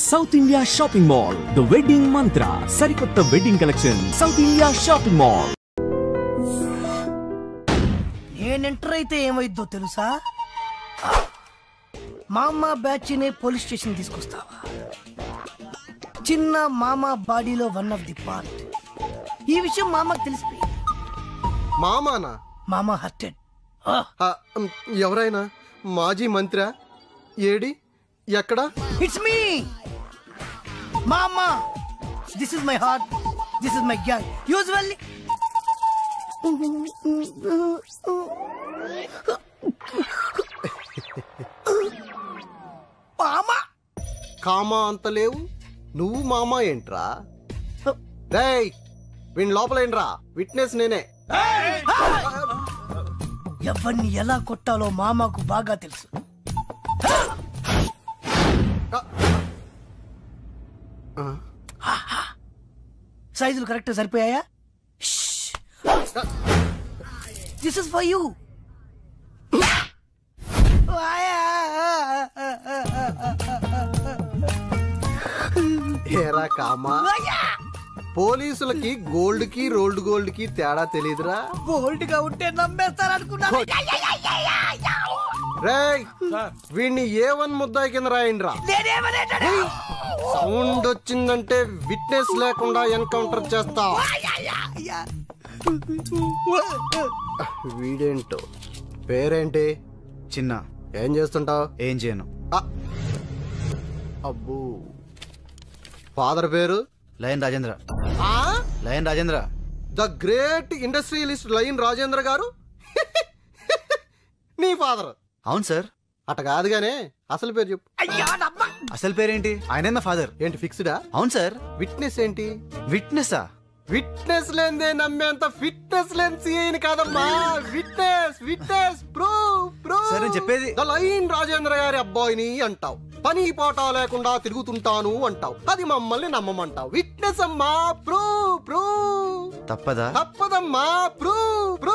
South India shopping mall the wedding మంత్ర సరికొత్త wedding collection south India shopping mall. నేను enter అయితే ఏమైద్దో తెలుసా? మామ బ్యాచ్ నే పోలీస్ స్టేషన్ తీసుకొస్తావా? చిన్న మామ బాడీలో వన్ ఆఫ్ ది పార్ట్. ఈ విషయం మామకు తెలిసిపోయింది. మామానా? మామ హర్టెడ్. ఎవరైనా మాజీ మంత్రి ఏడి ఎక్కడ? ఇట్స్ మీ మామా. This is my heart, this is my gang. Usually మామా కామా అంత లేవు, నువ్వు మామా ఏంట్రా? రేయ్ వీణ్ లోపలేంట్రా, విట్నెస్ నేనే. ఎవరిని ఎలా కొట్టాలో మామాకు బాగా తెలుసు. సైజులు కరెక్ట్ సరిపోయాయా? This is for you. ఏరా కామా, పోలీసులకి గోల్డ్ కి రోల్డ్ గోల్డ్ కి తేడా తెలీదురా? బోల్డ్ గా ఉంటే నమ్మేస్తారనుకున్నా. రేయ్ వీడిని A1 ముద్దాయి కింద రాయండిరా. సౌండ్ వచ్చిందంటే విట్నెస్ లేకుండా ఎన్కౌంటర్ చేస్తా. వీడేంటో పేరేంటి? చిన్న. ఏం చేస్తుంటావు? ఏం చేయను. అబ్బో, ఫాదర్ పేరు? Lion Rajendra. Lion Rajendra, the great industrialist lion Rajendra గారు నీ ఫాదర్? అవును సార్. అట కాదుగానే అసలు పేరు చెప్పు. అసలు పేరేంటి? ఆయనే మా ఫాదర్. ఏంటి ఫిక్స్డా? అవును సార్. విట్నెస్ ఏంటి? విట్నెసా? విట్నెస్ లేదే నమ్మేంత ఫిట్నెస్ లేని సీఐని కాదమ్మా. Witness witness proof. సరే చెప్పేది. ద లయన్ రాజేంద్ర గారి అబ్బాయిని అంటావు, పని పాట లేకుండా తిరుగుతుంటాను అంటావు, అది మమ్మల్ని నమ్మమంటావు. విట్నెస్ అమ్మా, ప్రూఫ్. తప్పదా? తప్పదమ్మా, ప్రూఫ్.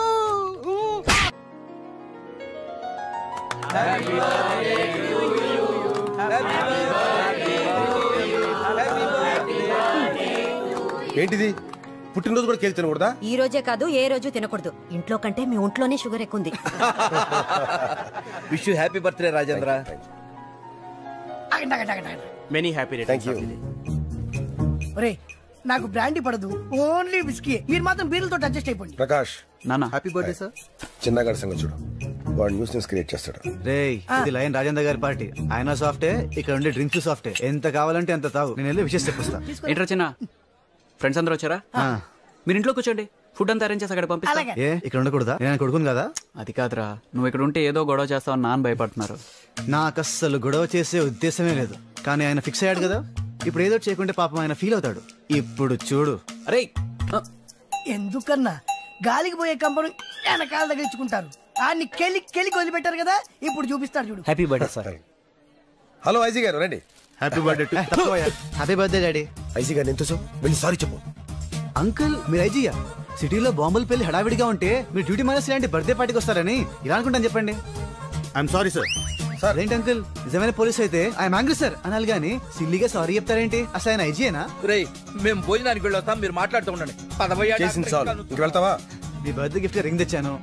ఏంటిది? పుట్టినరోజు కూడా కేక్ తినకూడదా? ఈ రోజే కాదు, ఏ రోజు తినకూడదు. ఇంట్లో కంటే మీ ఒంట్లోనే షుగర్ ఎక్కుంది. Wish you happy birthday Rajendra. Many happy returns. ఒరే నాకు బ్రాండీ పడదు, ఓన్లీ విస్కీ. మీరు మాత్రం బీర్లతో అడ్జస్ట్ అయిపోండి. ప్రకాష్, నానా హ్యాపీ బర్త్డే సార్. చిన్నగాడి సంగతి చూడు, వాడు న్యూస్ క్రియేట్ చేస్తాడు. రేయ్, ఇది లయన్ రాజేంద్ర గారి పార్టీ. ఆయన సాఫ్టే, ఇక్కడ ఉండే డ్రింక్స్ సాఫ్టే. ఎంత కావాలంటే అంత తాగు, నేను వెళ్ళి విషయం చెప్పిస్తా. ఏంట్రా చిన్న, ఫ్రెండ్స్ అందరూ వచ్చారా? మీరు ఇంట్లో కూర్చోండి, ఫుడ్ అంతా అరేంజ్ చేసి అక్కడ పంపిస్తా. ఏ ఇక్కడ ఉండకూడదా? నేను కొడుకును కదా. అది కాదురా, నువ్వు ఇక్కడ ఉంటే ఏదో గొడవ చేస్తావని నాన్న భయపడుతున్నారు. నాకు అస్సలు గొడవ చేసే ఉద్దేశమే లేదు, కానీ ఆయన ఫిక్స్ అయ్యాడు కదా. ఇప్పుడు ఏదో చేయకుంటే పాపం ఆయన ఫీల్ అవుతాడు. ఇప్పుడు చూడు. అరే ఎందుకన్నా గాలికి పోయే కంపను వెనకాల తగిలించుకుంటారు. ఆడిని కెలికి వదిలిపెట్టారు కదా, ఇప్పుడు చూపిస్తాడు చూడు. Happy birthday sir. Hello IG గారు, రండి. Happy birthday. Happy birthday daddy. IG గారు ఎంతో వెళ్ళి సారీ చెప్పు. అంకుల్ మీరు ఐజీయా? సిటీలో బాంబులు పెళ్లి హడావిడిగా ఉంటే మీరు డ్యూటీ మైనస్ ఇలాంటి బర్త్డే పార్టీకి వస్తారని ఇలా అనుకుంటాను చెప్పండి. I'm sorry sir. సార్ ఏంటి అంకుల్, నిజమైన పోలీస్ అయితే ఐఎమ్ యాంగ్రీ సార్ అనాలి గానీ సిల్లీగా సారీ చెప్తారేంటి? అసలు ఆయన ఐజీయేనా? రే మేము భోజనానికి వెళ్ళొస్తాం, మీరు మాట్లాడుతూ ఉండండి. చేసింది చాలు, ఇంక వెళ్తావా? మీ బర్త్డే గిఫ్ట్ రింగ్ తెచ్చాను,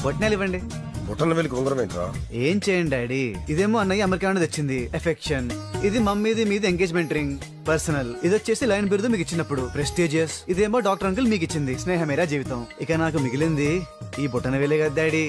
బొట్నాలు ఇవ్వండి. బుట్టన వెళ్ళి ఉంగరం ఏంట్రా? ఏం చేయండి డాడీ, ఇదేమో అన్నయ్య అమెరికా నుండి తెచ్చింది ఎఫెక్షన్, ఇది మమ్మీది మీది ఎంగేజ్మెంట్ రింగ్ పర్సనల్, ఇది వచ్చేసి లైన్ బిరుదు మీకు ఇచ్చినప్పుడు ప్రెస్టీజియస్, ఇదేమో డాక్టర్ అంకుల్ మీకు ఇచ్చింది స్నేహమేరా జీవితం. ఇక నాకు మిగిలింది ఈ బుట్టన వేలే కదా డాడీ.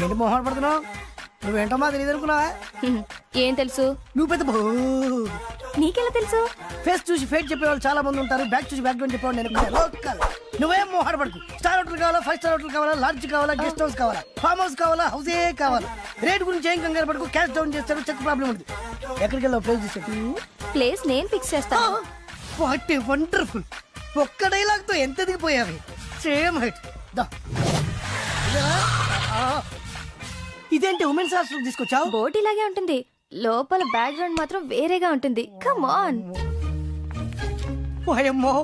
ఏంటి మొహాలు పడుతున్నావు? నువ్వేంటో మా తెలియదు అనుకున్నావా? ఏం తెలుసు? నువ్వు పెద్ద నీకెలా తెలుసు? ఫేస్ చూసి ఫేట్ చెప్పేవాళ్ళు చాలా మంది ఉంటారు, బ్యాక్ చూసి బ్యాక్ గ్రౌండ్ చెప్పేవాళ్ళు నేను లోకల్. నువ్వేం మొహాలు పడుకు. స్టార్ హోటల్ కావాలా, 5 స్టార్ హోటల్ కావాలా, లాడ్జ్ కావాలా, గెస్ట్ హౌస్ కావాలా, ఫామ్ హౌస్ కావాలా, హౌసే కావాలా, రేట్ గురించి ఏం కంగారు పడుకు. క్యాష్ డౌన్ చేస్తాడు, చెక్ ప్రాబ్లం ఉంటుంది. ఎక్కడికి వెళ్ళావు? ప్లేస్ చేసాడు. ప్లేస్ నేను ఫిక్స్ చేస్తాను. What a wonderful. ఒక్క డైలాగ్ తో ఎంత దిగిపోయావి. Same height. ఇదేంటి ఉమెన్స్ హాస్టల్ తీసుకొచ్చావు? బోట్ ఇలాగే ఉంటుంది, లోపల బ్యాక్గ్రౌండ్ మాత్రం వేరేగా ఉంటుంది. Come on. ఓయమ్మో,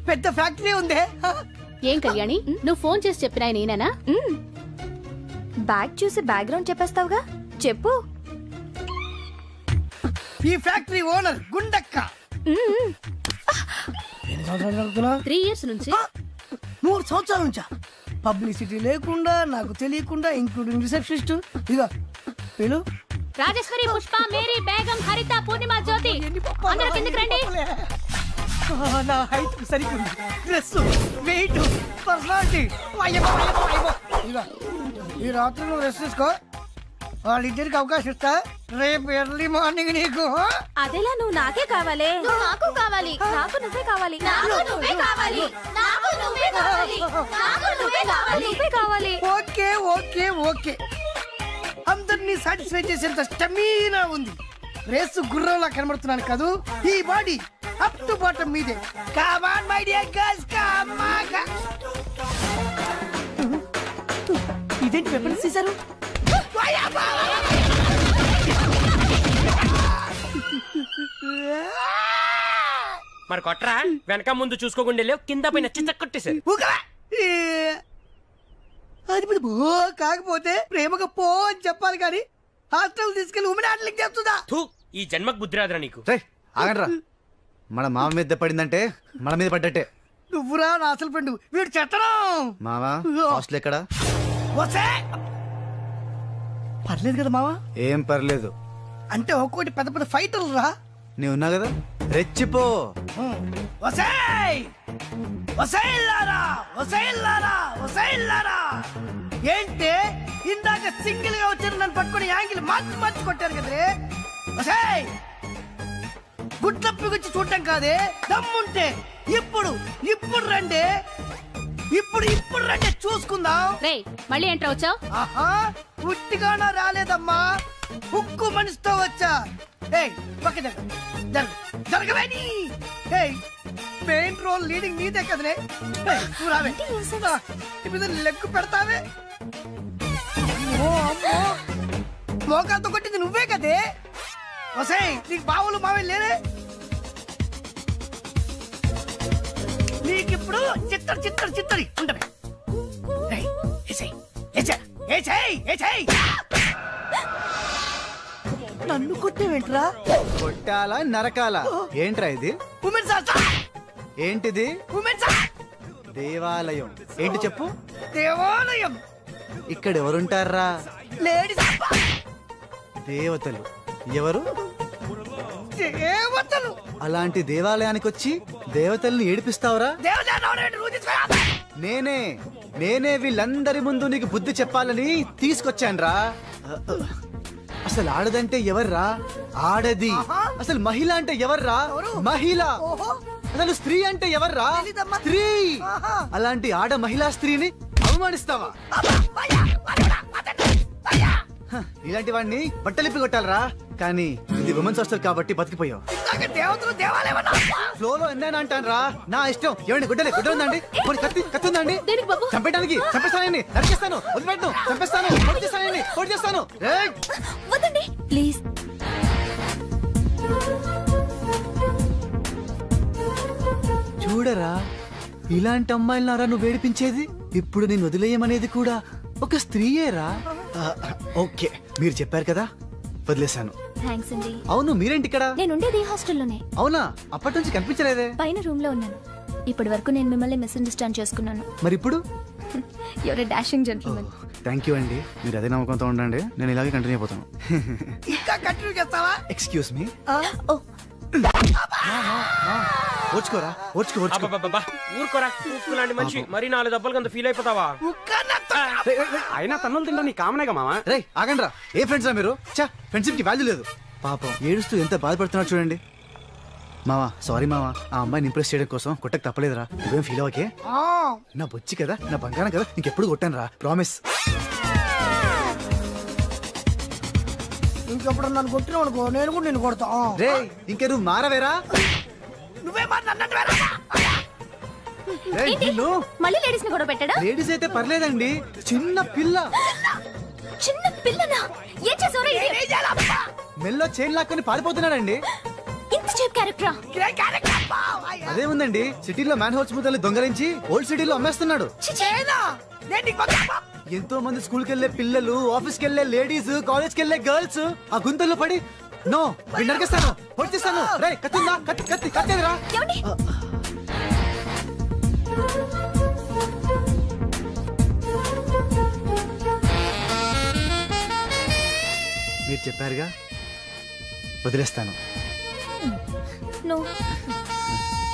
పెద్ద ఫ్యాక్టరీ ఉందే. ఏం కళ్యాణి, నువ్వు ఫోన్ చేసి చెప్పినా నేనేనా? బ్యాగ్ చూసి బ్యాక్గ్రౌండ్ చెప్పేస్తావుగా, చెప్పు. ఈ ఫ్యాక్టరీ ఓనర్ గుండక్క. 3 years నుంచి. 3 సంవత్సరాల నుంచా? పబ్లిసిటీ లేకుండా, నాకు తెలియకుండా, ఇంక్లూడింగ్ రిసెప్షనిస్ట్. ఇదిగో వీళ్ళు రాజేశ్వరి, పుష్ప, మేరీ, బేగం, హరిత, పూర్ణిమ, జ్యోతి, అందరూ కిందకి రండి. నా హైట్ సరిగ్గా, డ్రెస్, వెయిట్, పర్సనాలిటీ. ఇదిగో ఈ రాత్రి నువ్వు రెస్ట్ తీసుకో, వాళ్ళిద్దరికి అవకాశం ఇస్తా. రేపు ఎర్లీ మార్నింగ్ నీకు. అదేలా నువ్వు నాకే కావాలి. నాకు కావాలి. నాకు నువ్వే కావాలి. నాకు నువ్వే కావాలి. నాకు నువ్వే కావాలి. నాకు నువ్వే కావాలి. నువ్వే కావాలి. ఓకే ఓకే ఓకే, అందరినీ సాటిస్ఫై చేసేంత స్టమీనా ఉంది. రేసు గుర్రంలా కనబడుతున్నాను కాదు, ఈ బాడీ అప్ టు బాటం మీదే. Come on my dear girls, come on. ఇదేంటి వెపన్స్ తీశారు? మరి కొట్రా, వెనక ముందు చూసుకోకుండా లేవు, కింద పైన చిచ్చ కొట్టేశారు. అది పో, కాకపోతే ప్రేమగా పో అని చెప్పాలి కానీ హాస్టల్ తీసుకెళ్లి ఉమెన్ హ్యాండ్లింగ్ చేస్తుందా? ఈ జన్మకు బుద్ధి రాదురా నీకు. ఆగండ్రా, మన మామ మీద పడిందంటే మన మీద పడ్డట్టే. నువ్వురా నా అసలు ఫ్రెండ్, వీడు చెత్తనం. మావా హాస్టల్ ఎక్కడా? పర్లేదు కదా మావా? ఏం పర్లేదు అంటే ఒక్కోటి పెద్ద పెద్ద ఫైటర్లు రా. నేను ఉన్నా కదా, రెచ్చిపో. ఏంటే ఇందాక సింగిల్ గా వచ్చారు, నన్ను పట్టుకుని యాంగిల్ మార్చి కొట్టారు కదే. గుట్లప్పకొచ్చి చూడటం కాదే, దమ్ముంటే ఇప్పుడు రండి, ఇప్పుడు రండి, చూసుకుందాం. మళ్ళీ ఎంటర్ వచ్చావు? ఆహా, ఉట్టిగానా రాలేదమ్మా, ఉక్కు మనిషితో వచ్చా. జరగవేని మెయిన్ రోల్ లీడింగ్ నీదే కదనే. ఇప్పుడు లెగ్గు పెడతావే. మోకాలతో కొట్టింది నువ్వే కదే. వసాయ్, నీకు బావులు మావే లేరే. నీకిప్పుడు చిత్తడి ఉండవే. నన్ను కొట్టేవేంట్రా? కొట్టాలా నరకాలా? ఏంట్రా ఇది? ఏంటిది? దేవాలయం. ఏంటి చెప్పు? దేవాలయం. ఇక్కడ ఎవరుంటారా? లేడీస్. దేవతలు. ఎవరు? దేవతలు. అలాంటి దేవాలయానికి వచ్చి దేవతల్ని ఏడిపిస్తావురా? నేనే వీళ్ళందరి ముందు నీకు బుద్ధి చెప్పాలని తీసుకొచ్చాన్రా. అసలు ఆడదంటే ఎవర్రా? ఆడది. అసలు మహిళ అంటే ఎవర్రా? మహిళ. అసలు స్త్రీ అంటే ఎవర్రా? స్త్రీ. అలాంటి ఆడ మహిళా స్త్రీని అవమానిస్తావా? ఇలాంటి వాడిని బట్టలిప్పి కొట్టాలరా. కానీ ఇది ఉమెన్స్ హాస్టల్ కాబట్టి బతికిపోయావు. ఫ్లోలో ఎన్నైనా అంటానరా, నా ఇష్టం. ఏమండి గుడ్డలుందండి, కత్తుందండి, చంపేయడానికి చంపేస్తానండి, నరికేస్తాను, వదిలిపెట్టను, చంపేస్తాను, పొడి చేస్తాను. ప్లీజ్. చూడరా, ఇలాంటి అమ్మాయిలనారా నువ్వు వేడిపించేది? ఇప్పుడు నేను వదిలేయమనేది కూడా ఒక స్త్రీయేరా. ఓకే, మీరు చెప్పారు కదా, వదిలేశాను. థాంక్స్ అండి. అవును, మీరేంటి ఇక్కడ? నేను ఉండేది హాస్టల్లోనే. అవునా? అప్పటి నుంచి కనిపించలేదే. పైన రూమ్ లో ఉన్నాను. ఇప్పటి వరకు నేను మిమ్మల్ని మిస్అండర్స్టాండ్ చేసుకున్నాను. మరి ఇప్పుడు? Your a dashing gentleman. Thank you అండి, మీరు అదే నమ్మకంతో ఉండండి. నేను ఇలాగే కంటిన్యూ అయిపోతాను. ఇంకా కంటిన్యూ చేస్తావా? Excuse me. ఓర్చుకోరా, ఊరుకోరా. ఊరుకోలాంటి మనిషి మరి 4 దెబ్బలు కొంత ఫీల్ అయిపోతావా? అయినా తన్నులు తింటా నీ కామనేగా మామ. రే ఆగండ్రా, ఏ ఫ్రెండ్స్ రా మీరు? ఫ్రెండ్షిప్ కి వాల్యూ లేదు. పాపం ఏడుస్తూ ఎంత బాధపడుతున్నాడు చూడండి. మావా సారీ మావా, ఆ అమ్మాయిని ఇంప్రెస్ చేయడం కోసం కొట్టకు తప్పలేదురా. నువ్వేం ఫీల్ అవ్వకే. నా బొచ్చి కదా, నా బంగారం కదా, ఇంకెప్పుడు కొట్టాను రా, ప్రామిస్. ఇంకెప్పుడు నన్ను కొట్టినావు అనుకో, నేను కూడా నిన్ను కొడతా. రే ఇంకే నువ్వు మారవేరా? నువ్వే మళ్ళీ లేడీస్ ని గొడవ పెట్టాడా? లేడీస్ అయితే పర్లేదండి, చిన్న పిల్ల. చిన్న పిల్లనా? ఏం చేసావురా? మెల్లో చైన్ లాక్కొని పారిపోతున్నాడండి. ఇంత చీప్ క్యారెక్టరా? అదేముందండి, సిటీలో మ్యాన్ హోల్స్ ముద్దలు దొంగలించి ఓల్డ్ సిటీలో అమ్మేస్తున్నాడు. ఎంతో మంది స్కూల్ కి వెళ్లే పిల్లలు, ఆఫీస్ కి వెళ్లే లేడీస్, కాలేజ్ కి వెళ్లే గర్ల్స్ ఆ గుంతల్లో పడి నో నరికేస్తాను, పొడిచేస్తాను. రేయ్ కత్తిందా? కత్తిరా. మీరు చెప్పారుగా, వదిలేస్తాను.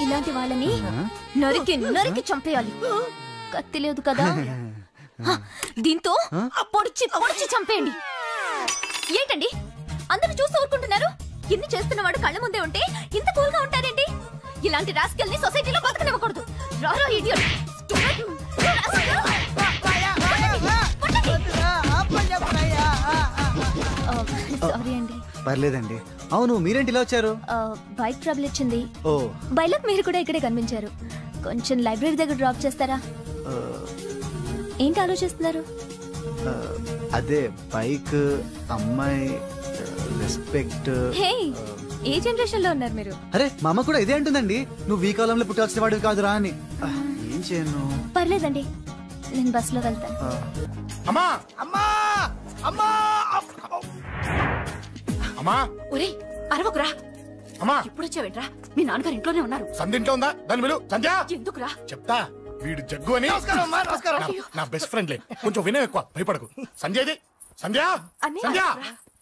ఇలాంటి వాళ్ళని నరికి చంపేయాలి. కత్తి లేదు కదా, దీంతో పొడిచి చంపేయండి. ఏంటండి అందరూ చూస్తూ ఊరుకుంటున్నారు? ఇన్ని చేస్తున్నవాడు కళ్ళ ముందే ఉంటే ఇంత కూల్ గా ఉంటారేంటి? ఇలాంటి రాస్కెల్ ని సొసైటీలో బతకనివ్వకూడదు. రారో ఇడియట్. సారీ అండి. పర్లేదండి. అవును, మీరేంటి ఇలా వచ్చారు? బైక్ ట్రబుల్ ఇచ్చింది. ఓ, బైలక్ మీరు కూడా ఇక్కడే కనిపించారు. కొంచెం లైబ్రరీ దగ్గర డ్రాప్ చేస్తారా? ఏంటి ఆలోచిస్తున్నారు? అదే బైక్, అమ్మాయి, రెస్పెక్ట్. హే, ఏ జనరేషన్ లో ఉన్నారు మీరు? అరే మా అమ్మ కూడా ఇదే అంటుందండి, నువ్వు ఈ కాలంలో పుట్టాల్సిన వాడివి కాదురా అని. ఏం చేయను? పర్లేదండి, నేను బస్ లో వెళ్తాను. అమ్మా అమ్మా అమ్మా అమ్మా ఒరే అరవకురా. అమ్మా ఇప్పుడు వచ్చావేంట్రా? మీ నాన్నగారు ఇంట్లోనే ఉన్నారు. సంధ్య ఇంట్లో ఉందా? దాని విలు. సంధ్య ఎందుకురా? చెప్తా, వీడు జగ్గు అని నా బెస్ట్ ఫ్రెండ్లే. కొంచెం వినయం ఎక్కువ, భయపడకు. సంధ్యది. సంధ్య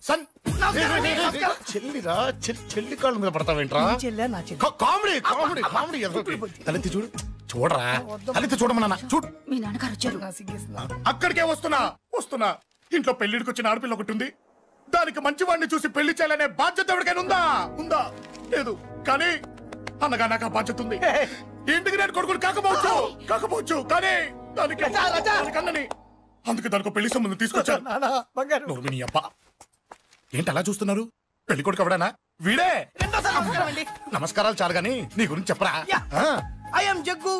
సంధ్య చెల్లిరా, చెల్లి కాళ్ళ మీద పడతావేంట్రా? Comedy comedy comedy. తలెత్తి చూడు, చూడరా, తలెత్తి చూడమన్నా. చూడు, మీ నాన్నగారు వచ్చారు. అక్కడికే వస్తున్నా. ఇంట్లో పెళ్లిడికి వచ్చిన ఆడపిల్ల ఒకటి ఉంది. దానికి మంచివాడిని చూసి పెళ్లి చేయాలనే బాధ్యత ఎవరికైనా ఉందా? లేదు. కానీ అన్నగా నాకు ఆ బాధ్యత ఉంది. ఇంటికి నేను కొడుకుని కాకపోవచ్చు కానీ దానికి అన్నని, అందుకే దానికి పెళ్లి సంబంధం తీసుకొచ్చాను. నీ అబ్బా ఏంటి అలా చూస్తున్నారు? పెళ్లి కొడుకు ఎవడానా? వీడే. నమస్కారాలు చాలు గాని నీ గురించి చెప్పరా. I am Jaggu,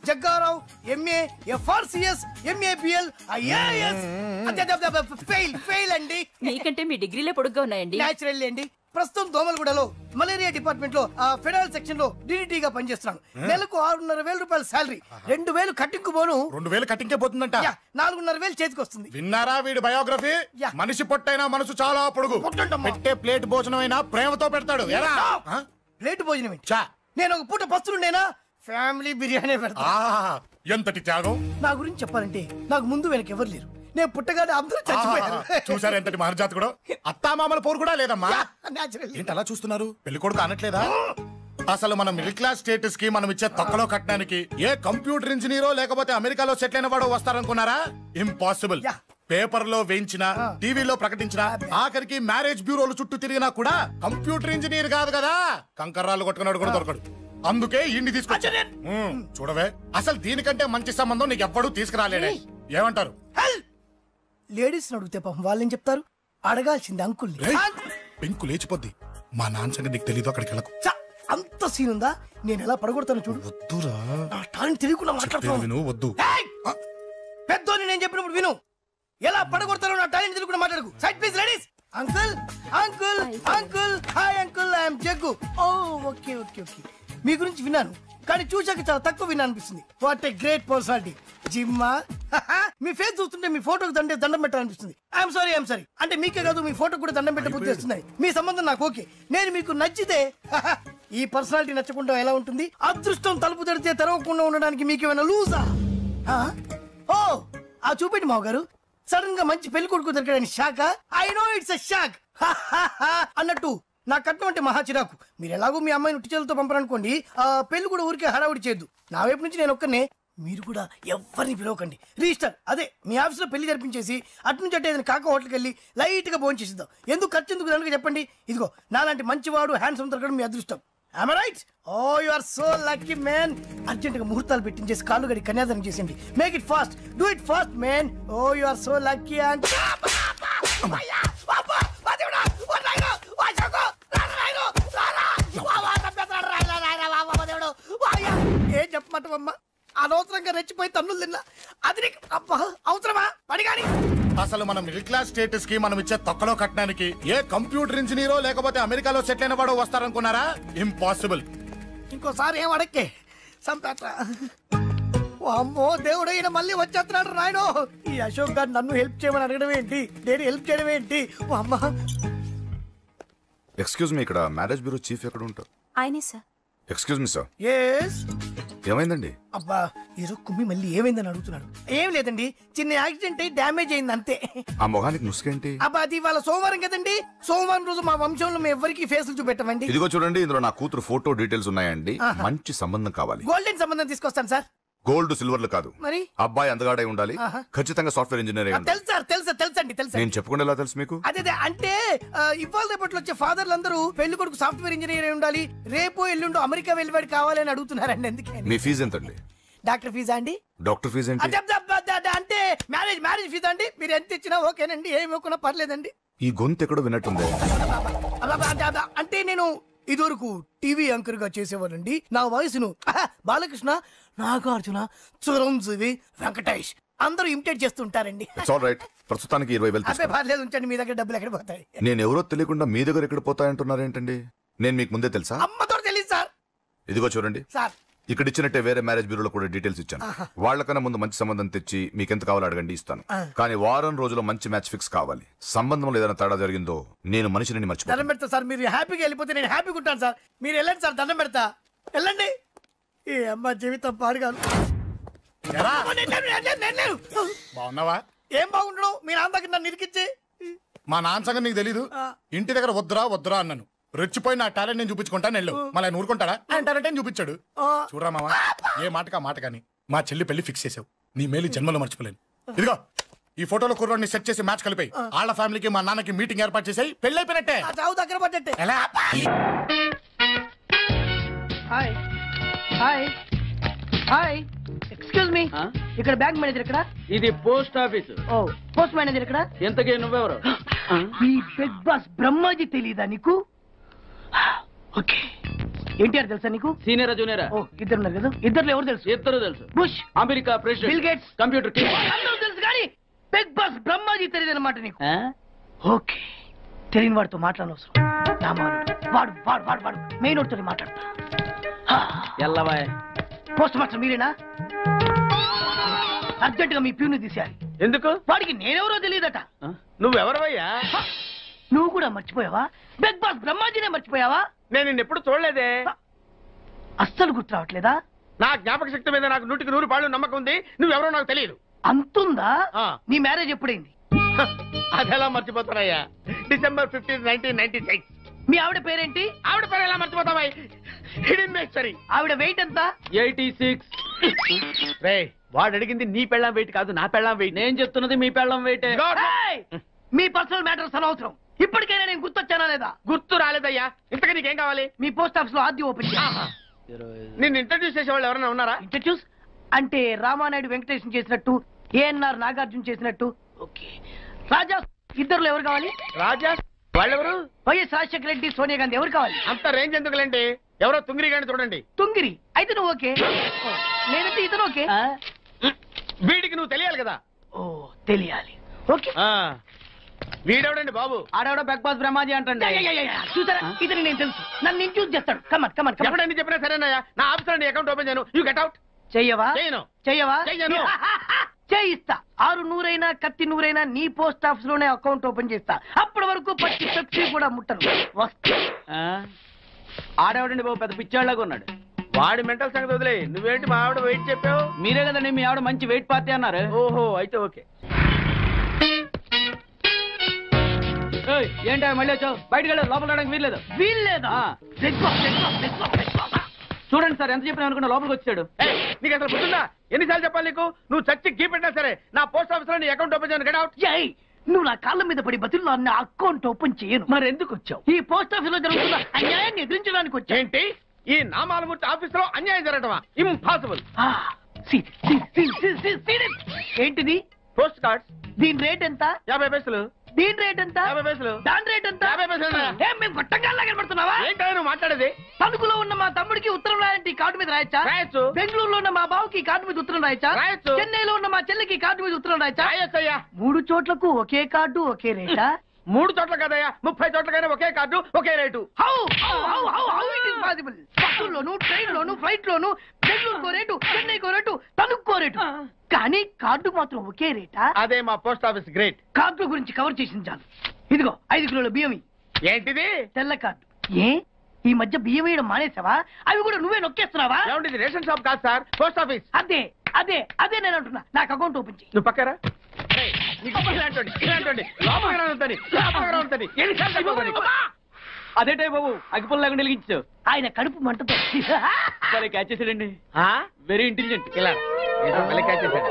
Jaggarao, MA, FRCS, MABL, IAS. Fail అండి. మీకంటే మీ డిగ్రీలే పొడుగ్గా ఉన్నాయండి. న్యాచురల్ అండి. ప్రస్తుతం దోమలగూడలో మలేరియా డిపార్ట్మెంట్ లో ఫెడరల్ సెక్షన్ లో డిడిటీ గా పనిచేస్తున్నాను. నెలకు 6,500 రూపాయల సాలరీ, 2,000 కట్టింగ్ పోను. 2,000 కట్టింకే పోతుందంట. 4,500 చేతికి వస్తుంది. విన్నారా వీడి బయోగ్రఫీ? మనిషి పొట్టైనా మనసు చాలా పొడుగు. పెట్టే ప్లేట్ భోజనం అయినా ప్రేమతో పెడతాడు. ప్లేట్ భోజనం ఏంటి? నేను ఒక పూట పస్తులుండేనా? ఫ్యామిలీ బిర్యానీ పెడతా. ఎంతటి త్యాగం! నా గురించి చెప్పాలంటే నాకు ముందు వెనక ఎవరు లేరు. నేను పుట్టగానే అందరూ చచ్చిపోయారు. చూసారు ఎంతటి మహర్జాత్ కూడా. అత్తామామల పోరు కూడా లేదమ్మా. ఏంటి అలా చూస్తున్నారు? పెళ్లి కొడుకు అనట్లేదా? అసలు మన మిడిల్ క్లాస్ స్టేటస్ కి మనం ఇచ్చే తక్కువలో కట్టడానికి ఏ కంప్యూటర్ ఇంజనీరో లేకపోతే అమెరికాలో సెటిల్ అయిన వాడు వస్తారనుకున్నారా? ఇంపాసిబుల్. పేపర్ లో వేయించిన, టీవీలో ప్రకటించిన, ఆఖరికి మ్యారేజ్ బ్యూరోలు చుట్టూ తిరిగినా కూడా కంప్యూటర్ ఇంజనీర్ కాదు కదా, కంకర్రాలు కొట్టుకున్నాడు కూడా దొరకడు. అందుకే ఇండి తీసుకొచ్చా. చూడవే, అసలు దీనికంటే మంచి సంబంధం నీకు ఎవ్వడూ తీసుకురాలేడే. ఏమంటారు? లేడీస్ అడిగితే పాపం వాళ్ళేం చెప్తారు? అడగాల్సింది అంకుల్. పెంకు లేచిపోద్ది. మా నాన్న సంగతి నీకు తెలీదు. అక్కడికి వెళ్ళకు. అంత సీన్ ఉందా? నేను ఎలా పడగొడతాను చూడు. వద్దురా, నా టాలెంట్ తెలియకుండా మాట్లాడుతున్నాను. వద్దు. పెద్దోని నేను చెప్పినప్పుడు విను. ఎలా పడగొడతారో నా టాలెంట్ తెలియకుండా మాట్లాడకు. Side please ladies. Uncle uncle uncle hi uncle, I'm Jaggu. Oh okay okay okay. మీ గురించి విన్నాను కానీ చూసాక చాలా తక్కువ విన్నా అనిపిస్తుంది. What a great personality. జిమ్మా, మీ ఫేస్ చూస్తుంటే మీ ఫోటోకి దండం పెట్టాలనిపిస్తుంది. ఐఎమ్ సారీ అంటే మీకే కాదు, మీ ఫోటో కూడా దండం పెట్టే బుద్ధి వస్తున్నాయి. మీ సంబంధం నాకు ఓకే. నేను మీకు నచ్చితే ఈ పర్సనాలిటీ నచ్చకుండా ఎలా ఉంటుంది? అదృష్టం తలుపు తెరితే తెరవకుండా ఉండడానికి మీకేమైనా లూజా? ఓ ఆ చూపెట్టి మావ గారు. సడన్ గా మంచి పెళ్లి కొడుకు దొరికాడని shock. I know it's a shock అన్నట్టు నా కట్నం అంటే మహా చిరాకు. మీరు ఎలాగో మీ అమ్మాయిని ఉట్టిచేలతో పంపరనుకోండి, ఆ పెళ్లి కూడా ఊరికే హడావుడి చేయొద్దు. నా వైపు నుంచి నేను ఒక్కనే, మీరు కూడా ఎవరిని పిలవకండి. రిజిస్టర్ అదే మీ ఆఫీస్లో పెళ్లి జరిపించేసి అటు నుంచి అంటే ఏదైనా కాక హోటల్కి వెళ్ళి లైట్ గా భోజనం చేసిద్దాం. ఎందుకు ఖర్చు ఎందుకు దానికి చెప్పండి. ఇదిగో నాలాంటి మంచివాడు హ్యాండ్సమ్ దొరకడం మీ అదృష్టం. Am I right? Oh, you are so lucky, man. Urgent గా ముహూర్తాలు పెట్టించేసి కాళ్ళు గడి కన్యాదానం చేసేయండి. Make it fast, do it fast, man. Oh, you are so lucky. And ఏం చెప్పమంటావమ్మా? అనవసరంగా రెచ్చిపోయి తన్నులు తిన్నా. అది నీకు అవసరమా? పడి కానీ అసలు మన మిడిల్ క్లాస్ స్టేటస్ కి మనం ఇచ్చే తొక్కలో కట్టడానికి ఏ కంప్యూటర్ ఇంజనీరో లేకపోతే అమెరికాలో సెటిల్ అయిన వాడు వస్తారనుకున్నారా? ఇంపాసిబుల్. ఇంకోసారి ఏం అడక్కే సంపేట. అమ్మో దేవుడు, ఈయన మళ్ళీ వచ్చేస్తున్నాడు రాయడు. ఈ అశోక్ గారు నన్ను హెల్ప్ చేయమని అడగడం ఏంటి, నేను హెల్ప్ చేయడం ఏంటి? అమ్మ. ఎక్స్క్యూజ్ మీ, ఇక్కడ మ్యారేజ్ బ్యూరో చీఫ్ ఎక్కడ ఉంటారు? ఆయనే sir. Excuse me sir. Yes. ఏమైందండి? అబ్బా ఏదో కుమ్మి మళ్ళీ ఏమైందని అడుగుతున్నాడు. ఏం లేదండి, చిన్న యాక్సిడెంట్ అయి డ్యామేజ్ అయింది అంతే. ఆ మొహానికి ముసుకేంటి? అబ్బా అది ఇవాళ సోమవారం కదండి, సోమవారం రోజు మా వంశంలో మేము ఎవరికి ఫేసులు చూపెట్టమండి. ఇదిగో చూడండి, ఇందులో నా కూతురు ఫోటో డీటెయిల్స్ ఉన్నాయండి. మంచి సంబంధం కావాలి. గోల్డెన్ సంబంధం తీసుకొస్తాను సార్. గోల్డ్ సిల్వర్లు కాదు, మరి అబ్బాయి అందగాడై ఉండాలి. ఖచ్చితంగా సాఫ్ట్వేర్ ఇంజనీర్. తెలుసు సార్, తెలుసండి. నేను చెప్పకుండా ఎలా తెలుసు మీకు? అదే అంటే ఇవాళ రేపట్లో వచ్చే ఫాదర్లు అందరూ పెళ్లి కొడుకు సాఫ్ట్వేర్ ఇంజనీర్ అయి ఉండాలి, రేపు ఎల్లుండి అమెరికా వెళ్ళివాడు కావాలని అడుగుతున్నారండి. అందుకే. మీ ఫీజు ఎంతండి? డాక్టర్ ఫీజా అండి? డాక్టర్ ఫీజు ఏంటి? అంటే మ్యారేజ్ ఫీజా అండి. మీరు ఎంత ఇచ్చినా ఓకేనండి, ఏమి ఇవ్వకున్నా పర్లేదండి. ఈ గొంతు ఎక్కడో విన్నట్టుంది. అంటే నేను ఇదివరకు టీవీ యాంకర్ గా చేసేవాడండి. నా వయసును బాలకృష్ణ, నాగార్జున, చిరంజీవి, వెంకటేష్ అందరూ ఇమిటేట్ చేస్తుంటారండి. ప్రస్తుతానికి 20,000. పర్లేదు ఉంచండి, మీ దగ్గర డబ్బులు ఎక్కడ పోతాయి? నేను ఎవరో తెలియకుండా మీ దగ్గర ఎక్కడ పోతాయంటున్నారేంటండి? నేను మీకు ముందే తెలుసా? అమ్మతో తెలియదు సార్. ఇదిగో చూడండి సార్, ఇక్కడ ఇచ్చినట్టే వేరే మ్యారేజ్ బ్యూరోలో కూడా డీటెయిల్స్ ఇచ్చాను. వాళ్ళకన్నా ముందు మంచి సంబంధం తెచ్చి మీకు ఎంత కావాలో అడగండి, ఇస్తాను. కానీ వారం రోజుల్లో మంచి మ్యాచ్ ఫిక్స్ కావాలి. సంబంధంలో ఏదైనా తేడా జరిగిందో నేను మనిషిని మర్చిపోతాను. దండం పెడతా సార్, మీరు హ్యాపీగా వెళ్ళిపోతే నేను హ్యాపీగా ఉంటాను సార్. మీరు వెళ్ళండి సార్, దండం పెడతా, వెళ్ళండి. ఈ అమ్మ జీవితం పాడుగాను. బాగున్నావా? ఏం బాగుండడం, మీ నాన్న దగ్గర నన్ను ఇరికిచ్చి. మా నాన్న సంగతి నీకు తెలీదు. ఇంటి దగ్గర వద్దురా అన్నాను. రెచ్చిపోయి నా టాలెంట్ నేను చూపించుకుంటాను వెళ్ళు. మళ్ళీ ఆయన ఊరుకుంటాడా? ఆయన టాలెంట్ చూపించాడు. చూడరా మావా, ఏ మాటకా మాట కానీ మా చెల్లి పెళ్లి ఫిక్స్ చేసావు. నీ మేలు జన్మలో మర్చిపోలేను. ఇదిగో ఈ ఫోటోలో కుర్రాడిని సెట్ చేసి మ్యాచ్ కలిపాయి. వాళ్ళ ఫ్యామిలీకి మా నాన్నకి మీటింగ్ ఏర్పాటు చేసాయి. పెళ్లి అయిపోయినట్టే. దగ్గర పడ్డట్టే. ఎలా? Hi hi hi, excuse me, ఇక్కడ బ్యాంక్ మేనేజర్ ఇక్కడ? ఇది పోస్ట్ ఆఫీస్. ఓ, పోస్ట్ మేనేజర్ ఇక్కడ? ఎంతకే నువ్వెవరు? ఈ బిగ్ బాస్ బ్రహ్మాజీ తెలీదా నీకు? ఓకే, ఎన్టీఆర్ తెలుసా నీకు? సీనియరా జూనియరా? ఓ, ఇద్దరు ఉన్నారు కదా, ఇద్దరు ఎవరు తెలుసు? ఇద్దరు తెలుసు. Bush, America president, bill gates, computer king, అందరూ తెలుసు. కానీ బిగ్ బాస్ బ్రహ్మాజీ తెలియదు అనమాట నీకు. ఓకే, తెలియని వాడితో మాట్లాడనవసరం. వాడు వాడు వాడు వాడు మెయిన్ వాడితో మాట్లాడతా. ఎల్లవాయ్, పోస్ట్ మాస్టర్ మీరేనా? అర్జెంట్ గా మీ ప్యూని తీసేయాలి. ఎందుకు? వాడికి నేనెవరో తెలియదట. నువ్వెవరవయ్యా? నువ్వు కూడా మర్చిపోయావా? బిగ్ బాస్ బ్రహ్మాజీనే మర్చిపోయావా? నేను ఎప్పుడు చూడలేదే. అస్సలు గుర్తు రావట్లేదా? నా జ్ఞాపక శక్తి మీద నాకు 100% నమ్మకం ఉంది. నువ్వెవరో నాకు తెలియదు. అంతుందా? నీ మ్యారేజ్ ఎప్పుడైంది? అదెలా మర్చిపోతానయ్యా? December 15, 1996. మీ ఆవిడ పేరేంటి? ఆవిడ పేరు ఎలా మర్చిపోతావా? హిడెన్బేశ్వరి. ఆవిడ వెయిట్ ఎంత? 86. వాడు అడిగింది నీ పెళ్ళాం వెయిట్ కాదు, నా పెళ్ళాం వెయిట్. నేను చెప్తున్నది మీ పెళ్ళాం వెయిట్. మీ పర్సనల్ మ్యాటర్స్ అనవసరం. ఇప్పటికైనా నేను గుర్తొచ్చానా లేదా? గుర్తు రాలేదయ్యా. ఇంతగా నీకేం కావాలి? మీ పోస్ట్ ఆఫీస్ లో ఆద్యం ఓపెన్ చేయి. నిన్ను ఇంట్రడ్యూస్ చేసే వాళ్ళు ఎవరైనా ఉన్నారా? ఇంట్రడ్యూస్ అంటే రామానాయుడు వెంకటేశం చేసినట్టు, ఏఎన్ఆర్ నాగార్జున చేసినట్టు. ఓకే, రాజా ఇద్దరులో ఎవరు కావాలి? రాజా వాళ్ళెవరు? వైఎస్ రాజశేఖర రెడ్డి, సోనియా గాంధీ ఎవరు కావాలి? అంత రేంజ్ ఎందుకులేండి, ఎవరో తుంగిరి గాని చూడండి. తుంగిరి అయితే నువ్వు ఓకే, నేనైతే ఇతను ఓకే. వీడికి నువ్వు తెలియాలి కదా. ఓ, తెలియాలి. ఓకే, వీడెవడండి బాబు? ఆడవడ బిగ్ బాస్ బ్రహ్మాజీ అంటే. చూసారా, ఇతను నేను తెలుసు, నన్ను ఇంట్రడ్యూస్ చేస్తాడు. Come on come on. ఎవడండి చెప్పినా సరేనయ్యా. నా ఆఫీస్ లో అకౌంట్ ఓపెన్ చేయను. You get out. చెయ్యవా? చేయను. చెయ్యవా? చెయ్యను. చేయిస్తా. 6 నూరైనా కత్తి నూరైనా నీ పోస్ట్ ఆఫీస్ లోనే అకౌంట్ ఓపెన్ చేస్తా. అప్పటి వరకు పచ్చి పెప్సీ కూడా ముట్టను. ఆడేవాడండి బాబు, పెద్ద పిచ్చాళ్ళగా ఉన్నాడు. వాడి మెంటల్ సంగతి వదిలే. నువ్వేంటి మా ఆవిడ వెయిట్ చెప్పావు? మీరే కదండి మీ ఆవిడ మంచి వెయిట్ పార్టీ అన్నారు. ఓహో, అయితే ఓకే. ఏంటి మళ్ళీ వచ్చావు? బయటకు వెళ్ళదు, లోపల రావడానికి వీల్లేదు. వీల్లేదా? చూడండి సార్, ఎంత చెప్పినా అనుకున్నా లోపలికి వచ్చాడు. నీకు అసలు గుర్తుందా? ఎన్నిసార్లు చెప్పాలి నీకు? నువ్వు చచ్చి గీ పెట్టినా సరే నా పోస్ట్ ఆఫీస్ లో నీ అకౌంట్ ఓపెన్ చేయను. Get out. నువ్వు నా కాళ్ళ మీద పడి బతులు నా అకౌంట్ ఓపెన్ చేయను. మరి ఎందుకు వచ్చావు? ఈ పోస్ట్ ఆఫీస్ లో జరుగుతున్న అన్యాయాన్ని ఎదిరించడానికి వచ్చా. ఏంటి? ఈ నామాలమూర్తి ఆఫీస్ లో అన్యాయం జరగటమా? ఇంపాసిబుల్. ఏంటిది? Post cards. దీని రేట్ ఎంత? 50 పైసలు. దీని రేట్ ఎంత? 50 పైసలు. దాని రేట్ ఎంత? 50 పైసలు. మేము గొట్టంగా కనబడుతున్నావా? ఏంటో నువ్వు మాట్లాడేది? తణుకులో ఉన్న మా తమ్ముడికి ఉత్తరం రాయంటే కార్డు మీద రాయచ్చా? రాయొచ్చు. బెంగళూరులో ఉన్న మా బావుకి కార్డు మీద ఉత్తరం రాయచ్చా? రాయొచ్చు. చెన్నైలో ఉన్న మా చెల్లికి కార్డు మీద ఉత్తరం రాయచ్చా? రాయొచ్చయ్యా. 3 చోట్లకు ఒకే కార్డు ఒకే రేటా? 3 చోట్ల కదయ్యా, 30 చోట్లకైనా ఒకే కార్డు ఒకే రేటు. బస్సుల్లోను, ట్రైన్ లోను, ఫ్లైట్ లోను బెంగళూరుకో రేటు, చెన్నైకో రేటు, తణుక్కో రేటు, కానీ కార్డు మాత్రం ఒకే రేటా? అదే మా పోస్ట్ ఆఫీస్ గ్రేట్. కార్డు గురించి కవర్ చేసింది చాలు. ఇదిగో 5 కిలోల బియ్యం. ఏంటిది? తెల్ల కార్డు. ఏ ఈ మధ్య బియ్యం వేయడం మానేసావా? అవి కూడా నువ్వే నొక్కేస్తున్నావా? ఏమిటి? రేషన్ షాప్ కాదు సార్, పోస్ట్ ఆఫీస్. అదే అదే అదే నేను అంటున్నా. నాకు అకౌంట్ ఓపెన్ చేయి. నువ్వు పక్కరా. అదేటే బాబు అగ్గిపుల్ల లేకుండా వెలిగించావు. ఆయన కడుపు మంటతో క్యాచ్ చేసాడండి. Very intelligent. ఇలా క్యాచ్ చేశాడు.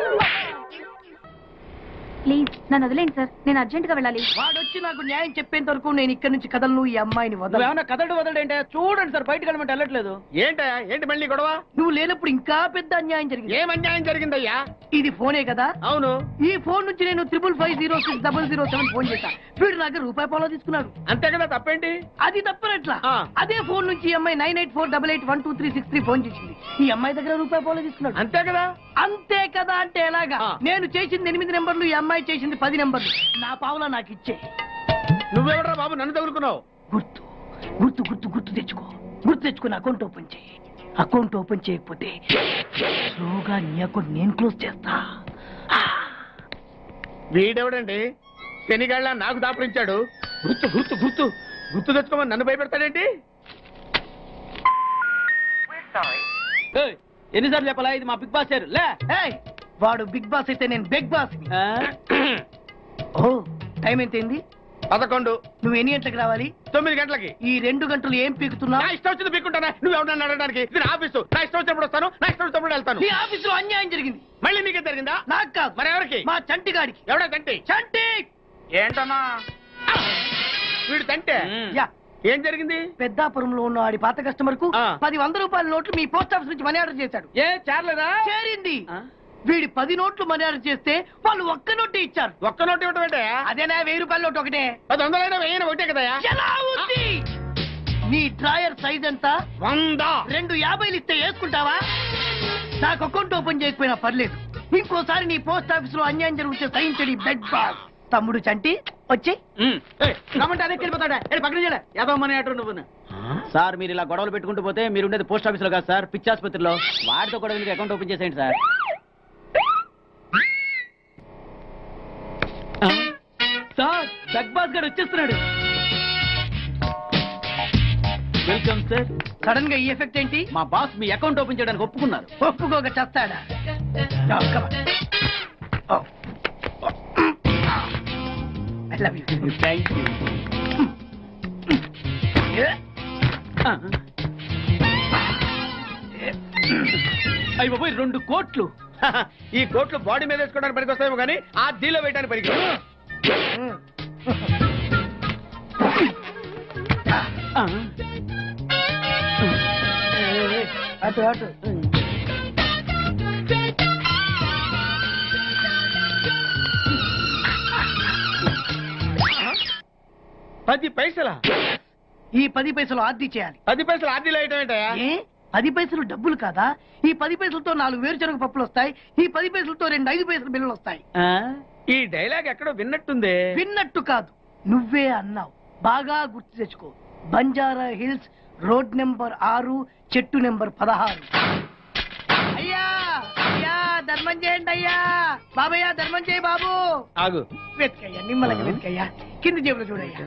ప్లీజ్ నన్ను వదిలేండి సార్, నేను అర్జెంట్ గా వెళ్ళాలి. వాడొచ్చి నాకు న్యాయం చెప్పేంత వరకు నేను ఇక్కడ నుంచి కదలను. ఈ అమ్మాయిని వదలు. ఏమన్నా కదలడు ఏంటే? చూడండి సార్, బయటకు వెళ్ళమంటే వెళ్ళట్లేదు. ఏంటా? ఏంటి మళ్ళీ గొడవ? నువ్వు లేనప్పుడు ఇంకా పెద్ద అన్యాయం జరిగింది. ఏం అన్యాయం జరిగిందయ్యా? ఇది ఫోనే కదా? అవును. ఈ ఫోన్ నుంచి నేను 555060007 ఫోన్ చేశా. వీడు నాకు ₹1 తీసుకున్నాడు. అంతే కదా, తప్పేంటి? అది తప్పనట్లా. అదే ఫోన్ నుంచి ఈ అమ్మాయి 984888123363 ఫోన్ చేసింది. ఈ అమ్మాయి దగ్గర ₹1 తీసుకున్నాడు. అంతే కదా? అంతే కదా అంటే ఎలాగా? నేను చేసింది 8 నెంబర్లు, ఈ అమ్మాయి చేసింది 10 నెంబర్లు. నా పావులా నాకు ఇచ్చే. నువ్వెవడరా బాబు నన్ను తగులుకున్నావు? గుర్తు గుర్తు గుర్తు గుర్తు తెచ్చుకో. గుర్తు తెచ్చుకుని అకౌంట్ ఓపెన్ చేయి. అకౌంట్ ఓపెన్ చేయకపోతే స్లోగా నీ అకౌంట్ నేను క్లోజ్ చేస్తా. వీడెవడండి శనిగాళ్ళ నాకు దాపరించాడు? గుర్తు గుర్తు గుర్తు గుర్తు తెచ్చుకోమని నన్ను భయపెడతాడేంటి? ఎన్నిసార్లు చెప్పాలా? ఇది మా బిగ్ బాస్ సార్. లే వాడు బిగ్ బాస్ అయితే నేను బిగ్ బాస్. ఓ టైం ఎంతైంది? 11. నువ్వు ఎన్ని గంటలకు రావాలి? 9 గంటలకి. ఈ 2 గంటలు ఏం పీకుతున్నా? నా ఇష్టం వచ్చింది పీక్కుంటానా? నువ్వు ఎవరన్నా అడగడానికి? ఇది నా ఆఫీసు. నా ఇష్టం వచ్చినప్పుడు వస్తాను, నా ఇష్టం వచ్చినప్పుడు వెళ్తాను. ఈ ఆఫీసులో అన్యాయం జరిగింది. మళ్ళీ నీకే జరిగిందా? నాకు కాదు. మరి ఎవరికి? మా చంటి గాడికి. ఎవడా తంటి? చంటి. ఏంటన్నా వీడు తంటే? ఏం జరిగింది? పెద్దాపురంలో ఉన్న వాడి పాత కస్టమర్ కు 10 రూపాయల నోట్లు మీ పోస్ట్ ఆఫీస్ నుంచి మనీ ఆర్డర్ చేశాడు. ఏ చేరలేదా? చేరింది. వీడి 10 నోట్లు మనీ ఆర్డర్ చేస్తే వాళ్ళు ఒక్క నోటు ఇచ్చారు. ఒక్క నోటు ఇవ్వటం ఏంటే? అదేనా 1000 రూపాయల నోటు ఒకటే. 100 1000 ఒకటే కదా? ఎలా ఉంది? నీ డ్రాయర్ సైజ్ ఎంత? 100. 2 50లు ఇస్తే వేసుకుంటావా? నాకు అకౌంట్ ఓపెన్ చేయకపోయినా పర్లేదు. ఇంకోసారి నీ పోస్ట్ ఆఫీస్ లో అన్యాయం జరిగితే సహించడి బెడ్ బాస్. తమ్ముడు చంటి వచ్చి రమ్మంటే అదే వెళ్ళిపోతాడా? పక్కన చేయలే యాదవ్ మనీ ఆర్డర్. నువ్వు సార్ మీరు ఇలా గొడవలు పెట్టుకుంటూ పోతే మీరు ఉండేది పోస్ట్ ఆఫీస్ లో కాదు సార్, పిచ్చి ఆసుపత్రిలో. వాడితో కూడా అకౌంట్ ఓపెన్ చేసేయండి సార్. సార్ బిగ్ బాస్ గారు వచ్చేస్తున్నాడు. Welcome sir. సడన్ గా ఈ ఎఫెక్ట్ ఏంటి? మా బాస్ మీ అకౌంట్ ఓపెన్ చేయడానికి ఒప్పుకున్నారు. ఒప్పుకోక చేస్తాడా? I love you. Thank you. అయ్యి బాబోయ్ 2 కోట్లు. ఈ కోట్లు బాడీ మీద వేసుకోవడానికి పనికి వస్తాయేమో కానీ ఆ డీలో వేయడానికి పనికి. అటు అటు 10 పైసలా? ఈ 10 పైసలు ఆర్డీ చేయాలి. 10 పైసలు ఆర్డీలో వేయటం ఏంటయ్యా? 10 పైసలు డబ్బులు కాదా? ఈ 10 పైసలతో 4 వేరుశనగ పప్పులు వస్తాయి. ఈ 10 పైసలతో 2 5 పైసలు బిల్లులు వస్తాయి. ఈ డైలాగ్ ఎక్కడో విన్నట్టుంది. విన్నట్టు కాదు, నువ్వే అన్నావు. బాగా గుర్తు తెచ్చుకో. బంజారా హిల్స్, రోడ్ నెంబర్ 6, చెట్టు నెంబర్ 16. అయ్యా అయ్యా ధర్మం చేయండి అయ్యా. బాబయ్యా ధర్మం చేయి బాబు. ఆగు. వెతుకయ్యా, నిమ్మలకి వెతుకయ్యా. కింది జేబులో చూడయ్యా.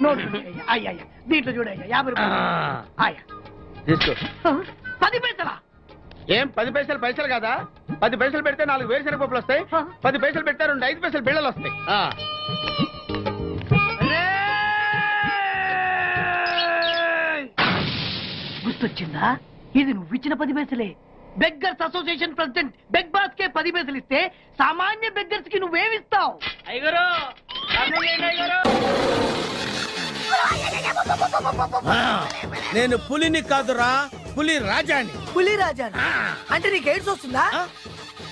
నోట్ చూడయ్యా. అయ్యా దీంట్లో చూడయ్యా. 50 రూపాయలు. అయ్యా తీసుకో. 10 పైసలా? ఏం 10 పైసలు పైసలు కాదా? 10 పైసలు పెడితే 4 వేరుశనగ పప్పులు వస్తాయి. 10 పైసలు పెడితే 2 5 పైసలు బిళ్ళలు వస్తాయి. గుర్తొచ్చిందా? ఇది నువ్వు ఇచ్చిన 10 పైసలే. Beggars association president big boss కే 10 పైసలు ఇస్తే సామాన్య బెగ్గర్స్ కి నువ్వేమిస్తావు? నేను పులిని కాదురా, పులి రాజాని. పులి రాజాని అంటే నీకు ఎయిడ్స్ వస్తుందా?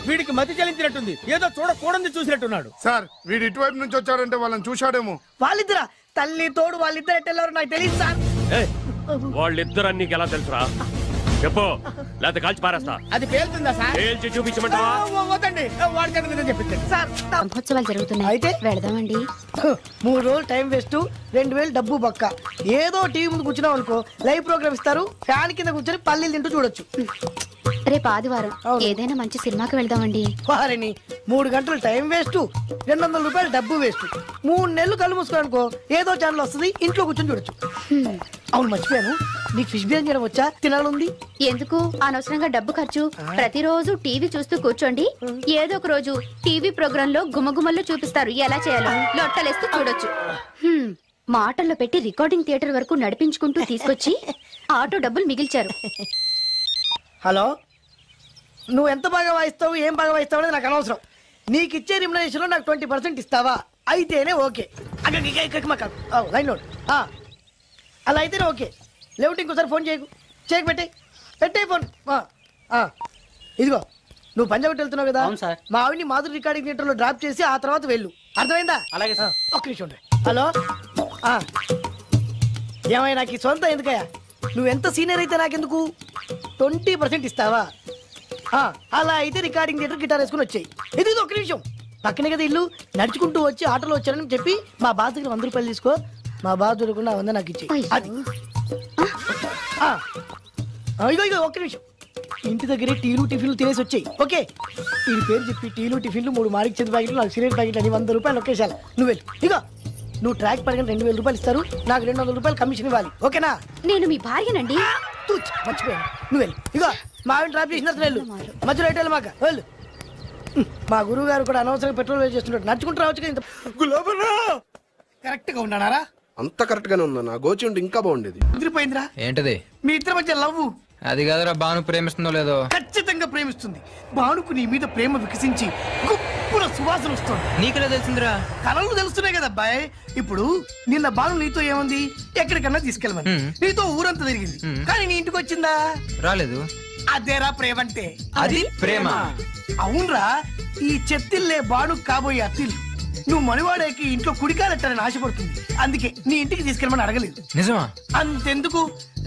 వీడికి మతి చలించినట్టుంది, ఏదో చూడకూడదు చూసినట్టున్నాడు. సార్ వీడు ఇటువైపు నుంచి వచ్చాడంటే వాళ్ళని చూశాడేమో. వాళ్ళిద్దరా? తల్లి తోడు వాళ్ళిద్దరు ఎట్టెళ్ళారు నాకు తెలియదు సార్. వాళ్ళిద్దరు నీకు ఎలా తెలుసురా? చెప్పు, లేకపోతే కాల్చి పారేస్తా. అది పేలుతుందా సార్? పేల్చి చూపించమంటావా? వద్దండి, వాడి చేత మీద చెప్పించండి సార్. బ్రహ్మోత్సవాలు జరుగుతున్నాయి, అయితే వెళదామండి. 3 రోజులు టైం వేస్ట్, 2000 డబ్బు బొక్క. ఏదో టీవీ ముందు కూర్చున్నాం అనుకో, లైవ్ ప్రోగ్రామ్ ఇస్తారు, ఫ్యాన్ కింద కూర్చొని పల్లీలు తింటూ చూడొచ్చు. రేపు ఆదివారం ఏదైనా మంచి సినిమాకి వెళ్దామండి. వారిని 3 గంటలు టైం వేస్ట్, 200 రూపాయలు డబ్బు వేస్ట్. 3 నెలలు కళ్ళు మూసుకోనుకో, ఏదో ఛానల్ వస్తుంది, ఇంట్లో కూర్చొని చూడొచ్చు. అవును, మర్చిపోయాను, నీకు ఫిష్ బిర్యానీ చేయడం వచ్చా? తినాలుంది. ఎందుకు అనవసరంగా డబ్బు ఖర్చు? ప్రతిరోజు టీవీ చూస్తూ కూర్చోండి, ఏదో ఒక రోజు టీవీ ప్రోగ్రామ్ లో గుమగుమల్లో చూపిస్తారు ఎలా చేయాలో. లొట్టలేస్తూ చూడొచ్చు. మాటల్లో పెట్టి రికార్డింగ్ థియేటర్ వరకు నడిపించుకుంటూ తీసుకొచ్చి ఆటో డబ్బులు మిగిల్చారు. హలో, నువ్వు ఎంత బాగా వాయిస్తావు, ఏం బాగా వాయిస్తావు అనేది నాకు అనవసరం. నీకు ఇచ్చే రిమ్యునరేషన్ లో నాకు 20% ఇస్తావా? అయితేనే ఓకే. లైన్ లోడ్ అలా అయితేనే ఓకే. లేవుంటే ఇంకోసారి ఫోన్ చేయకు పెట్టే ఫోన్. ఇదిగో, నువ్వు పంజాబ్ వెళ్తున్నావు కదా, మా ఆవిడ్ని మాధురి రికార్డింగ్ థియేటర్ లో డ్రాప్ చేసి ఆ తర్వాత వెళ్ళు. అర్థమైందా? అలాగే సార్. ఒక్క నిమిషం ఉండే. హలో, ఏమై నాకు ఈ సొంత ఎందుకయ్యా? నువ్వెంత సీనియర్ అయితే నాకెందుకు? 20% ఇస్తావా? అలా అయితే రికార్డింగ్ థియేటర్ గిటార్ వేసుకుని వచ్చాయి. ఇది ఒక్క నిమిషం, పక్కనే కదా ఇల్లు. నడుచుకుంటూ వచ్చి ఆటోలో వచ్చానని చెప్పి మా బాస్ దగ్గర 100 రూపాయలు తీసుకో. మా బాస్ దొరకకుండా 100 నాకు ఇచ్చేయి. అది ఇగో ఒక్క నిమిషం, ఇంటి దగ్గరే టీలు టిఫిన్లు తినేసి వచ్చాయి. ఓకే, ఈ పేరు చెప్పి టీలు టిఫిన్లు 3 మారికి చెంది ప్యాకెట్లు, 4 సిగరెట్ ప్యాకెట్లు అని 100 రూపాయలు ఒకేసారి. నువ్వు వెళ్ళు. ఇగో, నువ్వు ట్రాక్ పడిన 2000 రూపాయలు ఇస్తారు, నాకు 200 రూపాయలు కమిషన్ ఇవ్వాలి. ఓకేనా? నేను మీ భార్యనండి. మర్చిపోయాను, నువ్వు వెళ్ళు. ఇగో, మా ఆవిడ డ్రాప్ చేసిన వెళ్ళు, మధ్యలో రైట్ వెళ్ళి మాక వెళ్ళు. మా గురువు గారు కూడా అనవసరంగా పెట్రోల్ వేస్ట్ చేస్తుంటాడు. నడుచుకుంటూ రావచ్చు కదా. కరెక్ట్ గా ఉన్నారా? అంత కరెక్ట్ గానే ఉన్నా. గోచి ఉంటే ఇంకా బాగుండేది. కుదిరిపోయిందిరా. ఏంటది? మీ ఇద్దరి మధ్య లవ్. అది కాదురా, బాను ప్రేమిస్తుందో లేదో. ఖచ్చితంగా ప్రేమిస్తుంది. బానుకు నీ మీద ప్రేమ వికసించి గుప్పున సువాసన వస్తుంది. నీకెలా తెలిసిందిరా? కలలు తెలుస్తున్నాయి కదా అబ్బాయి. ఇప్పుడు నిన్న బాను నీతో ఏముంది, ఎక్కడికన్నా తీసుకెళ్ళమని నీతో ఊరంతా తిరిగింది, కానీ నీ ఇంటికి వచ్చిందా? రాలేదు. అదేరా ప్రేమ అంటే. అది ప్రేమ. అవునరా, ఈ చెత్తిల్లే బాను కాబోయే అత్తిల్లు. నువ్వు మనివాడేకి ఇంట్లో కుడికాలెట్టాలని ఆశపడుతుంది, అందుకే నీ ఇంటికి తీసుకెళ్ళమని అడగలేదు. నిజమా? అంతెందుకు,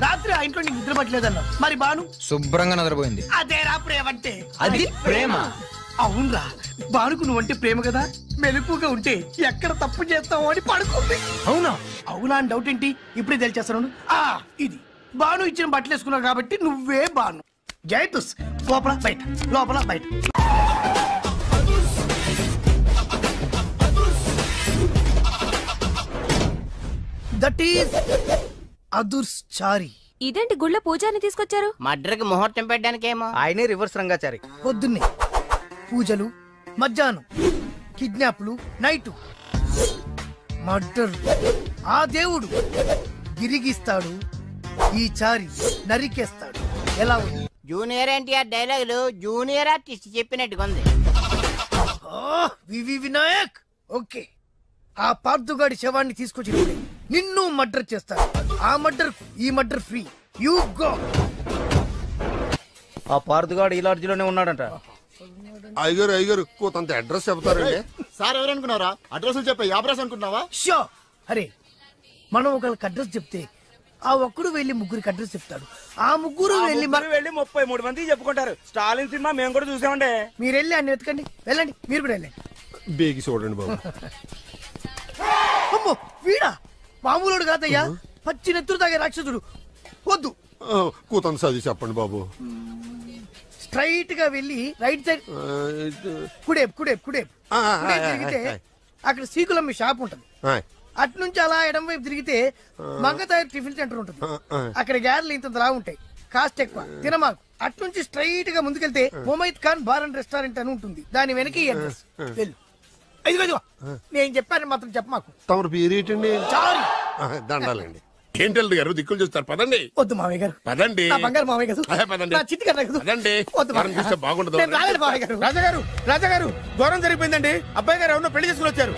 రాత్రి ఆ ఇంట్లో నీకు నిద్ర పట్టలేదన్నావు, మరి బాను శుభ్రంగా నిద్రపోయింది. అదేరా ప్రేమ అంటే. అది ప్రేమ. అవునరా, బానుకు నువ్వంటే ప్రేమ కదా, మెలకుగా ఉంటే ఎక్కడ తప్పు చేస్తావు అని పడుకుంది. అవునా? అవునా అని డౌట్ ఏంటి, ఇప్పుడే తెలిచేస్తాను. ఇది బాను ఇచ్చిన బట్టలు వేసుకున్నావు కాబట్టి నువ్వే బాను. జైతుస్, లోపల బయట, లోపల బయట. దట్ ఈస్ అదుర్చారి. ఇదేంటి గుళ్ళ పూజారిని తీసుకొచ్చారు? మడ్రకి ముహూర్తం పెట్టడానికేమో. ఆయనే రివర్స్ రంగాచారి. పొద్దున్నే పూజలు, మధ్యాహ్నం కిడ్నాప్లు, నైటు మర్డర్. ఆ దేవుడు గిరిగిస్తాడు, ఈ చారి నరికేస్తాడు. ఎలా ఉంది? జూనియర్ ఎన్టీఆర్ డైలాగులు జూనియర్ ఆర్టిస్ట్ చెప్పినట్టుగా ఉంది. వినాయక్. ఓకే, ఆ పార్థుగాడి శవాన్ని తీసుకొచ్చినప్పుడు నిన్ను మర్డర్ చేస్తాడు. ఆ మర్డర్, ఈ మర్డర్ ఫ్రీ. You go. ఆ పార్థుగాడు ఈ లాడ్జిలోనే ఉన్నాడంట. అయ్యగారు కొంత అడ్రస్ చెప్తారండి. సార్ ఎవరనుకున్నారా? అడ్రస్ చెప్పే యాబ్రాస్ అనుకున్నావా? షో. అరే, మనం ఒకరికి అడ్రస్ చెప్తే ఆ ఒక్కడు వెళ్ళి 3కి అడ్రస్ చెప్తాడు. ఆ 3 వెళ్ళి 33 మందికి చెప్పుకుంటారు. స్టాలిన్ సినిమా మేము కూడా చూసామండి. మీరు వెళ్ళి అన్ని వెతకండి, వెళ్ళండి, మీరు కూడా వెళ్ళండి. బేగి చూడండి బాబు. అమ్మో, వీడా? మామూలుడు కాదయ్యా, పచ్చి నెత్తురు తాగే రాక్షసుడు. వద్దు, కూతంత చదివి చెప్పండి బాబు. స్ట్రైట్ గా వెళ్ళి రైట్ సైడ్ కుడేపు తిరిగితే అక్కడ సీకులమ్మి షాప్ ఉంటది. అటు నుంచి అలా ఎడం వైపు తిరిగితే మంగతాయి టిఫిన్ సెంటర్ ఉంటుంది. అక్కడ గ్యారెలు ఇంత లా ఉంటాయి, కాస్ట్ ఎక్కువ, తినమాకు. అటు నుంచి స్ట్రైట్ గా ముందుకెళ్తే Mumaith Khan bar and restaurant అని ఉంటుంది. దాని వెనక అడ్రస్. వెళ్ళు. ఇదిగో నేను చెప్పాను మాత్రం చెప్పమాకు. తమరు పేరేటండి? చాలు, దండాలండి. ఏంటల్లుడు గారు దిక్కులు చూస్తారు, పదండి. వద్దు మామయ్య గారు, పదండి. బంగారు మామయ్య గారు, పదండి. చిట్టి గారు పదండి. బాగుండదు. రాజాగారు దూరం జరిగిపోయిందండి. అబ్బాయి గారు ఎవరినో పెళ్లి చేసుకుని వచ్చారు.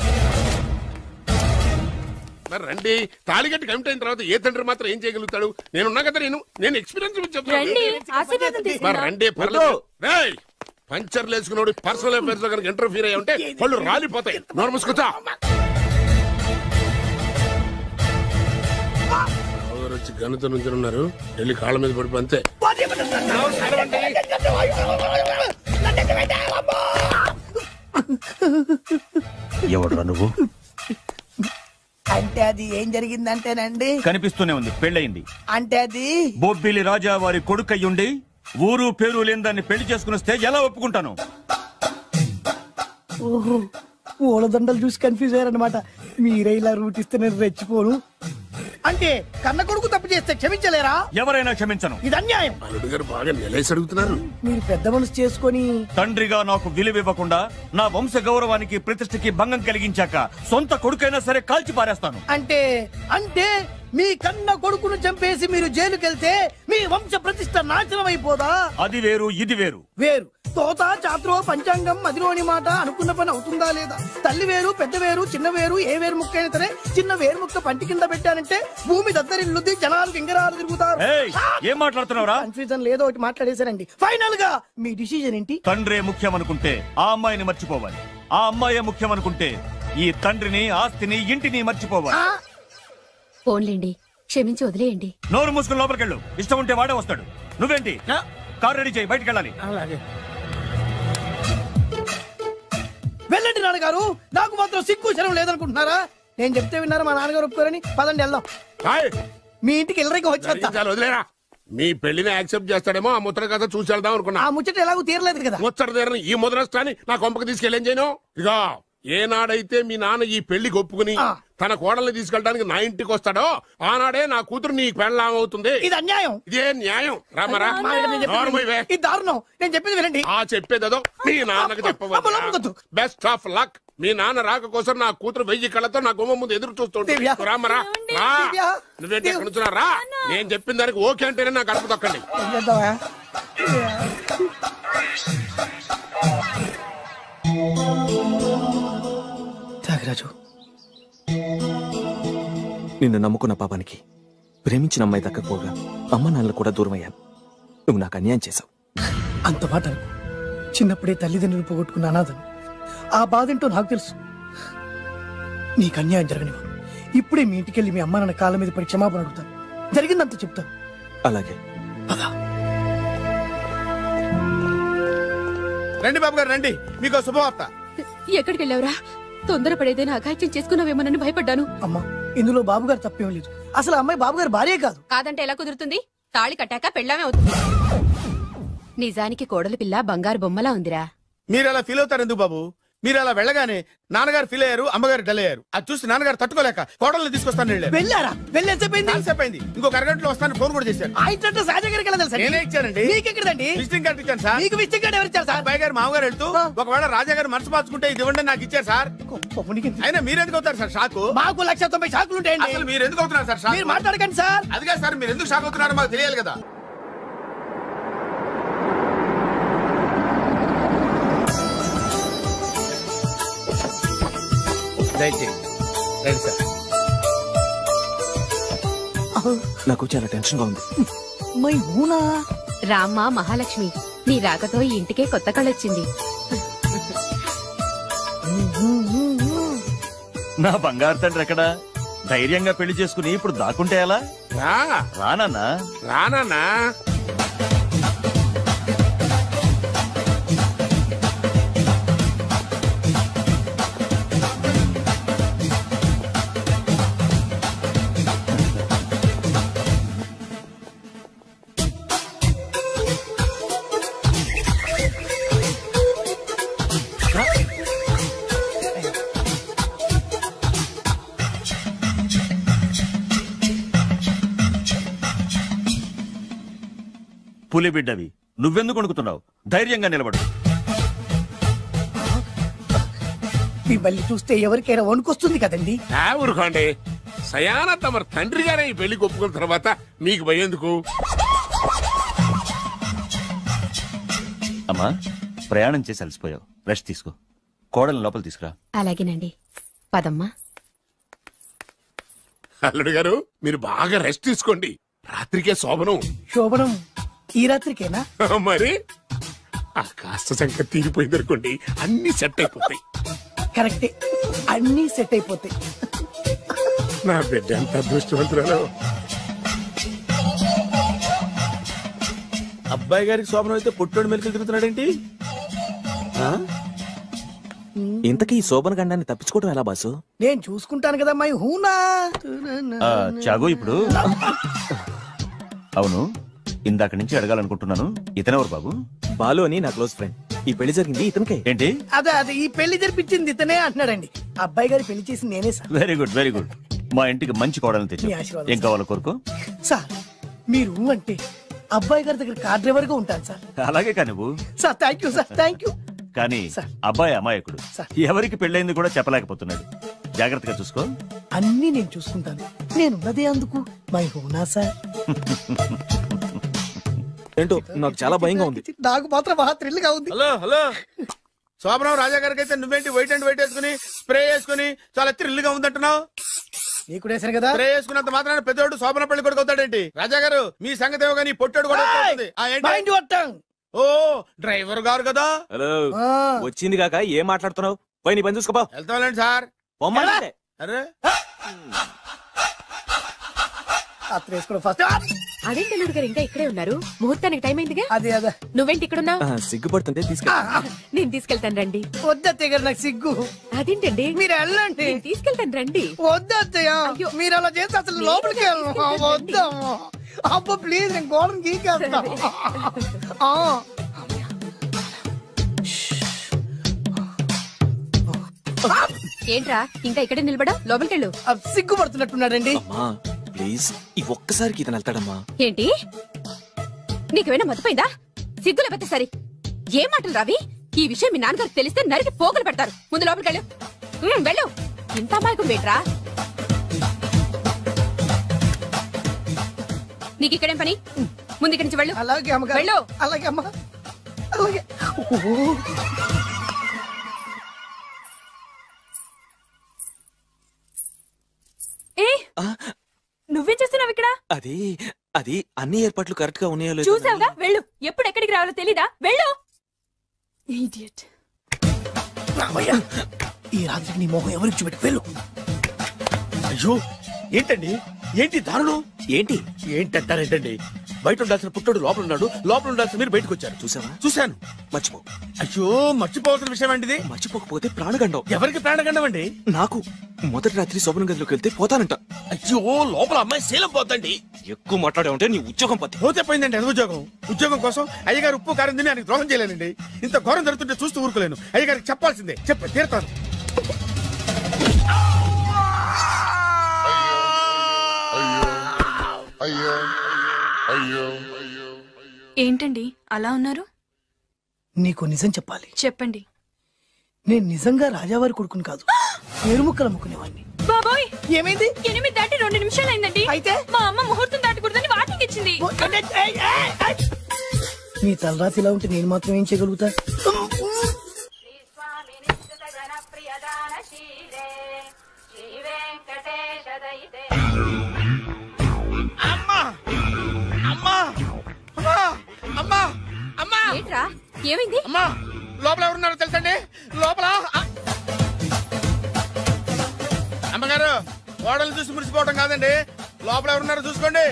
మరి రండి. తాళిగట్టి కమిట్ అయిన తర్వాత ఏ తండ్రి మాత్రం ఏం చేయగలుగుతాడు? నేనున్నా కదా, నేను ఎక్స్పీరియన్స్ చెప్తాను. రండి, పర్లేదు. పంచర్లు వేసుకున్నాడు పర్సనల్ అఫైర్స్ లో కనుక ఇంటర్ఫీర్ అయ్యి ఉంటే వాళ్ళు రాలిపోతాయి. నోరు మూసుకొచ్చా. పిచ్చి గనుతో నుంచి ఉన్నారు, వెళ్ళి కాళ్ళ మీద పడిపో అంతే. ఎవడురా నువ్వు? అంటే అది ఏం జరిగిందంటేనండి, కనిపిస్తూనే ఉంది, పెళ్ళయింది. అంటే అది బొబ్బిలి రాజా వారి కొడుకయ్యుండి ఊరు పేరు లేని దాన్ని పెళ్లి చేసుకుని వస్తే ఎలా ఒప్పుకుంటాను? ఓహో, పూలదండలు చూసి కన్ఫ్యూజ్ అయ్యారనమాట. మీరే ఇలా రూట్ ఇస్తే నేను రెచ్చిపోను. అంటే కన్న కొడుకు తప్పు చేస్తే క్షమించలేరా? ఎవరైనా క్షమించను. ఇది అన్యాయం. అల్లుడు గారు బాగా నిలేసి అడుగుతున్నారు. మీరు పెద్ద మనసు చేసుకొని తండ్రిగా నాకు విలువివ్వకుండా నా వంశ గౌరవానికి ప్రతిష్టకి భంగం కలిగించాక సొంత కొడుకైనా సరే కాల్చి పారేస్తాను. అంటే అంటే మీ కన్న కొడుకును చంపేసి మీరు జైలుకెళ్తే మీ వంశ ప్రతిష్ట నాశనం అయిపోదా? అది వేరు, ఇది వేరు. వేరు. తోత చాత్రో పంచాంగం మదిలోని మాట అనుకున్న పని అవుతుందా లేదా? తల్లి వేరు, పెద్ద వేరు, చిన్న వేరు, ఏ వేరు ముక్క అయినా సరే చిన్న వేరు ముక్క పంటి కింద పెట్టానంటే భూమి దద్దరిల్లుద్ది, జనాలు గింగరాలు తిరుగుతారు. ఏం మాట్లాడుతున్నావురా? కన్ఫ్యూజన్ లేదో ఒకటి మాట్లాడేశారండి. ఫైనల్ గా మీ డిసిజన్ ఏంటి? తండ్రే ముఖ్యం అనుకుంటే ఆ అమ్మాయిని మర్చిపోవాలి. ఆ అమ్మాయే ముఖ్యం అనుకుంటే ఈ తండ్రిని, ఆస్తిని, ఇంటిని మర్చిపోవాలి. ఫోన్లేండి, క్షమించి వదిలేయండి. నోరు మూసుకుని లోపలికెళ్ళు. ఇష్టం ఉంటే వాడే వస్తాడు. నువ్వేంటి? కార్ రెడీ చేయి, బయటికి వెళ్ళాలి. వెళ్ళండి నాన్నగారు, నాకు మాత్రం సిగ్గు శరం లేదనుకుంటున్నారా? నేను చెప్తే విన్నారా? మా నాన్నగారు ఒప్పుకోరని. పదండి వెళ్దాం. మీ ఇంటికి ఎల్లరికి వదిలేరా. మీ పెళ్లిని యాక్సెప్ట్ చేస్తాడేమో ఆ ముద్ర కథ చూసి వెళ్దాం అనుకున్నా. ఆ ముచ్చట ఎలాగో తీరలేదు కదా. ముచ్చట తీరని ఈ ముద్రష్టాన్ని నా కొంపకి తీసుకెళ్ళేం చేయను. ఇక ఏనాడైతే మీ నాన్న ఈ పెళ్లికి ఒప్పుకుని తన కోడల్ని తీసుకెళ్ళడానికి నా ఇంటికి వస్తాడో ఆనాడే నా కూతురు నీ పెళ్ళాం అవుతుంది. ఇది అన్యాయం. ఇదే న్యాయం. రామరా, ఇది దారుణం. నేను చెప్పేది వినండి. ఆ చెప్పేదేదో మీ నాన్నకు చెప్పవద్దు. Best of luck. మీ నాన్న రాక కోసం నా కూతురు 1000 కళ్ళతో నా గుమ్మ ముందు ఎదురు చూస్తుంటే రామరా, నువ్వేంటి ఎక్కడ నుంచున్నా రా. నేను చెప్పిన దానికి ఓకే అంటేనే నాకు గడప తొక్కండి. త్యాగరాజు, నిన్ను నమ్ముకున్న పాపానికి ప్రేమించిన అమ్మాయి దక్కకపోగా అమ్మ నాన్నలు కూడా దూరం అయ్యాను. నువ్వు నాకు అన్యాయం చేశావు. అంత మాట చిన్నప్పుడే తల్లిదండ్రులు పోగొట్టుకున్న అనాథను. ఆ బాధ ఏంటో నాకు తెలుసు. నీకు అన్యాయం జరగనివ్వను. ఇప్పుడే మీ ఇంటికెళ్ళి మీ అమ్మ నాన్న కాళ్ళ మీద పడి క్షమాపణ అడుగుతాను. జరిగిందంత చెప్తాను. అలాగే. రండి బాబు గారు, రండి. మీకు శుభవార్త. ఎక్కడికి వెళ్ళావురా? తొందరపడేదైనా అఘాయిత్యం చేసుకున్నావేమోనని భయపడ్డాను. అమ్మా, ఇందులో బాబుగారు తప్పేం లేదు. అసలు అమ్మాయి బాబుగారు భార్యే కాదు. కాదంటే ఎలా కుదురుతుంది? తాళి కట్టాక పెళ్ళామే అవుతుంది. నిజానికి కోడలి పిల్ల బంగారు బొమ్మలా ఉందిరా. మీరు అలా ఫీల్ అవుతారు ఎందుకు బాబు? మీరు అలా వెళ్ళగానే నాన్నగారు ఫీల్ అయ్యారు, అమ్మగారు డల్ అయ్యారు. అది చూసి నాన్నగారు తట్టుకోలేక కోడల్ని తీసుకొస్తాను వెళ్ళారా? వెళ్ళేసేపోయింది. ఇంకొక అరగంటలో వస్తాను ఫోన్ కూడా చేశారు. నేనే ఇచ్చానండి. విజిటింగ్ కార్డు ఇచ్చాను సార్. మీకు విజిటింగ్ కార్డు ఎవరు ఇచ్చారు సార్? అబ్బాయి గారు మామగారు వెళ్తూ ఒకవేళ రాజా గారు మనసు మార్చుకుంటే ఇది ఇవ్వండి నాకు ఇచ్చారు సార్. అయినా మీరు ఎందుకు అవుతారు సార్ షాక్? మాకు 190 షాకులు ఉంటాయండి. అసలు మీరు ఎందుకు అవుతున్నారు సార్ షాక్? మీరు మాట్లాడకండి సార్. అది కాదు సార్, మీరు ఎందుకు షాక్ అవుతున్నారో మాకు తెలియాలి కదా. నాకు చాలా టెన్షన్ గా ఉంది. రామ్మ మహాలక్ష్మి, నీ రాకతో ఈ ఇంటికే కొత్త కళొచ్చింది. నా బంగారు తండ్రి ఎక్కడా? ధైర్యంగా పెళ్లి చేసుకుని ఇప్పుడు దాక్కుంటే ఎలా? రానా రానా పులి బిడ్డవి, నువ్వెందుకు వణుకుతున్నావు? ధైర్యంగా నిలబడు. మిమ్మల్ని చూస్తే ఎవరికైనా వణుకొస్తుంది కదండి. ఊరుకోండి. సయాన తమ తండ్రి గారే ఈ పెళ్లికి ఒప్పుకున్న తర్వాత మీకు భయందుకు? అమ్మా, ప్రయాణం చేసి అలసిపోయావు, రెస్ట్ తీసుకో. కోడలు లోపల తీసుకురా. అలాగేనండి, పదమ్మా. అల్లుడు గారు, మీరు బాగా రెస్ట్ తీసుకోండి. రాత్రికే శోభనం. శోభనం ఈ రాత్రికేనా? మరి ఆ కాస్త సంఖ్య తీరిపోయింది అనుకోండి, అన్ని సెట్ అయిపోతాయి. కరెక్టే, అన్ని సెట్ అయిపోతాయి. నా బిడ్డ ఎంత అదృష్టవంతురాలు. అబ్బాయి గారికి శోభనం అయితే పుట్టోడు మెలికలు తిరుగుతున్నాడేంటి? ఇంతకీ ఈ శోభన గండాన్ని తప్పించుకోవడం ఎలా బాసు? నేను చూసుకుంటాను కదా మై హూనా. చాగు ఇప్పుడు అవును, ఇందాక నుంచి అడగాలనుకుంటున్నాను, ఇతనెవరు బాబు? బాలు అని నా క్లోజ్ ఫ్రెండ్. ఈ పెళ్లి జరిగింది ఇతనికే. ఏంటి? అదే ఈ పెళ్లి జరిపించింది ఇతనే అంటున్నాడండి. అబ్బాయి గారి పెళ్లి చేసి నేనే sir. Very good very good. మా ఇంటికి మంచి కోడలు తెచ్చు. మీ ఆశీర్వాదం ఏం కావాలో కోరుకో. సార్ మీరు అంటే అబ్బాయి గారి దగ్గర కార్ డ్రైవర్ గా ఉంటాను సార్. అలాగే కానీ నువ్వు. Sir thank you sir, thank you. కానీ అబ్బాయి అమాయకుడు, ఎవరికి పెళ్ళైంది కూడా చెప్పలేకపోతున్నాడు. జాగ్రత్తగా చూసుకో. అన్ని నేను చూసుకుంటాను, నేనున్నదే అందుకు మై హూనా సార్. ఏంటో నాకు చాలా భయంగా ఉంది. నాకు మాత్రం బాగా థ్రిల్ గా ఉంది. హలో హలో, శోభనం రాజా గారికి అయితే నువ్వేంటి వైట్ అండ్ వైట్ వేసుకుని స్ప్రే వేసుకుని చాలా థ్రిల్ గా ఉందంటున్నావు? నీకు వేసాను కదా. స్ప్రే వేసుకున్నంత మాత్రాన పెద్దోడు శోభన పెళ్లి కొడుకు అవుతాడేంటి? రాజా గారు మీ సంగతి ఏమో కానీ పొట్టోడు కూడా అవుతుంది. ఓ డ్రైవర్ గారు కదా. హలో, వచ్చింది కాక ఏం మాట్లాడుతున్నావు? పోయి నీ పని చూసుకోపో. వెళ్తాండి సార్. అరే అదేంటి అల్లుడు గారు ఇంకా ఇక్కడే ఉన్నారు? ముహూర్తానికి టైం అయిందిగా. అదే అదే. నువ్వేంటి ఇక్కడ ఉన్నావు? సిగ్గుపడుతుంటే నేను తీసుకెళ్తాను రండి. వద్దత్తయ్య గారు, నాకు సిగ్గు. అదేంటండి? మీరు వెళ్ళండి. తీసుకెళ్తాను రండి. వద్దత్తయ్య, మీరు అలా చేస్తే అసలు లోపలికి వద్దాము. అబ్బో ప్లీజ్, నేను గోడను గీకేస్తా. ఏంట్రా ఇంకా ఇక్కడే నిలబడా? లోపలికెళ్ళు. సిగ్గుపడుతున్నట్టున్నాడండి. ప్లీజ్ ఈ ఒక్కసారికి ఇతను వెళ్తాడమ్మా. ఏంటి నీకేమైనా మతిపోయిందా? సిగ్గులు పెద్ద సరి ఏ మాటలు రావి? ఈ విషయం మీ నాన్నగారికి తెలిస్తే నరికి పోగులు పెడతారు. ముందు లోపలికెళ్ళు. వెళ్ళు. ఇంత అమాయకం ఏంట్రా? నీకు ఇక్కడేం పని? ముందు ఇక్కడి నుంచి వెళ్ళు. అలాగే అమ్మగారు. వెళ్ళు. అలాగే అమ్మ, అలాగే. నువ్వేం చేస్తున్నావు ఇక్కడ? అది అది అన్ని ఏర్పాట్లు కరెక్ట్ గా ఉన్నాయో లేదో చూసావుగా, వెళ్ళు. ఎప్పుడు ఎక్కడికి రావాలో తెలీదా? వెళ్ళు. ఇడియట్. ఈ రాత్రికి నీ మొహం ఎవరికి చూపెట్టి వెళ్ళు. అయ్యో ఏంటండి, ఏంటి దారుణం? ఏంటి ఏంటంటారేంటండి? బయట ఉండాల్సిన పుట్టోడు లోపల ఉన్నాడు, లోపల ఉండాల్సిన మీరు బయటకు వచ్చారు. చూసావా? చూశాను. మర్చిపో. అయ్యో మర్చిపోవాల్సిన విషయం అండి. మర్చిపోకపోతే ప్రాణగండం. ఎవరికి ప్రాణగండం అండి? నాకు. మొదటి రాత్రి శోభన గదిలోకి వెళ్తే పోతానంట. అయ్యో లోపల అమ్మాయి శీలం పోతండి. ఎక్కువ మాట్లాడే ఉంటే నీ ఉద్యోగం పోతే పోయిందండి. అది ఉద్యోగం కోసం అయ్యగారు ఉప్పు కారం తిని ఆయనకు ద్రోహం చేయలేనండి. ఇంత ఘోరం జరుగుతుంటే చూస్తూ ఊరుకోలేను. అయ్యగారికి చెప్పాల్సిందే, చెప్పి తీరుతాను. ఏంటండి అలా ఉన్నారు? నీకు నిజం చెప్పాలి. చెప్పండి. నేను నిజంగా రాజావారి కొడుకుని కాదు, ఏరుముక్కలు అమ్ముకునేవాడిని. బాబోయ్, ఏమైంది? 8 దాటి 2 నిమిషాలు అయిందండి. అయితే మా అమ్మ ముహూర్తం దాటకూడదని వార్నింగ్ ఇచ్చింది. నీ తలరాతి ఇలా ఉంటే నేను మాత్రం ఏం చేయగలుగుతా? ఏంట్రా ఏమైంది? అమ్మా లోపల ఎవరున్నారో తెలుసండి? లోపల అమ్మగారు గోడలు చూసి మురిసిపోవడం కాదండి, లోపల ఎవరున్నారో చూసుకోండి.